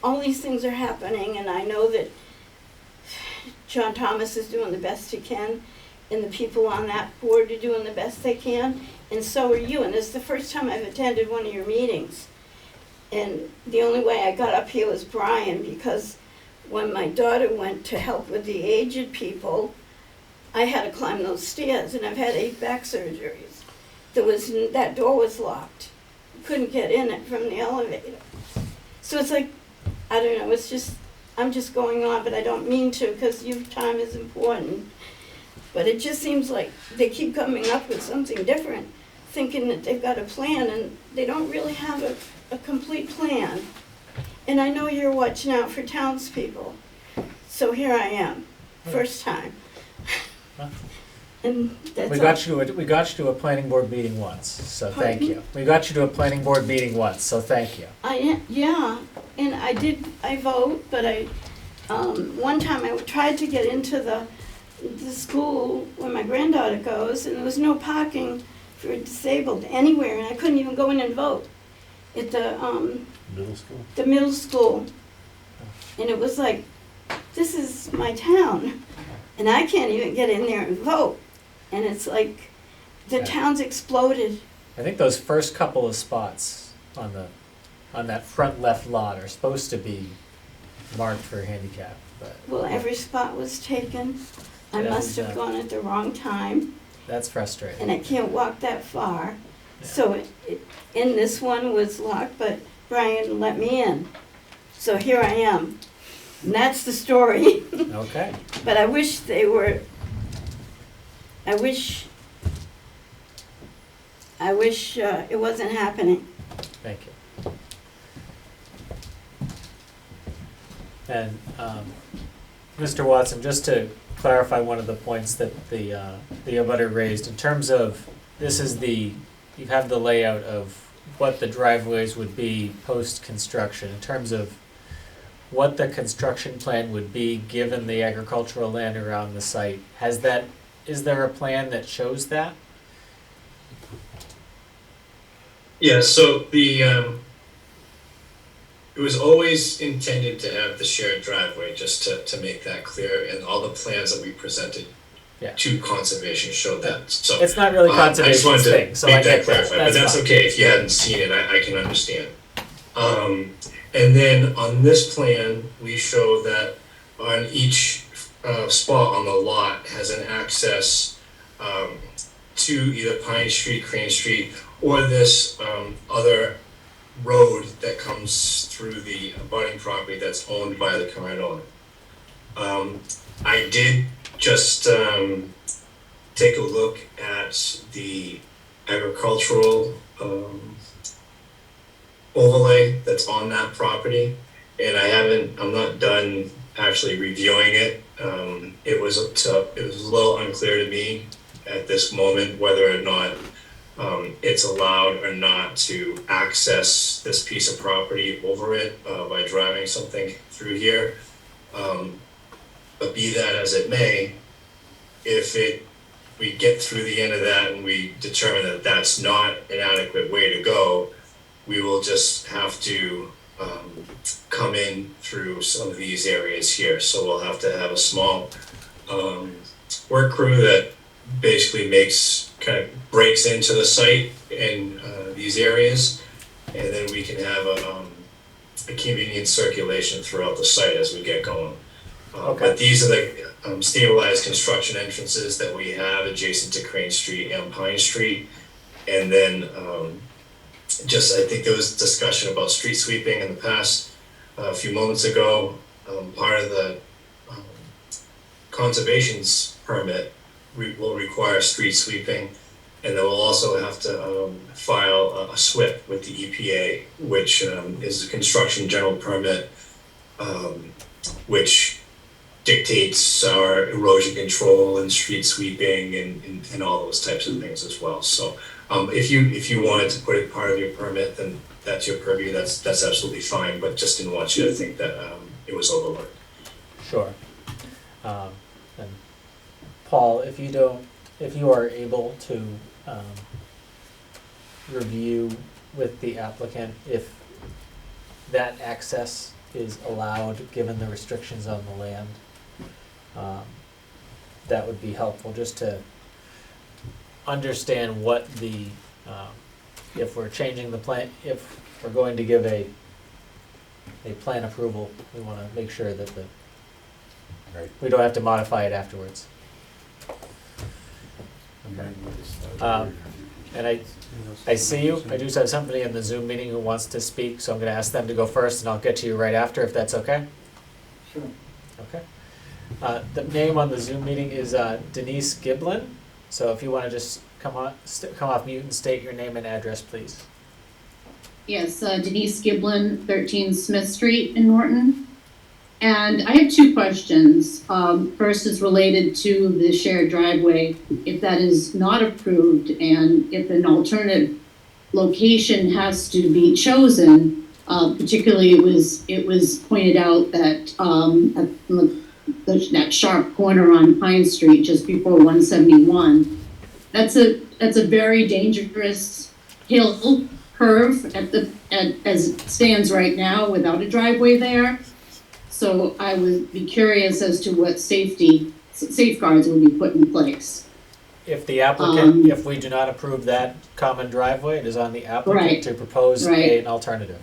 all these things are happening, and I know that John Thomas is doing the best he can, and the people on that board are doing the best they can, and so are you. And this is the first time I've attended one of your meetings. And the only way I got up here was Brian, because when my daughter went to help with the aged people, I had to climb those stairs, and I've had 8 back surgeries. That door was locked. Couldn't get in it from the elevator. So it's like, I don't know, it's just, I'm just going on, but I don't mean to, because your time is important. But it just seems like they keep coming up with something different, thinking that they've got a plan, and they don't really have a complete plan. And I know you're watching out for townspeople. So here I am, first time. And that's We got you to a planning board meeting once, so thank you. We got you to a planning board meeting once, so thank you. Yeah, and I vote, but one time I tried to get into the school where my granddaughter goes, and there was no parking for disabled anywhere, and I couldn't even go in and vote at the Middle school? The middle school. And it was like, this is my town, and I can't even get in there and vote. And it's like, the town's exploded. I think those first couple of spots on that front left lot are supposed to be marked for handicap, but. Well, every spot was taken. I Yeah, must have gone at the wrong time, That's frustrating. and I can't walk that far. So and this one was locked, but Brian let me in. So here I am. And that's the story. Okay. But I wish it wasn't happening. Thank you. And Mr. Watson, just to clarify one of the points that the abutter raised, in terms of, you have the layout of what the driveways would be post-construction, in terms of what the construction plan would be given the agricultural land around the site. Is there a plan that shows that? Yeah, so it was always intended to have the shared driveway, just to make that clear, and all the plans that we presented to conservation showed that, so. It's not really conservation's thing, so I get that. Clarified, but that's fine. okay, if you hadn't seen it, I can understand. And then on this plan, we show that on each spot on the lot has an access to either Pine Street, Crane Street, or this other road that comes through the abutting property that's owned by the current owner. I did just take a look at the agricultural overlay that's on that property, and I'm not done actually reviewing it. It was a little unclear to me at this moment whether or not it's allowed or not to access this piece of property over it by driving something through here. But be that as it may, if we get through the end of that and we determine that that's not an adequate way to go, we will just have to come in through some of these areas here. So we'll have to have a small work crew that basically breaks into the site in these areas, and then we can have a convenient circulation throughout the site as we get going. But these are the stabilized construction entrances that we have adjacent to Crane Street and Pine Street. And then I think there was discussion about street sweeping in the past a few moments ago. Part of the conservation's permit will require street sweeping. And then we'll also have to file a SWIP with the EPA, which is a construction general permit, which dictates our erosion control and street sweeping and all those types of things as well. So if you wanted to put it part of your permit, then that's your purview. That's absolutely fine. But just didn't want you to think that it was overlooked. Sure. And Paul, if you are able to review with the applicant if that access is allowed given the restrictions on the land, that would be helpful just to understand what the, if we're changing the plan, if we're going to give a plan approval, we want to make sure that we don't have to modify it afterwards. Okay. And I see you. I do have somebody in the Zoom meeting who wants to speak, so I'm going to ask them to go first, and I'll get to you right after, if that's okay. Sure. Okay. The name on the Zoom meeting is Denise Giblin. So if you want to just come off mute and state your name and address, please. Yes, Denise Giblin, 13 Smith Street in Norton. And I have two questions. First is related to the shared driveway. If that is not approved and if an alternative location has to be chosen, particularly it was pointed out that that sharp corner on Pine Street just before 171, that's a very dangerous hill curve as it stands right now without a driveway there. So I would be curious as to what safeguards would be put in place. If the applicant, if we do not approve that common driveway, it is on the applicant Right. to propose an alternative.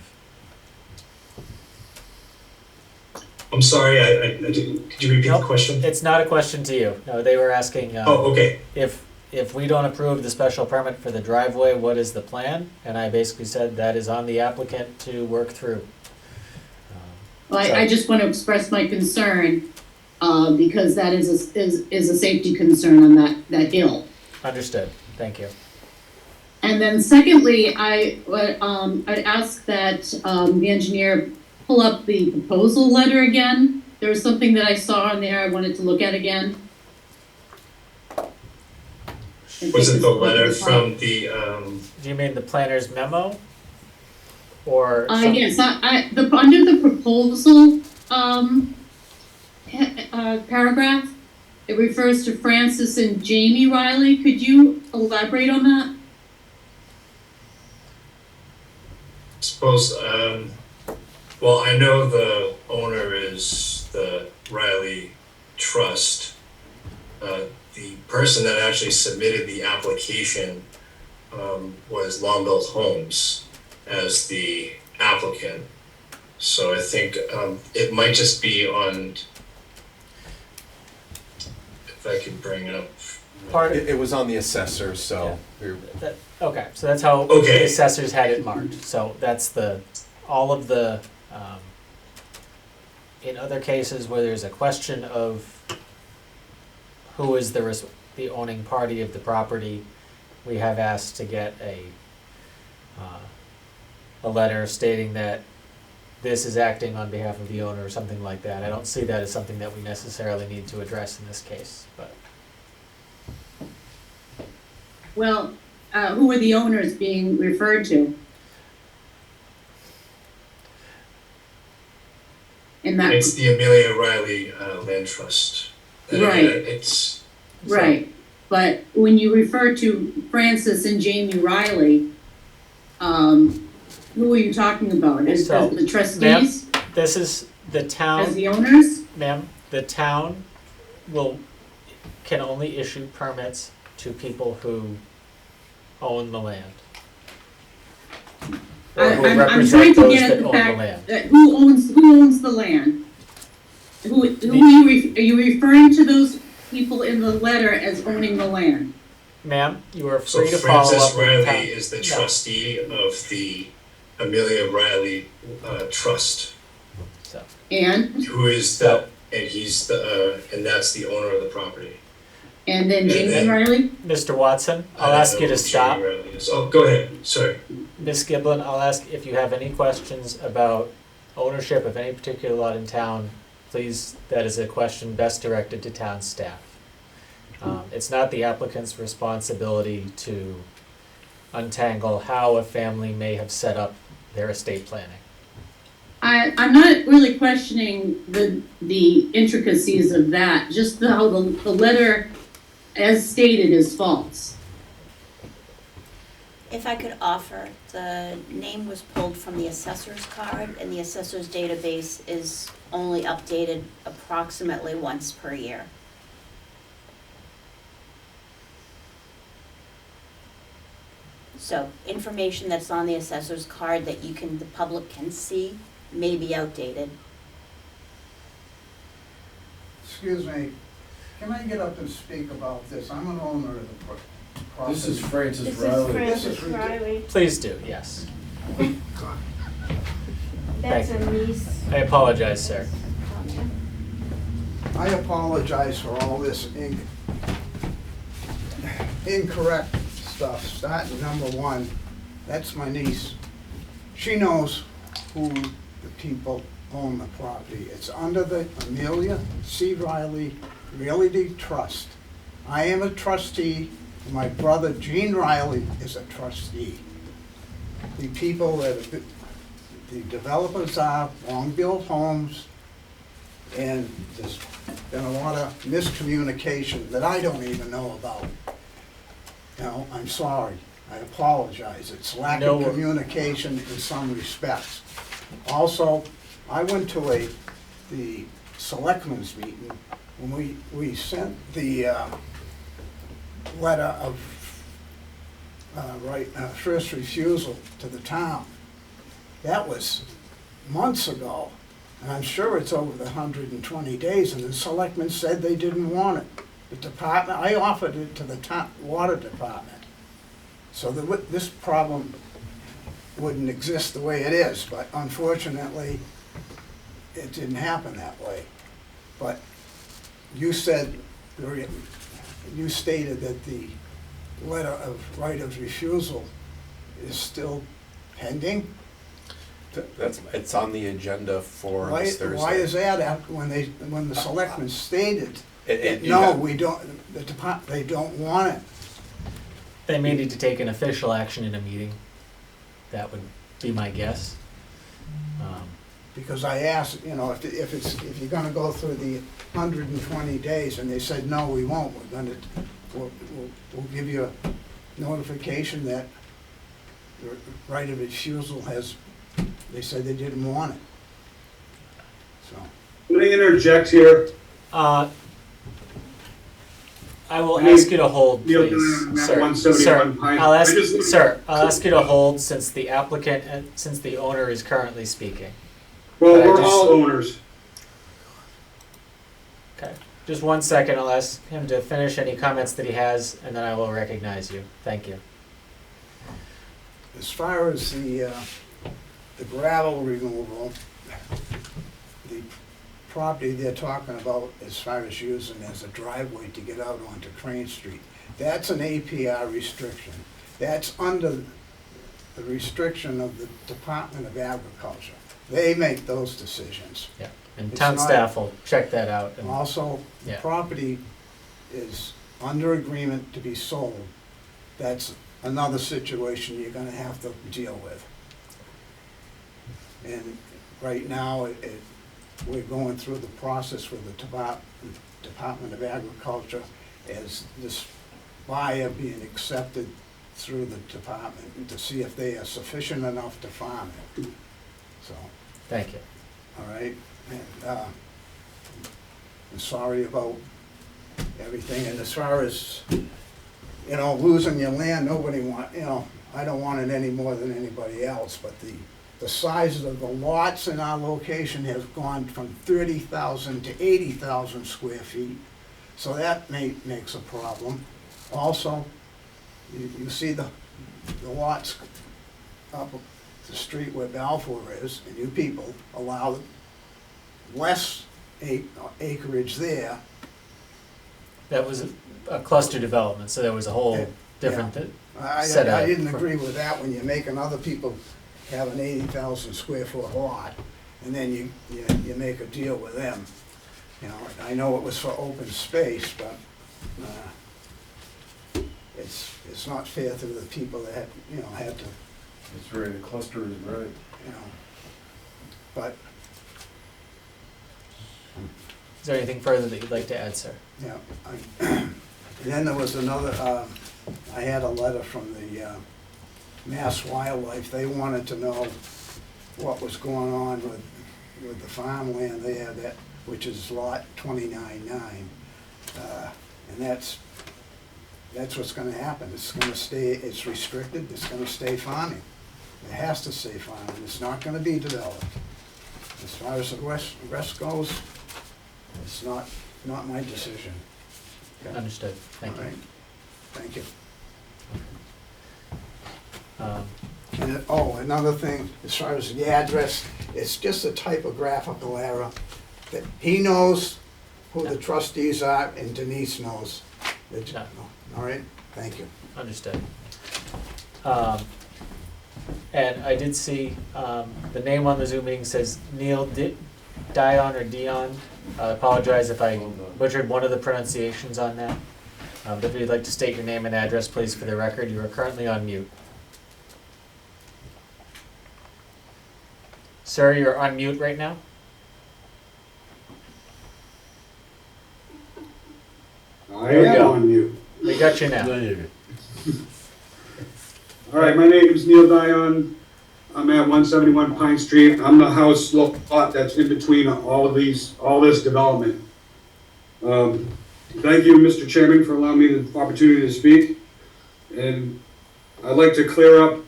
I'm sorry, I didn't. Could you repeat the question? It's not a question to you. No, they were asking. Okay. If we don't approve the special permit for the driveway, what is the plan? And I basically said that is on the applicant to work through. Well, I just want to express my concern because that is a safety concern on that hill. Understood. Thank you. And then secondly, I'd ask that the engineer pull up the proposal letter again. There was something that I saw in there I wanted to look at again. Was it the letter from the? Do you mean the planner's memo? Or Yes, under the proposal paragraph, it refers to Francis and Jamie Riley. Could you elaborate on that? Suppose, well, I know the owner is the Riley Trust. The person that actually submitted the application was Longbill Homes as the applicant. So I think it might just be on, if I could bring up. It was on the assessor, so. Yeah. Okay, so that's how the assessors had it marked. So that's all of the, in other cases where there's a question of who is the owning party of the property, we have asked to get a letter stating that this is acting on behalf of the owner or something like that. I don't see that as something that we necessarily need to address in this case, but. Well, who are the owners being referred to? It's the Amelia Riley Land Trust. Right. Right. But when you refer to Francis and Jamie Riley, who are you talking about? As the trustees? Ma'am, this is the town. As the owners? Ma'am, the town can only issue permits to people who own the land. Or who I'm represent trying to those get that at the own the fact land. that who owns the land? Who are you referring to those people in the letter as owning the land? Ma'am, you are So free to follow Francis up with the town. Riley is the trustee of the Amelia Riley Trust. And? Who is the, and he's the, and that's the owner of the property. And then Jason Riley? Mr. Watson, I'll ask you to stop. Oh, go ahead, sorry. Ms. Giblin, I'll ask if you have any questions about ownership of any particular lot in town, please, that is a question best directed to town staff. It's not the applicant's responsibility to untangle how a family may have set up their estate planning. I'm not really questioning the intricacies of that, just how the letter, as stated, is false. If I could offer, the name was pulled from the assessor's card, and the assessor's database is only updated approximately once per year. So information that's on the assessor's card that the public can see may be outdated. Excuse me, can I get up and speak about this? I'm an owner of the property. This is Francis This is Riley. Francis Riley. Please do, yes. That's Thank a niece. I apologize, sir. I apologize for all this incorrect stuff. Starting number one, that's my niece. She knows who the people own the property. It's under the Amelia C. Riley Realty Trust. I am a trustee, and my brother Gene Riley is a trustee. The people that the developers are long-built homes, and there's been a lot of miscommunication that I don't even know about. You know, I'm sorry, I apologize, it's lack of communication in some respects. Also, I went to the selectmen's meeting when we sent the letter of first refusal to the town. That was months ago, and I'm sure it's over the 120 days, and the selectmen said they didn't want it. The department, I offered it to the town water department, so that this problem wouldn't exist the way it is, but unfortunately, it didn't happen that way. But you said, you stated that the letter of right of refusal is still pending? It's on the agenda for Why, this Thursday. why is that when the selectmen stated that you no, have- we don't, they don't want it? They may need to take an official action in a meeting. That would be my guess. Because I asked, you know, if you're gonna go through the 120 days, and they said, no, we won't, we'll give you a notification that the right of refusal they said they didn't want it. So. Let me interject here. I will ask you to hold, please, sir. 171 Sir, Pine. I'll ask you to hold since the applicant, since the owner is currently speaking. Well, But I we're just- all owners. Okay, just 1 second, I'll ask him to finish any comments that he has, and then I will recognize you. Thank you. As far as the gravel removal, the property they're talking about as far as using as a driveway to get out onto Crane Street, that's an APR restriction. That's under the restriction of the Department of Agriculture. They make those decisions. Yeah, and It's town not- staff will check that out. and- Also, the Yeah. property is under agreement to be sold. That's another situation you're gonna have to deal with. And right now, we're going through the process with the Department of Agriculture as this buyer being accepted through the department to see if they are sufficient enough to farm it. So. Thank you. All right, and I'm sorry about everything, and as far as, you know, losing your land, nobody want, you know, I don't want it any more than anybody else, but the size of the lots in our location has gone from 30,000 to 80,000 square feet, so that makes a problem. Also, you see the lots up the street where Balfour is, and you people allow less acreage there, that was a cluster development, so there was a whole different set of. I didn't agree with that when you're making other people have an 80,000 square foot lot, and then you make a deal with them. You know, I know it was for open space, but it's not fair to the people that had, you know, had to, That's right, the cluster is right. you know, but, Is there anything further that you'd like to add, sir? yeah. And then there was another, I had a letter from the Mass Wildlife. They wanted to know what was going on with the farmland there, which is lot 29-9. And that's what's gonna happen. It's gonna stay, it's restricted, it's gonna stay farming. It has to stay farming. It's not gonna be developed. As far as the rest goes, it's not my decision. Okay? Understood. Thank you. All right. Thank you. Um, And another thing, as far as the address, it's just a typographical error. That he knows who the trustees are, and Denise knows. All right, thank you. Understood. And I did see, the name on the Zoom meeting says Neil Dion or Dion. I apologize if I butchered one of the pronunciations on that. But if you'd like to state your name and address, please, for the record. You are currently on mute. Sir, you're on mute right now. I There we am go. on mute. We got you now. All right, my name is Neil Dion. I'm at 171 Pine Street. I'm the house lot that's in between all this development. Thank you, Mr. Chairman, for allowing me the opportunity to speak. And I'd like to clear up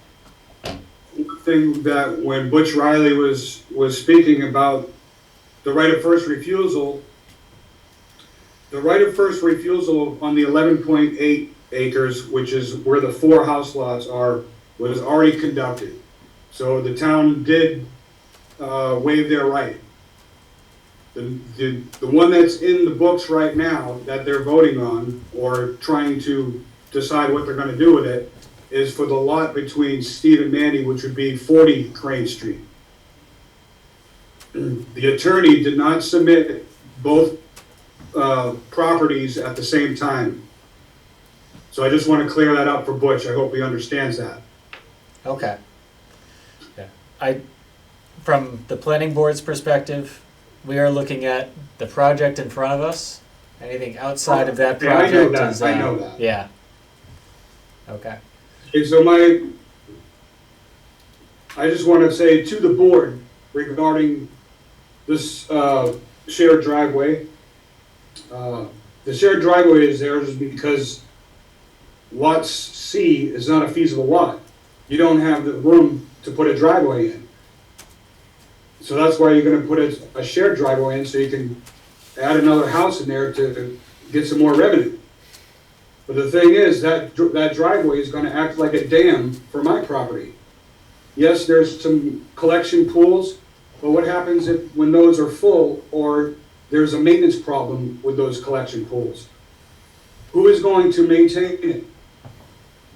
one thing that when Butch Riley was speaking about the right of first refusal, the right of first refusal on the 11.8 acres, which is where the 4 house lots are, was already conducted. So the town did waive their right. The one that's in the books right now that they're voting on or trying to decide what they're going to do with it is for the lot between Steve and Mandy, which would be 40 Crane Street. The attorney did not submit both properties at the same time. So I just want to clear that up for Butch. I hope he understands that. Okay. Yeah. From the planning board's perspective, we are looking at the project in front of us. Anything outside of that Yeah, I know project that. is, I know that. yeah. Okay. Okay, so I just want to say to the board regarding this shared driveway. The shared driveway is there just because lot C is not a feasible lot. You don't have the room to put a driveway in. So that's why you're going to put a shared driveway in, so you can add another house in there to get some more revenue. But the thing is, that driveway is going to act like a dam for my property. Yes, there's some collection pools, but what happens when those are full or there's a maintenance problem with those collection pools? Who is going to maintain it?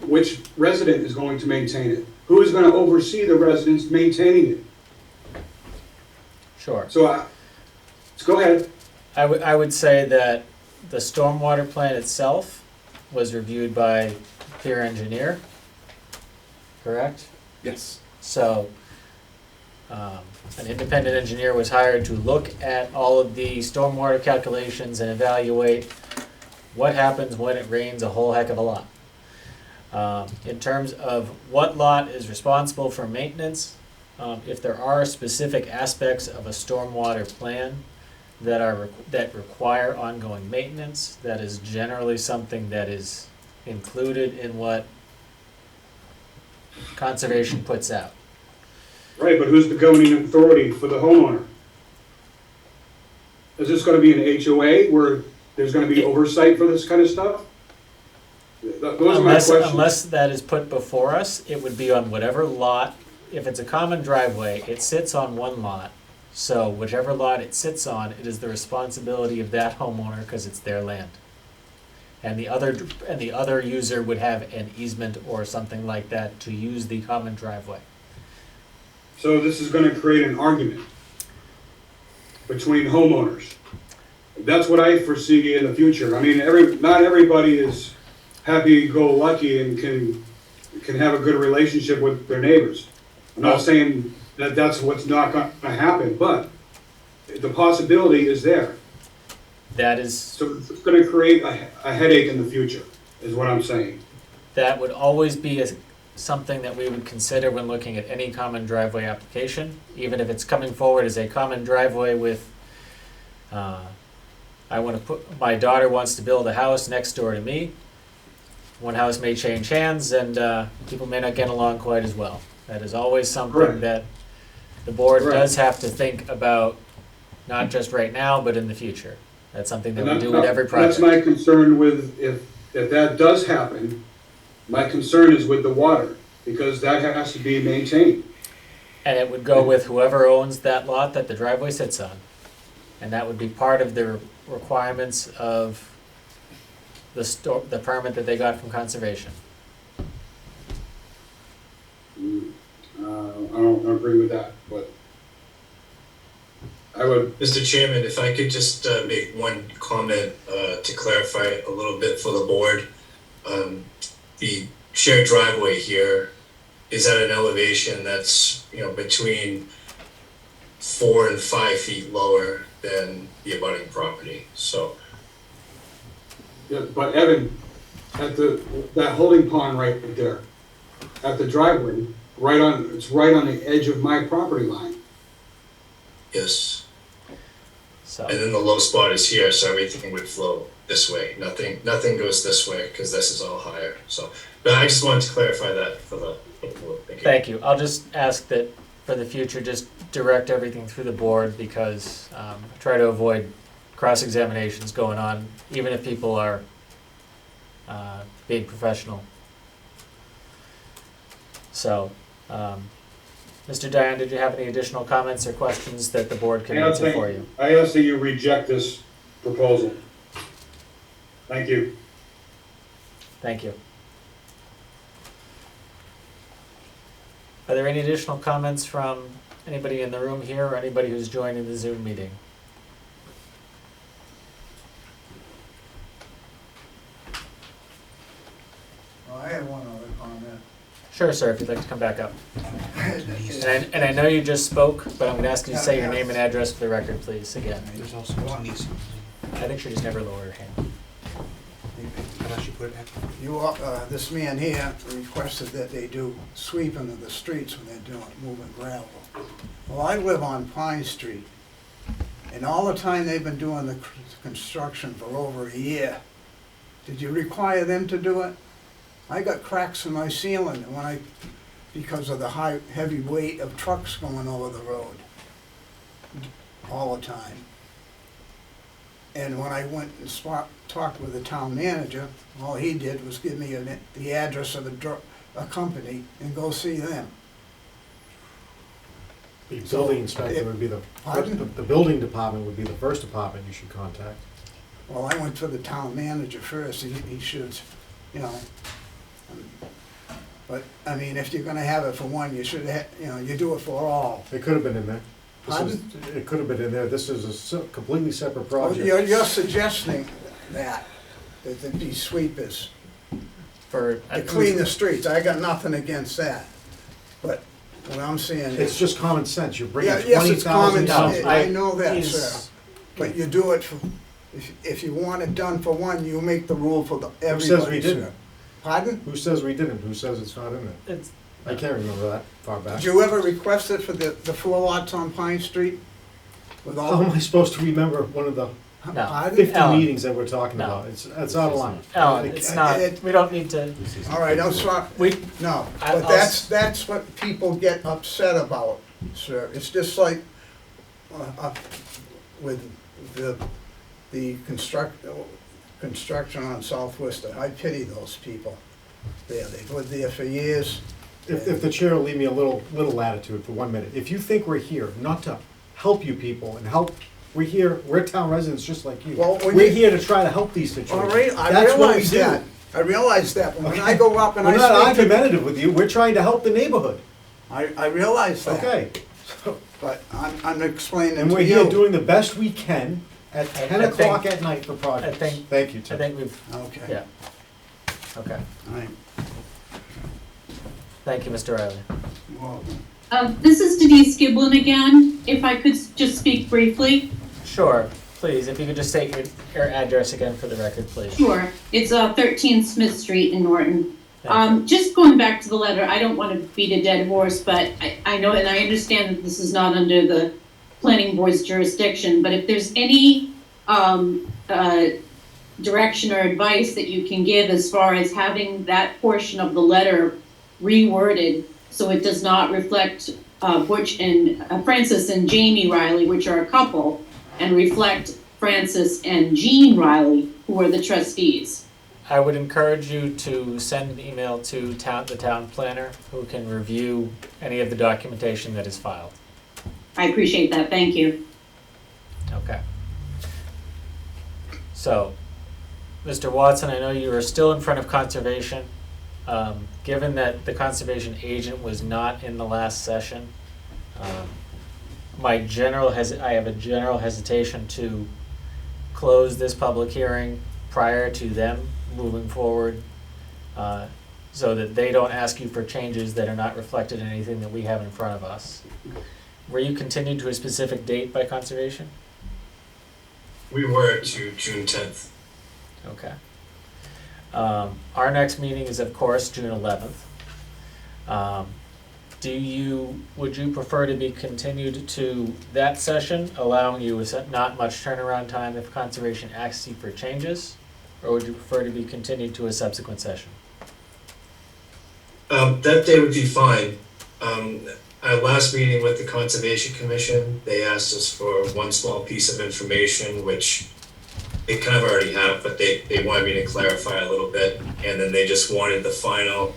Which resident is going to maintain it? Who is going to oversee the residents maintaining it? Sure. So, go ahead. I would say that the stormwater plan itself was reviewed by peer engineer, correct? Yes. So, an independent engineer was hired to look at all of the stormwater calculations and evaluate what happens when it rains a whole heck of a lot. In terms of what lot is responsible for maintenance, if there are specific aspects of a stormwater plan that require ongoing maintenance, that is generally something that is included in what conservation puts out. Right, but who's the governing authority for the homeowner? Is this going to be an HOA where there's going to be oversight for this kind of stuff? Those are my questions. Unless that is put before us, it would be on whatever lot. If it's a common driveway, it sits on one lot. So whichever lot it sits on, it is the responsibility of that homeowner because it's their land. and the other user would have an easement or something like that to use the common driveway. So this is gonna create an argument between homeowners. That's what I foresee in the future. I mean, not everybody is happy-go-lucky and can have a good relationship with their neighbors. I'm not saying that that's what's not gonna happen, but the possibility is there. That is. So it's gonna create a headache in the future, is what I'm saying. That would always be something that we would consider when looking at any common driveway application, even if it's coming forward as a common driveway with, my daughter wants to build a house next door to me. One house may change hands and people may not get along quite as well. That is always something Correct. that the board Correct. does have to think about, not just right now, but in the future. That's something that we do with every project. That's my concern with, if that does happen, my concern is with the water, because that has to be maintained. And it would go with whoever owns that lot that the driveway sits on. And that would be part of the requirements of the permit that they got from conservation. I don't agree with that, but I would. Mr. Chairman, if I could just make one comment to clarify a little bit for the board. The shared driveway here is at an elevation that's, between 4 and 5 feet lower than the abutting property, so. Yeah, but Evan, at that holding pond right there, at the driveway, it's right on the edge of my property line. Yes. So. And then the low spot is here, so everything would flow this way. Nothing goes this way because this is all higher. So, but I just wanted to clarify that for the board. Thank you. I'll just ask that for the future, just direct everything through the board, because I try to avoid cross-examinations going on, even if people are being professional. So, Mr. Dion, did you have any additional comments or questions that the board can answer for you? I ask that you reject this proposal. Thank you. Thank you. Are there any additional comments from anybody in the room here or anybody who's joining the Zoom meeting? Well, I have one other comment. Sure, sir, if you'd like to come back up. And I know you just spoke, but I'm going to ask you to say your name and address for the record, please, again. There's also Denise. I think she just never lowered her hand. Unless you put it back. This man here requested that they do sweeping of the streets when they're moving gravel. Well, I live on Pine Street, and all the time they've been doing the construction for over a year. Did you require them to do it? I got cracks in my ceiling because of the heavy weight of trucks going over the road all the time. And when I went and talked with the town manager, all he did was give me the address of a company and go see them. The building inspector would be the building department would be the first department you should contact. Well, I went to the town manager first. He should, But, I mean, if you're gonna have it for one, you should you do it for all. It could have been in there. Pardon? It could have been in there. This is a completely separate project. You're suggesting that there be sweepers to clean the streets. I got nothing against that. But what I'm saying is. It's just common sense. You're bringing Yes, it's common 20,000 sense. I know that, sir. But you do it for, if you want it done for one, you make the rule for everybody, Who says we sir. didn't? Pardon? Who says we didn't? Who says it's not in there? I can't remember that far back. Did you ever request it for the 4 lots on Pine Street? With all? How am I supposed to remember one of the Pardon? 50 Alan. meetings that we're talking about? It's out of line. Alan, it's not, we don't need to. All right, I'm sorry. No, but that's what people get upset about, sir. It's just like with the construction on South Worcester. I pity those people there. They've lived there for years. If the chair will leave me a little latitude for 1 minute. If you think we're here not to help you people and help we're town residents just like you. Well, when We're you- here to try to help these All situations. right, I That's what we realize do. that. I realize that, but when I go up and We're not I speak to... argumentative with you, we're trying to help the neighborhood. I realize that. Okay. But I'm explaining And to we're here you. doing the best we can at I 10 think- o'clock at night for projects. Thank you, I Tim. think we've, Okay. yeah. Okay. All right. Thank you, Mr. Riley. Well, This is Denise Giblin again. If I could just speak briefly. Sure, please, if you could just state your address again for the record, please. Sure. It's 13 Smith Street in Norton. Thank Just going back to the letter, I don't want to beat a dead horse, but I know and I understand that this is not under the planning board's jurisdiction, but if there's any direction or advice that you can give as far as having that portion of the letter reworded so it does not reflect Butch and Francis and Jamie Riley, which are a couple, and reflect Francis and Jean Riley, who are the trustees. I would encourage you to send an email to the town planner, who can review any of the documentation that is filed. I appreciate that. Thank you. Okay. So, Mr. Watson, I know you are still in front of conservation. Given that the conservation agent was not in the last session, I have a general hesitation to close this public hearing prior to them moving forward, so that they don't ask you for changes that are not reflected in anything that we have in front of us. Were you continued to a specific date by conservation? We were to June 10th. Okay. Our next meeting is, of course, June 11th. Would you prefer to be continued to that session, allowing you not much turnaround time if conservation asks you for changes? Or would you prefer to be continued to a subsequent session? That day would be fine. Our last meeting with the Conservation Commission, they asked us for one small piece of information, which they kind of already have, but they wanted me to clarify a little bit, and then they just wanted the final,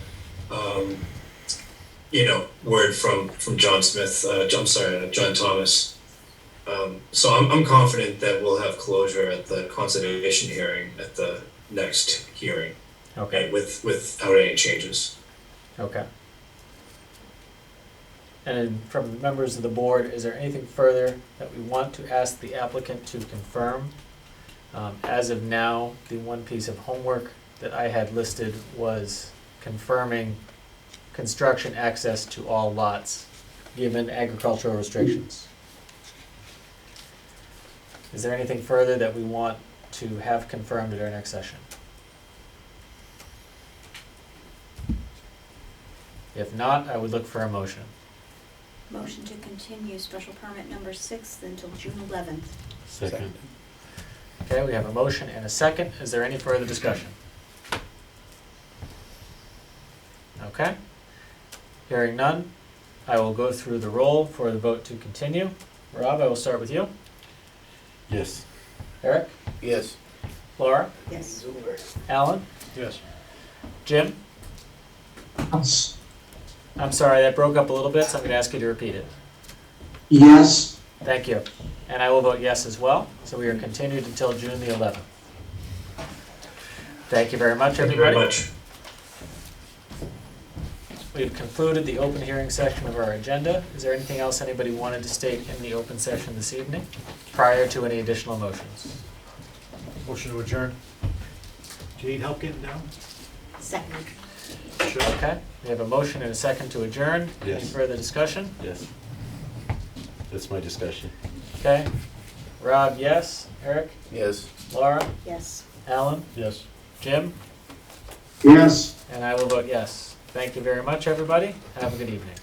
word from John Smith, John Thomas. So I'm confident that we'll have closure at the conservation hearing at the next hearing. Okay. Without any changes. Okay. And from members of the board, is there anything further that we want to ask the applicant to confirm? As of now, the one piece of homework that I had listed was confirming construction access to all lots, given agricultural restrictions. Is there anything further that we want to have confirmed at our next session? If not, I would look for a motion. Motion to continue special permit number 6 until June 11th. Second. Okay, we have a motion and a second. Is there any further discussion? Okay. Hearing none, I will go through the roll for the vote to continue. Rob, I will start with you. Yes. Eric? Yes. Laura? Yes. Alan? Yes. Jim? I'm sorry, that broke up a little bit, so I'm going to ask you to repeat it. Yes. Thank you. And I will vote yes as well. So we are continued until June the 11th. Thank you very much, everybody. Thank you very much. We've concluded the open hearing section of our agenda. Is there anything else anybody wanted to state in the open session this evening, prior to any additional motions? Motion to adjourn. Do you need help getting down? Second. Sure. Okay, we have a motion and a second to adjourn. Any Yes. further discussion? Yes. That's my discussion. Okay. Rob, yes. Eric? Yes. Laura? Yes. Alan? Yes. Jim? Yes. And I will vote yes. Thank you very much, everybody. Have a good evening.